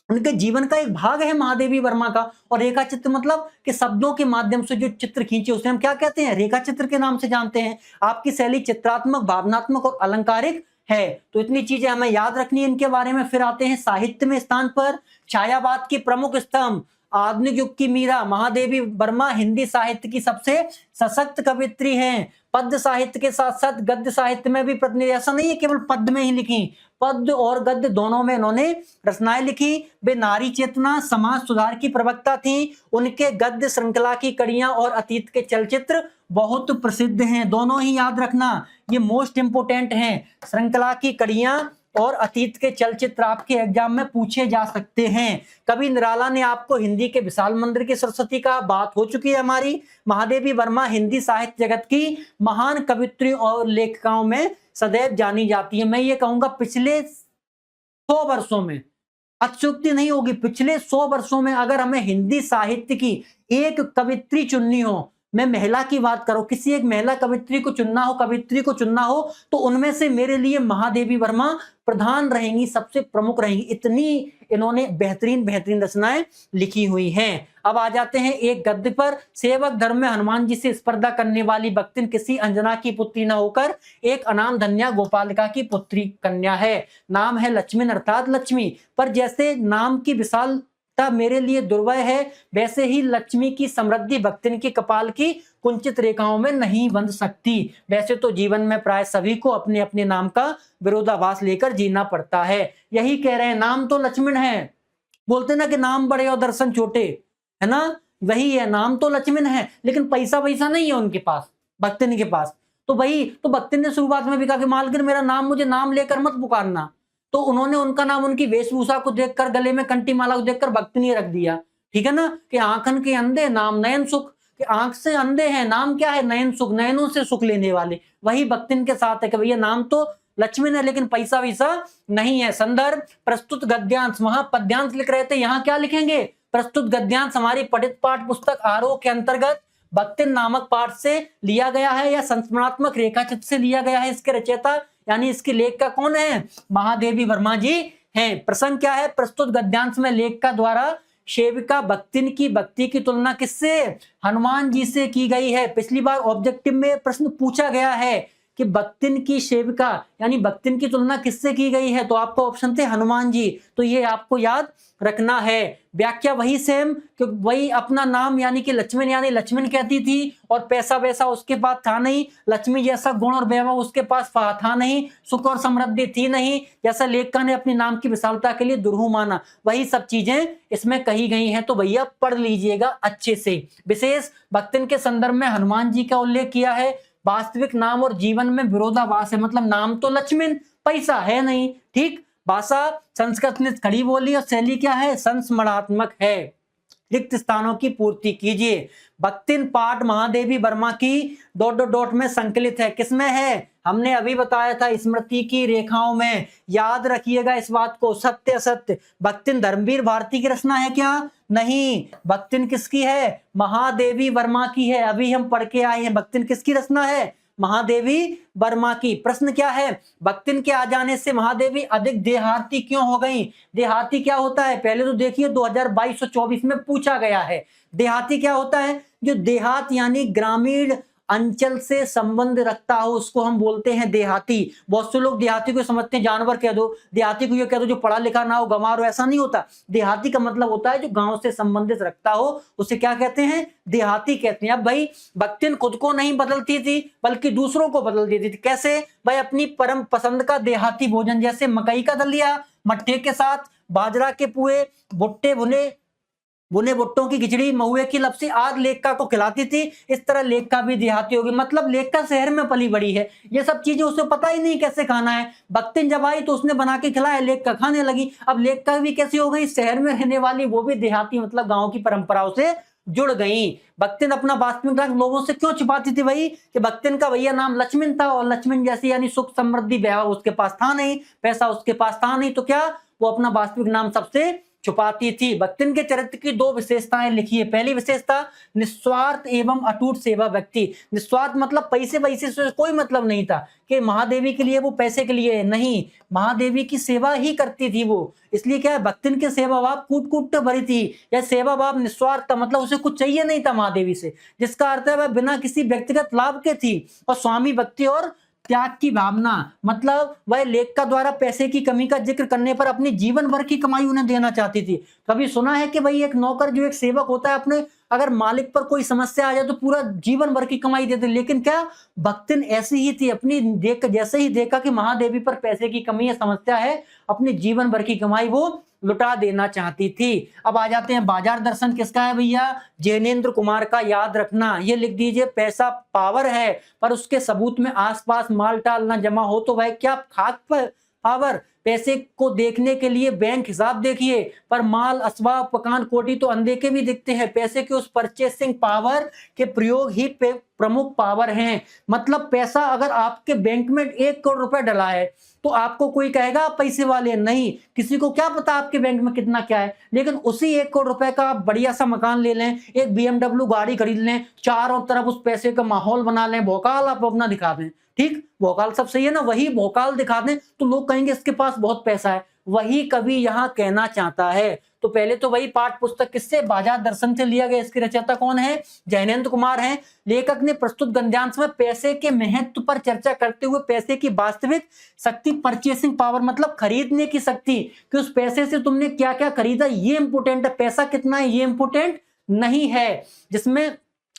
Speaker 1: उनके जीवन का एक भाग है महादेवी वर्मा का। और रेखा चित्र मतलब कि शब्दों के माध्यम से जो चित्र खींचे उसे हम क्या कहते हैं? रेखा चित्र के नाम से जानते हैं। आपकी शैली चित्रात्मक, भावनात्मक और अलंकारिक है। तो इतनी चीजें हमें याद रखनी है इनके बारे में। फिर आते हैं साहित्य में स्थान पर। छायावाद की प्रमुख स्तंभ, आधुनिक युग की मीरा महादेवी वर्मा हिंदी साहित्य की सबसे सशक्त कवित्री हैं। पद्य साहित्य के साथ साथ गद्य साहित्य में भी प्रतिनिधि, ऐसा नहीं है केवल पद्य में ही लिखी, पद्य और गद्य दोनों में इन्होंने रचनाएं लिखी। वे नारी चेतना समाज सुधार की प्रवक्ता थी। उनके गद्य श्रृंखला की कड़ियां और अतीत के चलचित्र बहुत प्रसिद्ध हैं। दोनों ही याद रखना, ये मोस्ट इंपोर्टेंट हैं। श्रृंखला की कड़ियां और अतीत के चलचित्र आपके एग्जाम में पूछे जा सकते हैं। कवि निराला ने आपको हिंदी के विशाल मंदिर की सरस्वती का बात हो चुकी है हमारी। महादेवी वर्मा हिंदी साहित्य जगत की महान कवित्री और लेखिकाओं में सदैव जानी जाती है। मैं ये कहूंगा पिछले 100 वर्षों में, अत्युक्ति नहीं होगी, पिछले 100 वर्षों में अगर हमें हिंदी साहित्य की एक कवित्री चुननी हो, मैं महिला की बात करूं, किसी एक महिला कवित्री को चुनना हो, कवित्री को चुनना हो, तो उनमें से मेरे लिए महादेवी वर्मा प्रधान रहेंगी, सबसे प्रमुख रहेंगी। इतनी इन्होंने बेहतरीन बेहतरीन रचनाएं लिखी हुई हैं। अब आ जाते हैं एक गद्य पर। सेवक धर्म में हनुमान जी से स्पर्धा करने वाली भक्तिन किसी अंजना की पुत्री न होकर एक अनाम धन्या गोपालिका की पुत्री कन्या है। नाम है लक्ष्मण अर्थात लक्ष्मी। पर जैसे नाम की विशालता मेरे लिए दुर्वय है, वैसे ही लक्ष्मी की समृद्धि भक्तिन के कपाल की कुंचित रेखाओं में नहीं बंध सकती। वैसे तो जीवन में प्राय सभी को अपने अपने नाम का विरोधाभास लेकर जीना पड़ता है। यही कह रहे हैं, नाम तो लक्ष्मण है, बोलते ना कि नाम बड़े और दर्शन छोटे, है ना, वही है, नाम तो लक्ष्मण है, लेकिन पैसा वैसा नहीं है उनके पास, भक्तिन के पास। तो वही तो भक्तिन ने शुरुआत में भी कहा कि मालकिन मेरा नाम, मुझे नाम लेकर मत पुकारना। तो उन्होंने उनका नाम उनकी वेशभूषा को देखकर, गले में कंठी माला को देखकर भक्तिनी रख दिया। ठीक है ना, कि आंखन के अंधे नाम नयन सुख, कि आंख से अंधे हैं, नाम क्या है, नयन सुख, नयनों से सुख लेने वाले। वही भक्तिन के साथ है कि भैया नाम तो लक्ष्मण है, लेकिन पैसा वैसा नहीं है। संदर्भ प्रस्तुत गद्यांश, वहां पद्यांश लिख रहे थे, यहाँ क्या लिखेंगे, प्रस्तुत गद्यांश। हमारी पठित पाठ पुस्तक आरोह के अंतर्गत भक्तिन नामक पाठ से लिया गया है या संस्मरणात्मक रेखाचित्र से लिया गया है। इसके रचयिता यानी इसके लेख का कौन है, महादेवी वर्मा जी हैं। प्रसंग क्या है, प्रस्तुत गद्यांश में लेख का द्वारा सेविका भक्तिन की भक्ति की तुलना किससे, हनुमान जी से की गई है। पिछली बार ऑब्जेक्टिव में प्रश्न पूछा गया है कि भक्तिन की सेविका यानी भक्तिन की तुलना किससे की गई है, तो आपको ऑप्शन थे हनुमान जी। तो ये आपको याद रखना है। व्याख्या वही सेम, क्योंकि वही अपना नाम यानी कि लक्ष्मण यानी लक्ष्मण कहती थी, और पैसा वैसा उसके पास था नहीं, लक्ष्मी जैसा गुण और वैभव उसके पास था नहीं, सुख और समृद्धि थी नहीं, जैसा लेखिका ने अपने नाम की विशालता के लिए दुर्हु माना। वही सब चीजें इसमें कही गई हैं, तो भैया पढ़ लीजिएगा अच्छे से। विशेष भक्तिन के संदर्भ में हनुमान जी का उल्लेख किया है। वास्तविक नाम और जीवन में विरोधाभास है, मतलब नाम तो लक्ष्मण, पैसा है नहीं। ठीक, भाषा संस्कृत ने खड़ी बोली और शैली क्या है, संस्मरणात्मक है। रिक्त स्थानों की पूर्ति कीजिए। भक्तिन पाठ महादेवी वर्मा की ... में संकलित है। किसमें है, हमने अभी बताया था, स्मृति की रेखाओं में। याद रखिएगा इस बात को। सत्य असत्य, भक्तिन धर्मवीर भारती की रचना है क्या, नहीं। भक्तिन किसकी है, महादेवी वर्मा की है। अभी हम पढ़ के आए हैं, भक्तिन किसकी रचना है, महादेवी वर्मा की। प्रश्न क्या है, भक्तिन के आ जाने से महादेवी अधिक देहाती क्यों हो गई। देहाती क्या होता है, पहले तो देखिए 2022-24 में पूछा गया है। देहाती क्या होता है, जो देहात यानी ग्रामीण अंचल से संबंध रखता हो उसको हम बोलते हैं देहाती। बहुत से लोग देहाती को समझते हैं जानवर कह दो, देहाती को ये कह दो जो पढ़ा लिखा ना हो, गंवार हो, ऐसा नहीं होता। देहाती का मतलब होता है जो गांव से संबंधित रखता हो, उसे क्या कहते हैं, देहाती कहते हैं। अब भाई भक्तिन खुद को नहीं बदलती थी बल्कि दूसरों को बदल देती थी। कैसे भाई, अपनी परम पसंद का देहाती भोजन, जैसे मकई का दलिया मट्ठे के साथ, बाजरा के पुए, भुट्टे भुने भुट्टों की खिचड़ी, महुए की लपसी आज लेखिका को खिलाती थी। इस तरह लेखिका भी देहाती होगी, मतलब लेखिका शहर में पली बड़ी है, ये सब चीजें उसे पता ही नहीं कैसे खाना है। भक्तिन जब आई तो उसने बना के खिलाया, लेखिका खाने लगी। अब लेखिका भी कैसी हो गई, शहर में रहने वाली, वो भी देहाती, मतलब गाँव की परंपराओं से जुड़ गई। भक्तिन अपना वास्तविक रंग लोगों से क्यों छिपाती थी भाई, कि भक्तिन का भैया नाम लक्ष्मण था, और लक्ष्मण जैसी यानी सुख समृद्धि वैभव उसके पास था नहीं, पैसा उसके पास था नहीं, तो क्या वो अपना वास्तविक नाम सबसे छुपाती थी। भक्तिन के चरित्र की 2 विशेषताएं लिखिए। पहली विशेषता, निस्वार्थ एवं अटूट सेवा व्यक्ति। निस्वार्थ मतलब पैसे वैसे से कोई मतलब नहीं था कि महादेवी के लिए वो पैसे के लिए नहीं, महादेवी की सेवा ही करती थी वो। इसलिए क्या है, भक्तिन की सेवा भाव कूट कूट भरी थी, या सेवा भाव निस्वार्थ था, मतलब उसे कुछ चाहिए नहीं था महादेवी से, जिसका अर्थ है वह बिना किसी व्यक्तिगत लाभ के थी और स्वामी भक्ति और त्याग की भावना, मतलब वह लेखिका द्वारा पैसे की कमी का जिक्र करने पर अपनी जीवन भर की कमाई उन्हें देना चाहती थी। कभी सुना है कि भाई एक नौकर जो एक सेवक होता है, अपने अगर मालिक पर कोई समस्या आ जाए तो पूरा जीवन भर की कमाई देते, लेकिन क्या भक्तिन ऐसी ही थी, अपनी देख जैसे ही देखा कि महादेवी पर पैसे की कमी है, समस्या है, अपने जीवन भर की कमाई वो लुटा देना चाहती थी। अब आ जाते हैं बाजार दर्शन किसका है भैया, जैनेन्द्र कुमार का। याद रखना, ये लिख दीजिए, पैसा पावर है पर उसके सबूत में आसपास माल टाल ना जमा हो तो वह क्या खाक पर पावर। पैसे को देखने के लिए बैंक हिसाब देखिए, पर माल असबाब पकान कोटी तो अनदेखे भी दिखते हैं। पैसे के उस परचेसिंग पावर के प्रयोग ही प्रमुख पावर हैं। मतलब पैसा अगर आपके बैंक में 1 करोड़ रुपए डला है तो आपको कोई कहेगा आप पैसे वाले नहीं, किसी को क्या पता आपके बैंक में कितना क्या है। लेकिन उसी 1 करोड़ रुपए का आप बढ़िया सा मकान ले लें, एक BMW गाड़ी खरीद लें, चारों तरफ उस पैसे का माहौल बना लें, भौकाल आप अपना दिखा दें, ठीक, भौकाल सब सही है ना, वही भौकाल दिखा दें तो लोग कहेंगे इसके पास बहुत पैसा है। वही कवि यहाँ कहना चाहता है। तो पहले तो वही पाठ पुस्तक किससे, बाजार दर्शन से लिया गया। इसके रचयिता कौन है, जैनेन्द्र कुमार हैं। लेखक ने प्रस्तुत गद्यांश में पैसे के महत्व पर चर्चा करते हुए पैसे की वास्तविक शक्ति, परचेसिंग पावर मतलब खरीदने की शक्ति, कि उस पैसे से तुमने क्या क्या खरीदा ये इंपोर्टेंट है, पैसा कितना है ये इंपोर्टेंट नहीं है। जिसमें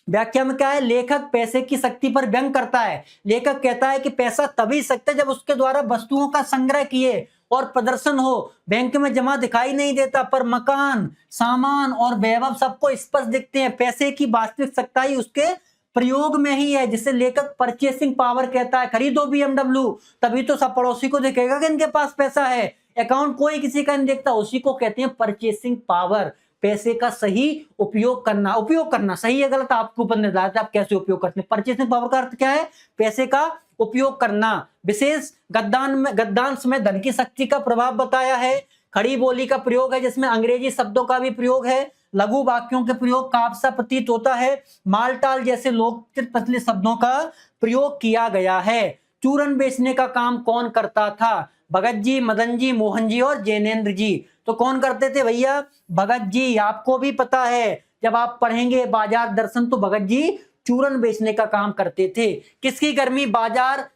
Speaker 1: व्याख्या में क्या है, लेखक पैसे की शक्ति पर व्यंग करता है। लेखक कहता है कि पैसा तभी सकता है जब उसके द्वारा वस्तुओं का संग्रह किए और प्रदर्शन हो। बैंक में जमा दिखाई नहीं देता पर मकान, सामान और वैभव सबको स्पष्ट दिखते हैं। पैसे की वास्तविक सच्चाई उसके प्रयोग में ही है, जिसे लेखक परचेसिंग पावर कहता है। खरीदो BMW तभी तो सब पड़ोसी को दिखेगा कि इनके पास पैसा है। अकाउंट कोई किसी का नहीं देखता, उसी को कहते हैं परचेसिंग पावर। पैसे का सही उपयोग करना सही है गलत आपके ऊपर निर्धारित है, आप कैसे उपयोग करते हैं। परचेसिंग पावर का अर्थ क्या है, पैसे का उपयोग करना। विशेष गद्यांश में धन की शक्ति का प्रभाव बताया है। खड़ी बोली का प्रयोग है जिसमें अंग्रेजी शब्दों का भी प्रयोग है। लघु वाक्यों के प्रयोग काव्य सा प्रतीत होता है। मालटाल जैसे लोकचित पतले शब्दों का प्रयोग किया गया है। चूरन बेचने का काम कौन करता था, भगत जी, मदन जी, मोहन जी और जैनेन्द्र जी। तो कौन करते थे भैया, भगत जी। आपको भी पता है, जब आप पढ़ेंगे बाजार दर्शन तो भगत जी चूरन बेचने का काम करते थे। किसकी गर्मी बाजार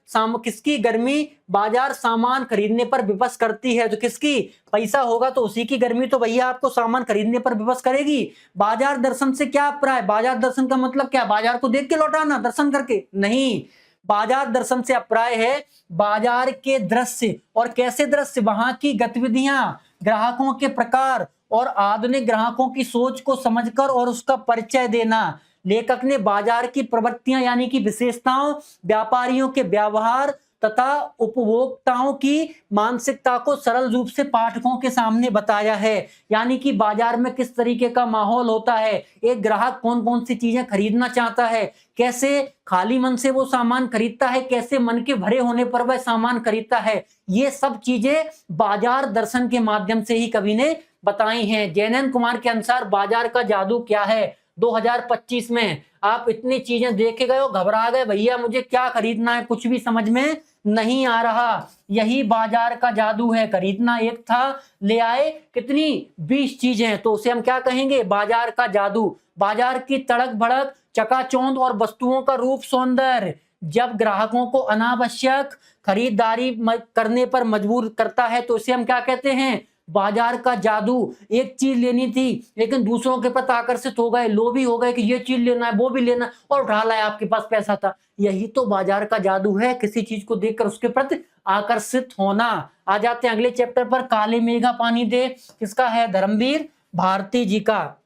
Speaker 1: सामान खरीदने पर विवश करती है, तो किसकी, पैसा होगा तो उसी की गर्मी तो भैया आपको सामान खरीदने पर विवश करेगी। बाजार दर्शन से क्या अभिप्राय, बाजार दर्शन का मतलब क्या, बाजार को देख के लौटाना दर्शन करके नहीं। बाजार दर्शन से अभिप्राय है बाजार के दृश्य, और कैसे दृश्य, वहां की गतिविधियां, ग्राहकों के प्रकार और आधुनिक ग्राहकों की सोच को समझकर और उसका परिचय देना। लेखक ने बाजार की प्रवृत्तियां यानी कि विशेषताओं, व्यापारियों के व्यवहार तथा उपभोक्ताओं की मानसिकता को सरल रूप से पाठकों के सामने बताया है। यानी कि बाजार में किस तरीके का माहौल होता है, एक ग्राहक कौन कौन सी चीजें खरीदना चाहता है, कैसे खाली मन से वो सामान खरीदता है, कैसे मन के भरे होने पर वह सामान खरीदता है। ये सब चीजें बाजार दर्शन के माध्यम से ही कवि ने बताई हैं। जैनेन्द्र कुमार के अनुसार बाजार का जादू क्या है। 2025 में आप इतनी चीजें देखे गए हो, घबरा गए, भैया मुझे क्या खरीदना है, कुछ भी समझ में नहीं आ रहा। यही बाजार का जादू है। खरीदना एक था, ले आए कितनी 20 चीजें, तो उसे हम क्या कहेंगे, बाजार का जादू। बाजार की तड़क भड़क, चकाचौंध और वस्तुओं का रूप सौंदर्य जब ग्राहकों को अनावश्यक खरीदारी करने पर मजबूर करता है तो इसे हम क्या कहते हैं, बाजार का जादू। एक चीज लेनी थी लेकिन दूसरों के प्रति आकर्षित हो गए, लोभी हो गए कि ये चीज लेना है वो भी लेना है, और उठा लाया, आपके पास पैसा था। यही तो बाजार का जादू है, किसी चीज को देखकर उसके प्रति आकर्षित होना। आ जाते हैं अगले चैप्टर पर, काले मेघा पानी दे, किसका है, धर्मवीर भारती जी का।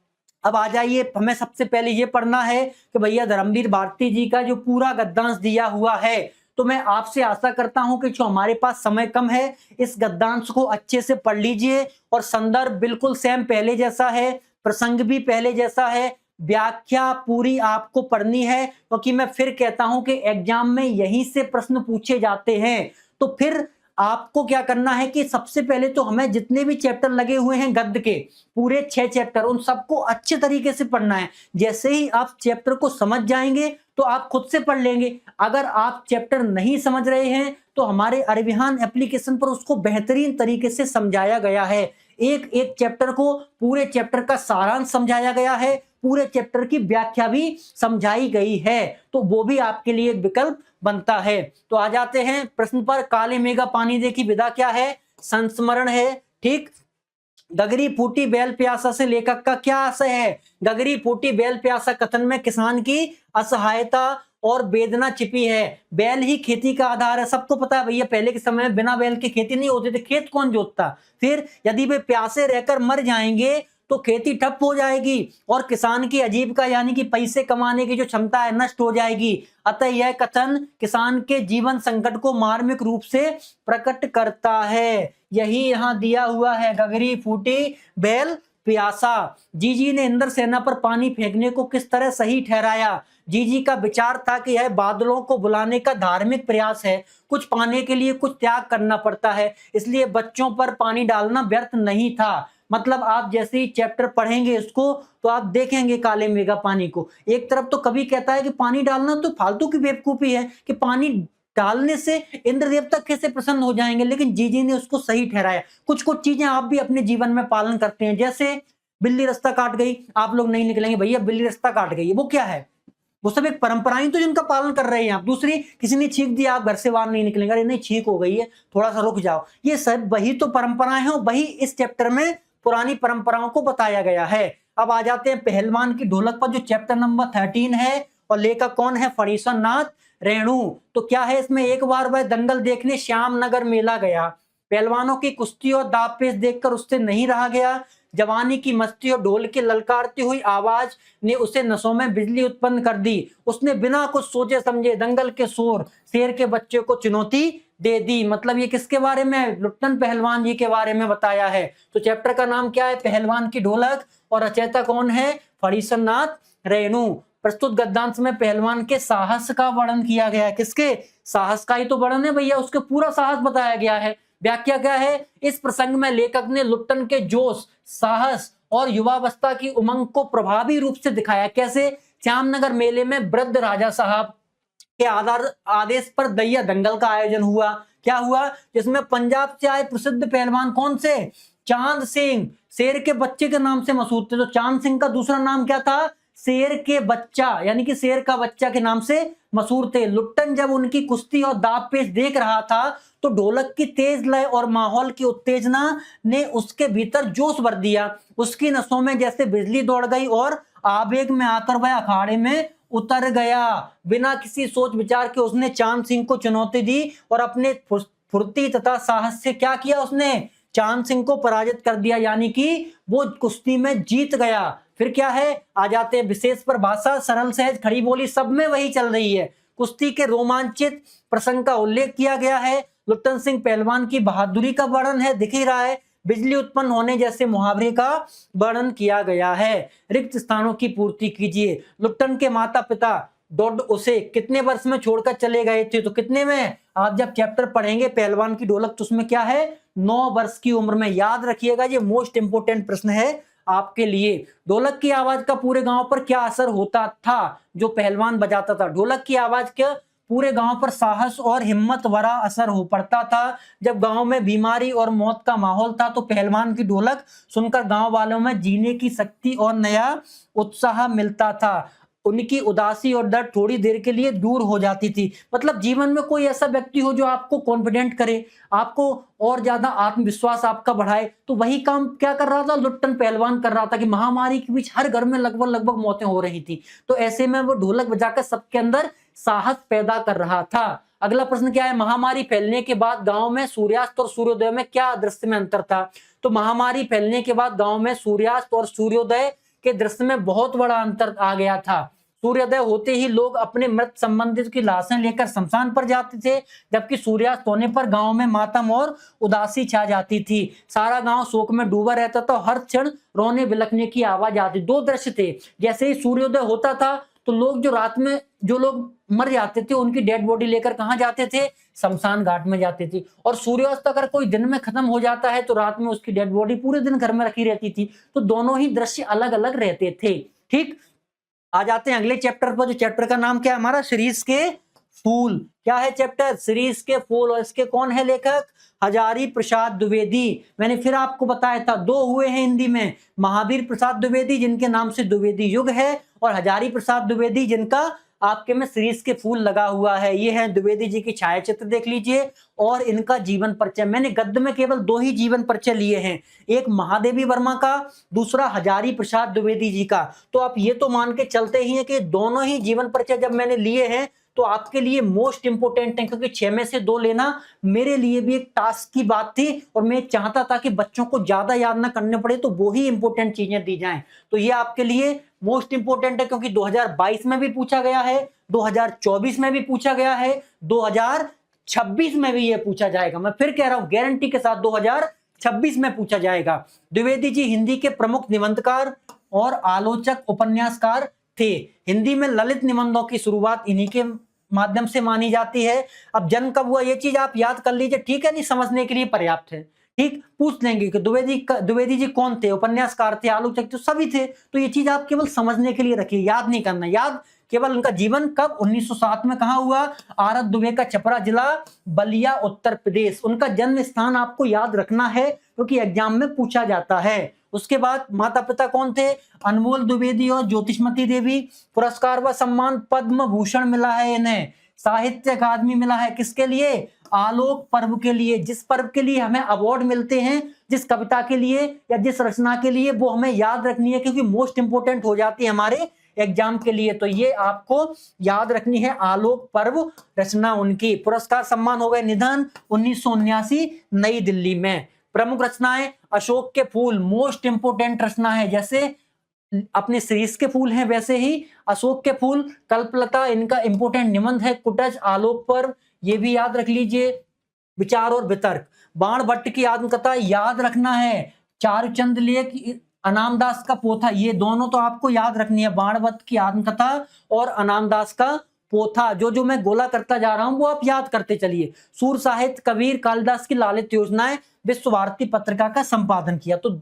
Speaker 1: अब आ जाइए, हमें सबसे पहले ये पढ़ना है कि भैया धर्मवीर भारती जी का जो पूरा गद्यांश दिया हुआ है, तो मैं आपसे आशा करता हूं कि जो हमारे पास समय कम है, इस गद्यांश को अच्छे से पढ़ लीजिए। और संदर्भ बिल्कुल सेम पहले जैसा है, प्रसंग भी पहले जैसा है, व्याख्या पूरी आपको पढ़नी है, क्योंकि मैं फिर कहता हूं कि एग्जाम में यहीं से प्रश्न पूछे जाते हैं। तो फिर आपको क्या करना है कि सबसे पहले तो हमें जितने भी चैप्टर लगे हुए हैं गद्य के, पूरे 6 चैप्टर, उन सबको अच्छे तरीके से पढ़ना है। जैसे ही आप चैप्टर को समझ जाएंगे तो आप खुद से पढ़ लेंगे। अगर आप चैप्टर नहीं समझ रहे हैं तो हमारे अरविहान एप्लीकेशन पर उसको बेहतरीन तरीके से समझाया गया है। एक एक चैप्टर को, पूरे चैप्टर का सारांश समझाया गया है, पूरे चैप्टर की व्याख्या भी समझाई गई है, तो वो भी आपके लिए एक विकल्प बनता है। तो आ जाते हैं प्रश्न पर। काले मेघा पानी दे की विधा क्या है? संस्मरण है। ठीक, गगरी फूटी बैल प्यासा से लेखक का क्या आशय है? गगरी फूटी बैल प्यासा कथन में किसान की असहायता और वेदना छिपी है। बैल ही खेती का आधार है, सबको पता है भैया, पहले के समय में बिना बैल के खेती नहीं होती थी, खेत कौन जोतता? फिर यदि वे प्यासे रहकर मर जाएंगे तो खेती ठप हो जाएगी और किसान की आजीविका यानी कि पैसे कमाने की जो क्षमता है नष्ट हो जाएगी। अतः यह कथन किसान के जीवन संकट को मार्मिक रूप से प्रकट करता है। यही यहां दिया हुआ है, गगरी फूटी बैल प्यासा। जीजी ने इंद्रसेना पर पानी फेंकने को किस तरह सही ठहराया? जीजी का विचार था कि यह बादलों को बुलाने का धार्मिक प्रयास है, कुछ पाने के लिए कुछ त्याग करना पड़ता है, इसलिए बच्चों पर पानी डालना व्यर्थ नहीं था। मतलब आप जैसे ही चैप्टर पढ़ेंगे इसको तो आप देखेंगे काले मेघा पानी को, एक तरफ तो कवि कहता है कि पानी डालना तो फालतू की बेवकूफी है कि पानी डालने से इंद्र देवता कैसे प्रसन्न हो जाएंगे, लेकिन जीजी ने उसको सही ठहराया। कुछ कुछ चीजें आप भी अपने जीवन में पालन करते हैं, जैसे बिल्ली रास्ता काट गई, आप लोग नहीं निकलेंगे भैया बिल्ली रास्ता काट गई, वो क्या है? वो सब एक परंपराएं तो जिनका पालन कर रहे हैं आप। दूसरी, किसी ने छींक दिया, आप घर से बाहर नहीं निकलेंगे, अरे नहीं छींक हो गई है थोड़ा सा रुक जाओ। ये सब वही तो परंपराएं हैं, वही इस चैप्टर में पुरानी परंपराओं को बताया गया है। अब आ जाते हैं पहलवान की ढोलक पर, जो चैप्टर नंबर 13 है और लेखक कौन है? फणीश्वर नाथ रेणु। तो क्या है इसमें? एक बार वह दंगल देखने श्यामनगर मेला गया, पहलवानों की कुश्ती और दाव पेच देखकर उससे नहीं रहा गया। जवानी की मस्ती और ढोल की ललकारती हुई आवाज ने उसे नसों में बिजली उत्पन्न कर दी। उसने बिना कुछ सोचे समझे दंगल के शोर शेर के बच्चे को चुनौती दे दी। मतलब ये किसके बारे में? लुट्टन पहलवान जी के बारे में बताया है। तो चैप्टर का नाम क्या है? पहलवान की ढोलक, और रचयिता कौन है? फणीश्वर नाथ रेणु। प्रस्तुत गद्यांश में पहलवान के साहस का वर्णन किया गया है। किसके साहस का ही तो वर्णन है भैया, उसके पूरा साहस बताया गया है। व्याख्या क्या है? इस प्रसंग में लेखक ने लुट्टन के जोश, साहस और युवावस्था की उमंग को प्रभावी रूप से दिखाया। कैसे? श्यामनगर मेले में वृद्ध राजा साहब के आदेश पर दैया दंगल का आयोजन हुआ। क्या हुआ? जिसमें पंजाब से आए प्रसिद्ध पहलवान कौन से? चांद सिंह, शेर के बच्चे के नाम से मशहूर थे। तो चांद सिंह का दूसरा नाम क्या था? शेर के बच्चा, यानी कि शेर का बच्चा के नाम से मशहूर थे। लुट्टन जब उनकी कुश्ती और दाव पेच देख रहा था तो ढोलक की तेज लय और माहौल की उत्तेजना ने उसके भीतर जोश भर दिया। उसकी नसों में जैसे बिजली दौड़ गई और आवेग में आकर वह अखाड़े में उतर गया। बिना किसी सोच विचार के उसने चांद सिंह को चुनौती दी और अपने फुर्ती तथा साहस से क्या किया? उसने चांद सिंह को पराजित कर दिया, यानी कि वो कुश्ती में जीत गया। फिर क्या है? आ जाते हैं विशेष पर भाषा, सरल सहज खड़ी बोली, सब में वही चल रही है। कुश्ती के रोमांचित प्रसंग का उल्लेख किया गया है। लुट्टन सिंह पहलवान की बहादुरी का वर्णन है, दिख ही रहा है। बिजली उत्पन्न होने जैसे मुहावरे का वर्णन किया गया है। रिक्त स्थानों की पूर्ति कीजिए। लुट्टन के माता पिता डॉड उसे कितने वर्ष में छोड़कर चले गए थे? तो कितने में? आप जब चैप्टर पढ़ेंगे पहलवान की ढोलक तो उसमें क्या है? 9 वर्ष की उम्र में। याद रखिएगा, ये मोस्ट इंपोर्टेंट प्रश्न है आपके लिए। ढोलक की आवाज का पूरे गांव पर क्या असर होता था? जो पहलवान बजाता था, ढोलक की आवाज का पूरे गांव पर साहस और हिम्मत भरा असर हो पड़ता था। जब गांव में बीमारी और मौत का माहौल था तो पहलवान की ढोलक सुनकर गांव वालों में जीने की शक्ति और नया उत्साह मिलता था। उनकी उदासी और डर थोड़ी देर के लिए दूर हो जाती थी। मतलब जीवन में कोई ऐसा व्यक्ति हो जो आपको कॉन्फिडेंट करे, आपको और ज्यादा आत्मविश्वास आपका बढ़ाए, तो वही काम क्या कर रहा था? लुट्टन पहलवान कर रहा था कि महामारी के बीच हर घर में लगभग मौतें हो रही थी, तो ऐसे में वो ढोलक बजाकर सबके अंदर साहस पैदा कर रहा था। अगला प्रश्न क्या है? महामारी फैलने के बाद गांव में सूर्यास्त और सूर्योदय में क्या दृश्य में अंतर था? तो महामारी फैलने के बाद गांव में सूर्यास्त और सूर्योदय के दृश्य में बहुत बड़ा अंतर आ गया था। सूर्योदय होते ही लोग अपने मृत संबंधित की लाशें लेकर शमशान पर जाते थे, जबकि सूर्यास्त होने पर गांव में मातम और उदासी छा जाती थी। सारा गांव शोक में डूबा रहता था, हर क्षण रोने बिलखने की आवाज आती। 2 दृश्य थे। जैसे ही सूर्योदय होता था तो लोग जो रात में जो लोग मर जाते थे उनकी डेड बॉडी लेकर कहां जाते थे? शमशान घाट में जाते थे। और सूर्यास्त अगर कोई दिन में खत्म हो जाता है तो रात में उसकी डेड बॉडी पूरे दिन घर में रखी रहती थी। तो दोनों ही दृश्य अलग अलग रहते थे। ठीक, आ जाते हैं अगले चैप्टर पर। जो चैप्टर का नाम क्या है हमारा? सीरीज के फूल। क्या है चैप्टर? सीरीज के फूल। और इसके कौन है लेखक? हजारी प्रसाद द्विवेदी। मैंने फिर आपको बताया था, दो हुए हैं हिंदी में, महावीर प्रसाद द्विवेदी जिनके नाम से द्विवेदी युग है, और हजारी प्रसाद द्विवेदी जिनका आपके में सीरीज के फूल लगा हुआ है। ये है द्विवेदी जी की छायाचित्र देख लीजिए और इनका जीवन परिचय। मैंने गद्य में केवल दो ही जीवन परिचय लिए हैं, एक महादेवी वर्मा का, दूसरा हजारी प्रसाद द्विवेदी जी का। तो आप ये तो मान के चलते ही हैं कि दोनों ही जीवन परिचय जब मैंने लिए हैं तो आपके लिए मोस्ट इंपोर्टेंट है, क्योंकि 6 में से 2 लेना मेरे लिए भी एक टास्क की बात थी और मैं चाहता था कि बच्चों को ज्यादा याद ना करने पड़े, तो वो ही इंपोर्टेंट चीजें दी जाएं। तो ये आपके लिए मोस्ट इंपोर्टेंट है, क्योंकि 2022 में भी पूछा गया है, 2024 में भी पूछा गया है, 2026 में भी ये पूछा जाएगा। मैं फिर कह रहा हूं गारंटी के साथ 2026 में पूछा जाएगा। द्विवेदी जी हिंदी के प्रमुख निबंधकार और आलोचक उपन्यासकार थे। हिंदी में ललित निबंधों की शुरुआत इन्हीं के माध्यम से मानी जाती है। अब जन्म कब हुआ ये चीज आप याद कर लीजिए, ठीक है, नहीं समझने के लिए पर्याप्त है। ठीक, पूछ लेंगे कि द्विवेदी जी कौन थे, उपन्यासकार थे, आलोचक थे, सभी थे। तो ये चीज आप केवल समझने के लिए रखिए, याद नहीं करना। याद केवल उनका जीवन कब 1907 में कहा हुआ, आरत दुबे का छपरा जिला बलिया उत्तर प्रदेश। उनका जन्म स्थान आपको याद रखना है क्योंकि एग्जाम में पूछा जाता है। उसके बाद माता पिता कौन थे, अनमोल द्विवेदी और ज्योतिषमती देवी। पुरस्कार व सम्मान पद्म भूषण मिला है इन्हें, साहित्य अकादमी मिला है, किसके लिए, आलोक पर्व के लिए। जिस पर्व के लिए हमें अवार्ड मिलते हैं, जिस कविता के लिए या जिस रचना के लिए, वो हमें याद रखनी है क्योंकि मोस्ट इंपोर्टेंट हो जाती है हमारे एग्जाम के लिए। तो ये आपको याद रखनी है, आलोक पर्व रचना उनकी। पुरस्कार सम्मान हो गए, निधन 1979 नई दिल्ली में। प्रमुख रचनाएं, अशोक के फूल मोस्ट इंपोर्टेंट रचना है, जैसे अपने सीरीज के फूल हैं वैसे ही अशोक के फूल। कल्पलता इनका इंपोर्टेंट निबंध है, कुटज, आलोक पर्व, ये भी याद रख लीजिए। विचार और वितर्क, बाण भट्ट की आत्मकथा याद रखना है। चारुचंद लेख, अनामदास का पोथा, ये दोनों तो आपको याद रखनी है, बाण भट्ट की आत्मकथा और अनामदास का पोथा। जो मैं गोला करता जा रहा हूं वो आप याद करते चलिए। सूर साहित्य, कबीर, कालिदास की लालित योजनाएं, विश्व भारती पत्रिका का संपादन किया। तो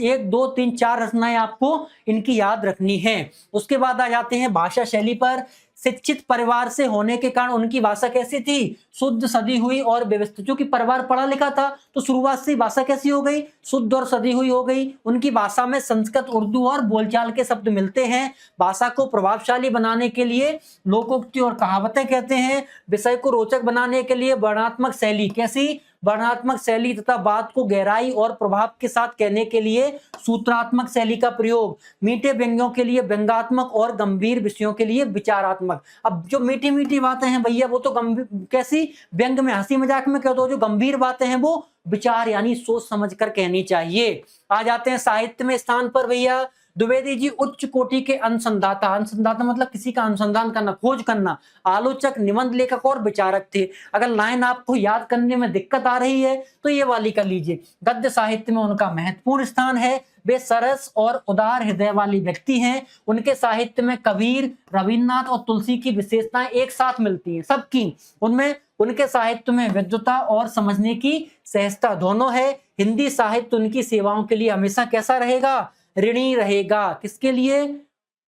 Speaker 1: 1 2 3 4 रचनाएं आपको इनकी याद रखनी है। उसके बाद आ जाते हैं भाषा शैली पर। शिक्षित परिवार से होने के कारण उनकी भाषा कैसी थी, शुद्ध, सदी हुई और व्यवस्थित। क्योंकि परिवार पढ़ा लिखा था तो शुरुआत से भाषा कैसी हो गई, शुद्ध और सदी हुई हो गई। उनकी भाषा में संस्कृत, उर्दू और बोलचाल के शब्द मिलते हैं। भाषा को प्रभावशाली बनाने के लिए लोकोक्ति और कहावतें कहते हैं। विषय को रोचक बनाने के लिए वर्णनात्मक शैली, कैसी, वर्णनात्मक शैली, तथा बात को गहराई और प्रभाव के साथ कहने के लिए सूत्रात्मक शैली का प्रयोग। मीठे व्यंग्यों के लिए व्यंग्यात्मक और गंभीर विषयों के लिए विचारात्मक। अब जो मीठी मीठी बातें हैं भैया वो तो गंभीर, कैसी, व्यंग में, हंसी मजाक में कह दो। जो गंभीर बातें हैं वो विचार यानी सोच समझ कर कहनी चाहिए। आ जाते हैं साहित्य में स्थान पर भैया। द्विवेदी जी उच्च कोटि के अनुसंधाता, अनुसंधाता मतलब किसी का अनुसंधान करना, खोज करना, आलोचक, निबंध लेखक और विचारक थे। अगर लाइन आपको याद करने में दिक्कत आ रही है तो ये वाली कर लीजिए। गद्य साहित्य में उनका महत्वपूर्ण स्थान है। वे सरस और उदार हृदय वाली व्यक्ति हैं। उनके साहित्य में कबीर, रविन्द्रनाथ और तुलसी की विशेषताएं एक साथ मिलती हैं सबकी। उनमें उनके साहित्य में विद्वता और समझने की सहजता दोनों है। हिंदी साहित्य उनकी सेवाओं के लिए हमेशा कैसा रहेगा, ऋणी रहेगा। किसके लिए,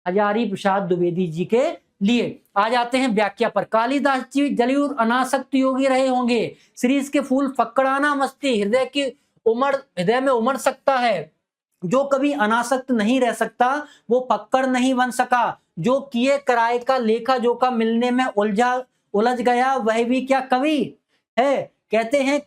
Speaker 1: हजारी प्रसाद द्विवेदी जी के लिए। आ जाते हैं व्याख्या पर। कालिदास जी जरूर अनासक्त योगी रहे होंगे। सीरीज के फूल, फक्कड़ाना मस्ती, हृदय में उमड़ सकता है। जो कभी अनासक्त नहीं रह सकता वो फक्कड़ नहीं बन सका। जो किए कराए का लेखा जोखा मिलने में उलझ गया वह भी क्या कवि है। कहते हैं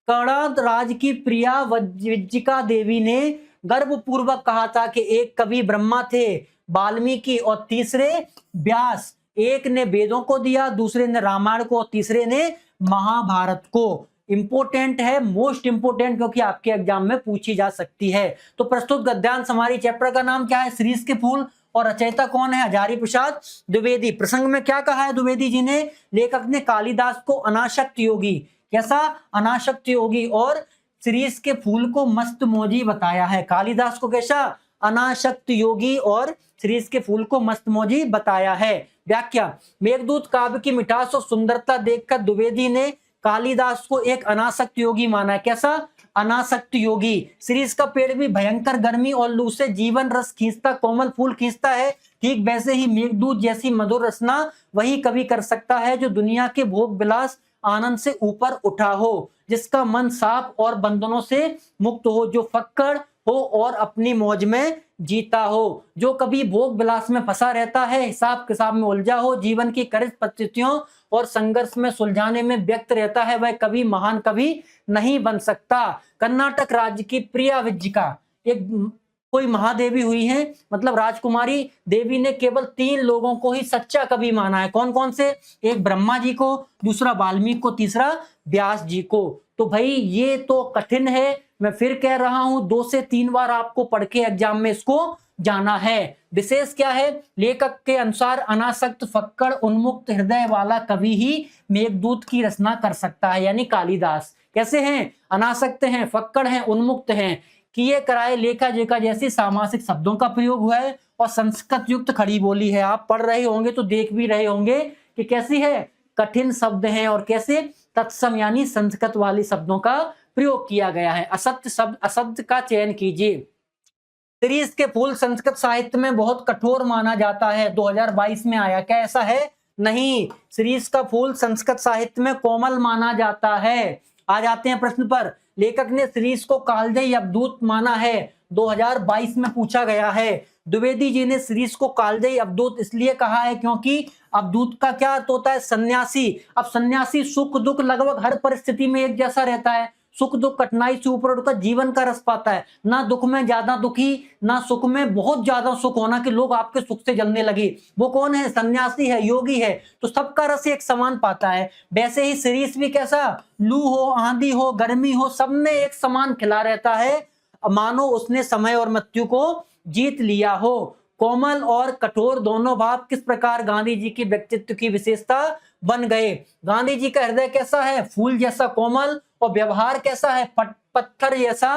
Speaker 1: कणाद राज की प्रिया विज्जिका देवी ने गर्वपूर्वक कहा था कि एक कवि ब्रह्मा थे, वाल्मीकि, और तीसरे व्यास। एक ने वेदों को दिया, दूसरे ने रामायण को, और तीसरे ने महाभारत को। इंपोर्टेंट है, मोस्ट इंपोर्टेंट, क्योंकि आपके एग्जाम में पूछी जा सकती है। तो प्रस्तुत गद्यांश हमारी चैप्टर का नाम क्या है, सीरीज के फूल, और रचयिता कौन है, हजारी प्रसाद द्विवेदी। प्रसंग में क्या कहा है द्विवेदी जी ने, लेखक ने कालिदास को अनासक्त योगी, कैसा, अनासक्त योगी, और सीरीज के फूल को मस्त मौजी बताया है। कालिदास को कैसा, अनासक्त योगी, और सीरीज के फूल को मस्त मौजी बताया है। व्याख्या, मेघदूत काव्य की मिठास और सुंदरता देखकर द्विवेदी ने कालिदास को एक अनासक्त योगी माना है। कैसा, अनासक्त योगी। सीरीज का पेड़ भी भयंकर गर्मी और लू से जीवन रस खींचता, कोमल फूल खींचता है, ठीक वैसे ही मेघदूत जैसी मधुर रचना वही कवि कर सकता है जो दुनिया के भोग विलास आनंद से ऊपर उठा हो, जिसका मन साफ और बंधनों से मुक्त हो, जो फक्कड़ हो और अपनी मौज में जीता हो, जो कभी भोग विलास में फंसा रहता है, हिसाब किताब में उलझा हो, जीवन की कठिन परिस्थितियों और संघर्ष में सुलझाने में व्यक्त रहता है, वह कभी महान कवि नहीं बन सकता। कर्नाटक राज्य की प्रिया विज्जिका एक कोई महादेवी हुई है, मतलब राजकुमारी देवी ने केवल 3 लोगों को ही सच्चा कवि माना है। कौन कौन से? एक ब्रह्मा जी को, दूसरा वाल्मीकि को, तीसरा व्यास जी को। तो भाई ये तो कठिन है, मैं फिर कह रहा हूं 2 से 3 बार आपको पढ़ के एग्जाम में इसको जाना है। विशेष क्या है? लेखक के अनुसार अनासक्त फक्कड़ उन्मुक्त हृदय वाला कवि ही मेघदूत की रचना कर सकता है, यानी कालिदास। कैसे हैं? अनासक्त हैं, फक्कड़ हैं, उन्मुक्त हैं, किए कराए लेखा जेखा जैसी सामासिक शब्दों का प्रयोग हुआ है और संस्कृत युक्त खड़ी बोली है। आप पढ़ रहे होंगे तो देख भी रहे होंगे कि कैसी है, कठिन शब्द हैं और कैसे तत्सम यानी संस्कृत वाली शब्दों का प्रयोग किया गया है। असत्य शब्द असत्य का चयन कीजिए। शिरीष के फूल संस्कृत साहित्य में बहुत कठोर माना जाता है, 2022 में आया। क्या ऐसा है? नहीं, शिरीष का फूल संस्कृत साहित्य में कोमल माना जाता है। आ जाते हैं प्रश्न पर। लेखक ने शिरीष को कालजयी अवधूत माना है, 2022 में पूछा गया है। द्विवेदी जी ने शिरीष को कालजयी अवधूत इसलिए कहा है क्योंकि अवधूत का क्या अर्थ होता है? सन्यासी। अब सन्यासी सुख दुख लगभग हर परिस्थिति में एक जैसा रहता है, सुख दुख कठिनाई से ऊपर उठकर जीवन का रस पाता है, ना दुख में ज्यादा दुखी, ना सुख में बहुत ज्यादा सुख होना कि लोग आपके सुख से जलने लगे। वो कौन है? सन्यासी है, योगी है, तो सबका रस एक समान पाता है। वैसे ही शिरीष भी कैसा? लू हो, आंधी हो, गर्मी हो, सब में एक समान खिला रहता है, मानो उसने समय और मृत्यु को जीत लिया हो। कोमल और कठोर दोनों भाव किस प्रकार गांधी जी की व्यक्तित्व की विशेषता बन गए? गांधी जी का हृदय कैसा है? फूल जैसा कोमल, और व्यवहार कैसा है? पत्थर जैसा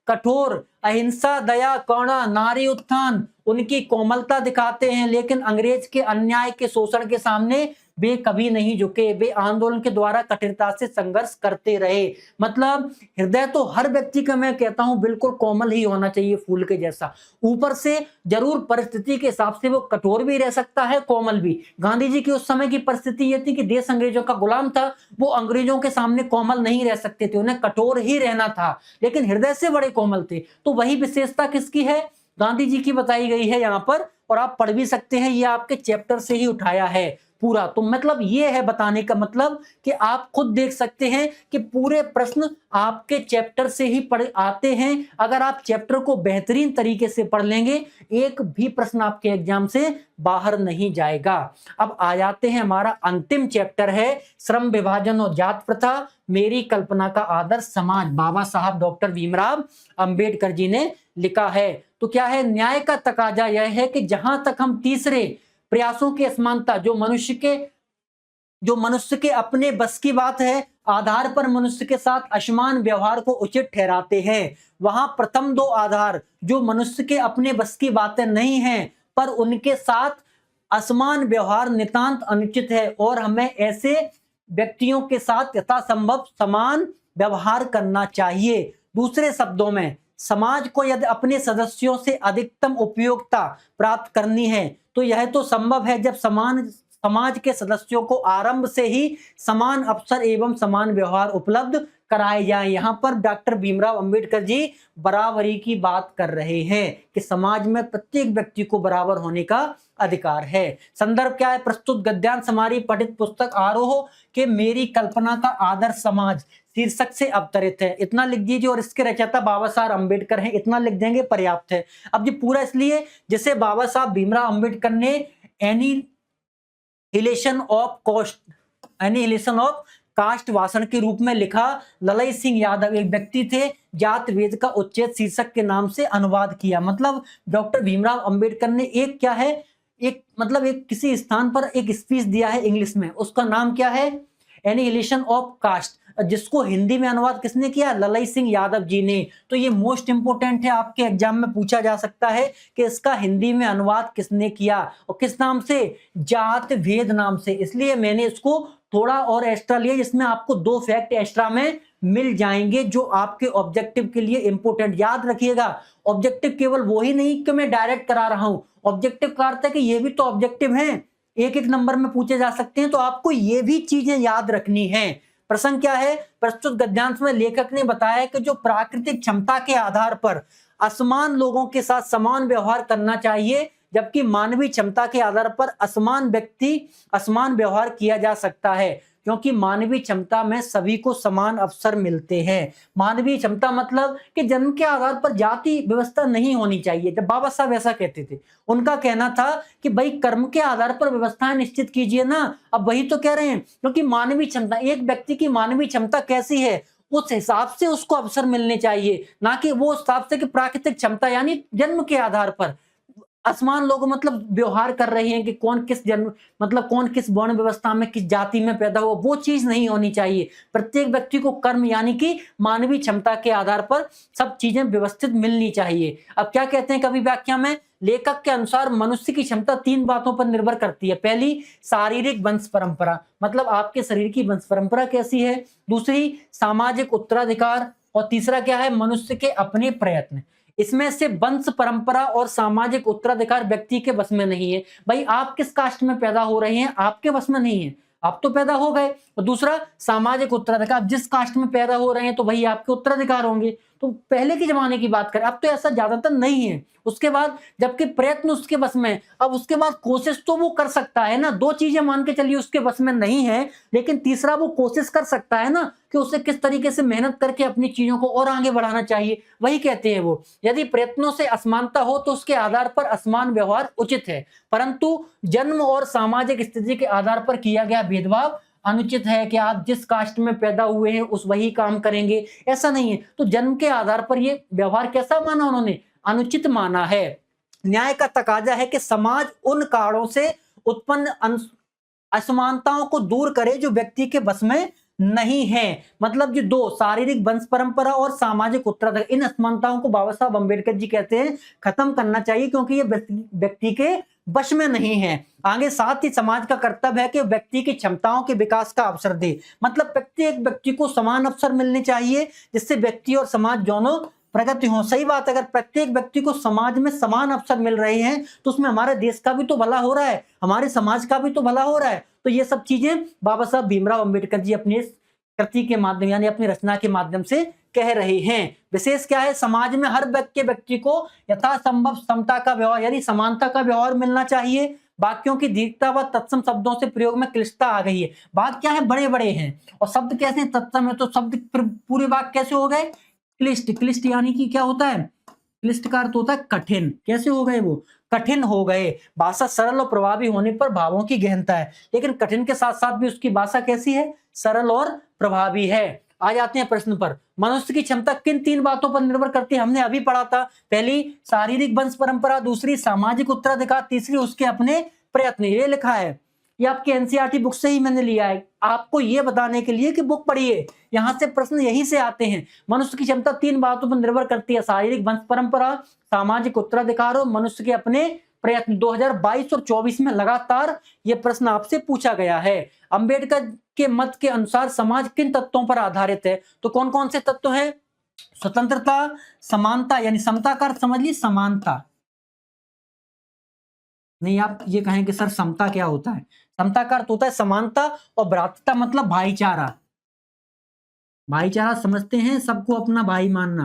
Speaker 1: कठोर। अहिंसा, दया, करुणा, नारी उत्थान उनकी कोमलता दिखाते हैं, लेकिन अंग्रेज के अन्याय के शोषण के सामने वे कभी नहीं झुके। वे आंदोलन के द्वारा कठिनता से संघर्ष करते रहे। मतलब हृदय तो हर व्यक्ति का, मैं कहता हूं, बिल्कुल कोमल ही होना चाहिए, फूल के जैसा। ऊपर से जरूर परिस्थिति के हिसाब से वो कठोर भी रह सकता है, कोमल भी। गांधी जी की उस समय की परिस्थिति ये थी कि देश अंग्रेजों का गुलाम था, वो अंग्रेजों के सामने कोमल नहीं रह सकते थे, उन्हें कठोर ही रहना था, लेकिन हृदय से बड़े कोमल थे। तो वही विशेषता किसकी है? गांधी जी की बताई गई है यहाँ पर, और आप पढ़ भी सकते हैं, ये आपके चैप्टर से ही उठाया है पूरा। तो मतलब ये है बताने का मतलब कि आप खुद देख सकते हैं कि पूरे प्रश्न आपके चैप्टर से ही पढ़ आते हैं। अगर आप चैप्टर को बेहतरीन तरीके से पढ़ लेंगे, एक भी प्रश्न आपके एग्जाम से बाहर नहीं जाएगा। अब आ जाते हैं, हमारा अंतिम चैप्टर है श्रम विभाजन और जात प्रथा, मेरी कल्पना का आदर्श समाज। बाबा साहब डॉक्टर भीमराव अंबेडकर जी ने लिखा है। तो क्या है? न्याय का तकाजा यह है कि जहां तक हम तीसरे प्रयासों की असमानता, जो मनुष्य के अपने बस की बात है, आधार पर मनुष्य के साथ असमान व्यवहार को उचित ठहराते हैं, वहां प्रथम 2 आधार जो मनुष्य के अपने बस की बातें नहीं हैं, पर उनके साथ असमान व्यवहार नितांत अनुचित है, और हमें ऐसे व्यक्तियों के साथ यथासंभव समान व्यवहार करना चाहिए। दूसरे शब्दों में, समाज को यदि अपने सदस्यों से अधिकतम उपयोगिता प्राप्त करनी है तो यह तो संभव है जब समाज के सदस्यों को आरंभ से ही समान अवसर एवं समान व्यवहार उपलब्ध कराए जाए। यहाँ पर डॉक्टर भीमराव अंबेडकर जी बराबरी की बात कर रहे हैं कि समाज में प्रत्येक व्यक्ति को बराबर होने का अधिकार है। संदर्भ क्या है? प्रस्तुत गद्यांश हमारी पठित पुस्तक आरोह के मेरी कल्पना का आदर्श समाज शीर्षक से अवतरित है। इतना लिख दीजिए, और इसके रचयिता बाबा साहब अंबेडकर हैं, इतना लिख देंगे पर्याप्त है। अब ये पूरा इसलिए जैसे बाबा साहब भीमराव अंबेडकर ने एनिहिलेशन ऑफ कास्ट भाषण के रूप में लिखा। ललई सिंह यादव एक व्यक्ति थे, जात वेद का उच्छेद शीर्षक के नाम से अनुवाद किया। मतलब डॉक्टर भीमराव अंबेडकर ने एक क्या है, एक मतलब एक किसी स्थान पर एक स्पीच दिया है इंग्लिश में, उसका नाम क्या है? एनिहिलेशन ऑफ कास्ट, जिसको हिंदी में अनुवाद किसने किया? ललई सिंह यादव जी ने। तो ये मोस्ट इंपोर्टेंट है, आपके एग्जाम में पूछा जा सकता है कि इसका हिंदी में अनुवाद किसने किया और किस नाम से? जात भेद नाम से। इसलिए मैंने इसको थोड़ा और एक्स्ट्रा लिया, जिसमें आपको 2 फैक्ट एक्स्ट्रा में मिल जाएंगे जो आपके ऑब्जेक्टिव के लिए इंपोर्टेंट। याद रखिएगा, ऑब्जेक्टिव केवल वो ही नहीं कि मैं डायरेक्ट करा रहा हूं, ऑब्जेक्टिव का अर्थ है कि ये भी तो ऑब्जेक्टिव हैं, एक एक नंबर में पूछे जा सकते हैं, तो आपको ये भी चीजें याद रखनी है। प्रसंग क्या है? प्रस्तुत गद्यांश में लेखक ने बताया कि जो प्राकृतिक क्षमता के आधार पर असमान लोगों के साथ समान व्यवहार करना चाहिए, जबकि मानवीय क्षमता के आधार पर असमान व्यवहार किया जा सकता है, क्योंकि मानवीय क्षमता में सभी को समान अवसर मिलते हैं। मानवीय क्षमता मतलब कि जन्म के आधार पर जाति व्यवस्था नहीं होनी चाहिए। जब बाबा साहब ऐसा कहते थे, उनका कहना था कि भाई कर्म के आधार पर व्यवस्थाएं निश्चित कीजिए ना। अब वही तो कह रहे हैं, क्योंकि मानवीय क्षमता, एक व्यक्ति की मानवीय क्षमता कैसी है उस हिसाब से उसको अवसर मिलने चाहिए, ना कि वो हिसाब से कि प्राकृतिक क्षमता यानी जन्म के आधार पर असमान लोग मतलब व्यवहार कर रहे हैं कि कौन किस जन्म मतलब कौन किस वर्ण व्यवस्था में किस जाति में पैदा हुआ, वो चीज नहीं होनी चाहिए। प्रत्येक व्यक्ति को कर्म यानी कि मानवीय क्षमता के आधार पर सब चीजें व्यवस्थित मिलनी चाहिए। अब क्या कहते हैं कवि व्याख्या में? लेखक के अनुसार मनुष्य की क्षमता 3 बातों पर निर्भर करती है। पहली, शारीरिक वंश परंपरा, मतलब आपके शरीर की वंश परंपरा कैसी है। दूसरी, सामाजिक उत्तराधिकार, और तीसरा क्या है? मनुष्य के अपने प्रयत्न। इसमें से वंश परंपरा और सामाजिक उत्तराधिकार व्यक्ति के बस में नहीं है। भाई आप किस कास्ट में पैदा हो रहे हैं आपके बस में नहीं है, आप तो पैदा हो गए। और दूसरा, सामाजिक उत्तराधिकार, जिस कास्ट में पैदा हो रहे हैं तो वही आपके उत्तराधिकार होंगे। तो पहले के जमाने की बात करें, अब तो ऐसा ज्यादातर नहीं है। उसके बाद जबकि प्रयत्न उसके बस में, अब उसके बाद कोशिश तो वो कर सकता है ना। 2 चीजें मान के चलिए उसके बस में नहीं है, लेकिन तीसरा वो कोशिश कर सकता है ना कि उसे किस तरीके से मेहनत करके अपनी चीजों को और आगे बढ़ाना चाहिए। वही कहते हैं वो, यदि प्रयत्नों से असमानता हो तो उसके आधार पर असमान व्यवहार उचित है, परंतु जन्म और सामाजिक स्थिति के आधार पर किया गया भेदभाव अनुचित है कि आप जिस कास्ट में पैदा हुए हैं उस वही काम करेंगे, ऐसा नहीं है। तो जन्म के आधार पर ये व्यवहार कैसा माना उन्होंने? अनुचित माना है। न्याय का तकाजा है कि समाज उन कारणों से उत्पन्न असमानताओं को दूर करे जो व्यक्ति के बस में नहीं है। मतलब जो 2, शारीरिक वंश परंपरा और सामाजिक उत्तराधिकार, इन असमानताओं को बाबा साहब अम्बेडकर जी कहते हैं खत्म करना चाहिए, क्योंकि ये व्यक्ति के वश में नहीं है। आगे, साथ ही समाज का कर्तव्य है कि व्यक्ति की क्षमताओं के विकास का अवसर दे। मतलब प्रत्येक व्यक्ति को समान अवसर मिलने चाहिए, जिससे व्यक्ति और समाज दोनों प्रगति हो। सही बात, अगर प्रत्येक व्यक्ति को समाज में समान अवसर मिल रहे हैं तो उसमें हमारे देश का भी तो भला हो रहा है, हमारे समाज का भी तो भला हो रहा है। तो ये सब चीजें बाबा साहब भीमराव अंबेडकर जी अपनी कृति के माध्यम यानी अपनी रचना के माध्यम से कह रहे हैं। विशेष क्या है? समाज में हर व्यक्ति को यथासंभव समता का व्यवहार यानी समानता का व्यवहार मिलना चाहिए। वाक्यों की दीर्घता व तत्सम शब्दों से प्रयोग में क्लिष्टता आ गई है। वाक्य क्या है? बड़े बड़े हैं, और शब्द कैसे हैं? तत्सम है, तो शब्द पूरे वाक्य कैसे हो गए? क्लिष्ट। क्लिष्ट यानी कि क्या होता है? क्लिष्ट का अर्थ होता है कठिन। कैसे हो गए? वो कठिन हो गए। भाषा सरल और प्रभावी होने पर भावों की गहनता है, लेकिन कठिन के साथ साथ भी उसकी भाषा कैसी है? सरल और प्रभावी है। आ जाते हैं प्रश्न पर। मनुष्य की क्षमता किन 3 बातों पर निर्भर करती है? हमने अभी पढ़ा था। पहली, शारीरिक वंश परंपरा, दूसरी, सामाजिक उत्तराधिकार, तीसरी, उसके अपने प्रयत्न। ये लिखा है, ये आपके एनसीईआरटी बुक से ही मैंने लिया है, आपको ये बताने के लिए कि बुक पढ़िए, यहां से प्रश्न यही से आते हैं। मनुष्य की क्षमता 3 बातों पर निर्भर करती है, शारीरिक वंश परंपरा, सामाजिक उत्तराधिकार और मनुष्य के अपने प्रयत्न। 2022 और 24 में लगातार ये प्रश्न आपसे पूछा गया है। अंबेडकर के मत के अनुसार समाज किन तत्वों पर आधारित है? तो कौन कौन से तत्व हैं? स्वतंत्रता, समानता यानी समता का अर्थ समझ ली, समानता नहीं, आप ये कहें कि सर समता क्या होता है? समता का अर्थ होता है समानता, और भ्रातृता मतलब भाईचारा। भाईचारा समझते हैं, सबको अपना भाई मानना।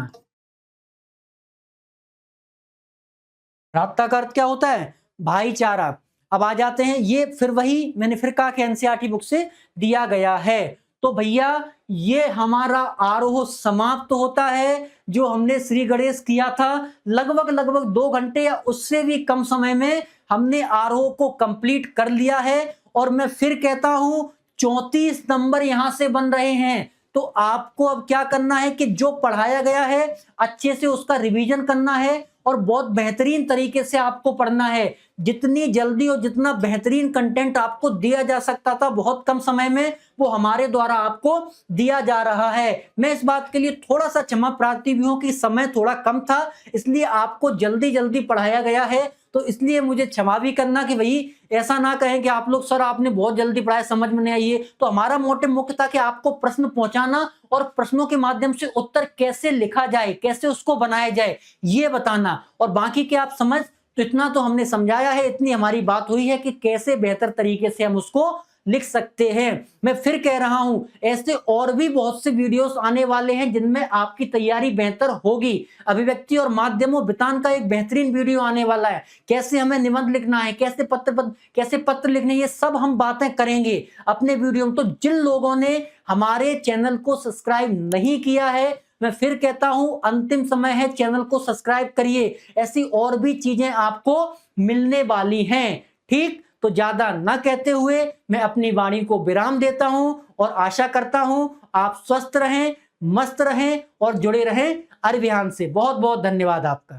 Speaker 1: भ्रातृता का अर्थ क्या होता है? भाईचारा। अब आ जाते हैं, ये फिर वही मैंने फिर कहा कि एनसीईआरटी बुक से दिया गया है। तो भैया ये हमारा आरोह समाप्त होता है, जो हमने श्री गणेश किया था। लगभग 2 घंटे या उससे भी कम समय में हमने आरोह को कंप्लीट कर लिया है। और मैं फिर कहता हूं 34 नंबर यहां से बन रहे हैं। तो आपको अब क्या करना है कि जो पढ़ाया गया है अच्छे से उसका रिवीजन करना है, और बहुत बेहतरीन तरीके से आपको पढ़ना है। जितनी जल्दी और जितना बेहतरीन कंटेंट आपको दिया जा सकता था बहुत कम समय में, वो हमारे द्वारा आपको दिया जा रहा है। मैं इस बात के लिए थोड़ा सा क्षमा प्रार्थी भी हूं कि समय थोड़ा कम था, इसलिए आपको जल्दी पढ़ाया गया है। तो इसलिए मुझे क्षमा भी करना कि भाई ऐसा ना कहें कि आप लोग सर आपने बहुत जल्दी पढ़ाया, समझ में नहीं आई है। तो हमारा मोटिव मुख्य था कि आपको प्रश्न पहुंचाना और प्रश्नों के माध्यम से उत्तर कैसे लिखा जाए, कैसे उसको बनाया जाए, ये बताना। और बाकी के आप समझ तो इतना तो हमने समझाया है, इतनी हमारी बात हुई है कि कैसे बेहतर तरीके से हम उसको लिख सकते हैं। मैं फिर कह रहा हूं, ऐसे और भी बहुत से वीडियोस आने वाले हैं जिनमें आपकी तैयारी बेहतर होगी। अभिव्यक्ति और माध्यमों वितान का एक बेहतरीन वीडियो आने वाला है, कैसे हमें निबंध लिखना है, कैसे पत्र लिखने, ये सब हम बातें करेंगे अपने वीडियो में। तो जिन लोगों ने हमारे चैनल को सब्सक्राइब नहीं किया है, मैं फिर कहता हूं अंतिम समय है, चैनल को सब्सक्राइब करिए, ऐसी और भी चीजें आपको मिलने वाली हैं। ठीक, तो ज्यादा ना कहते हुए मैं अपनी वाणी को विराम देता हूं और आशा करता हूं आप स्वस्थ रहें, मस्त रहें और जुड़े रहें अभियान से। बहुत बहुत धन्यवाद आपका।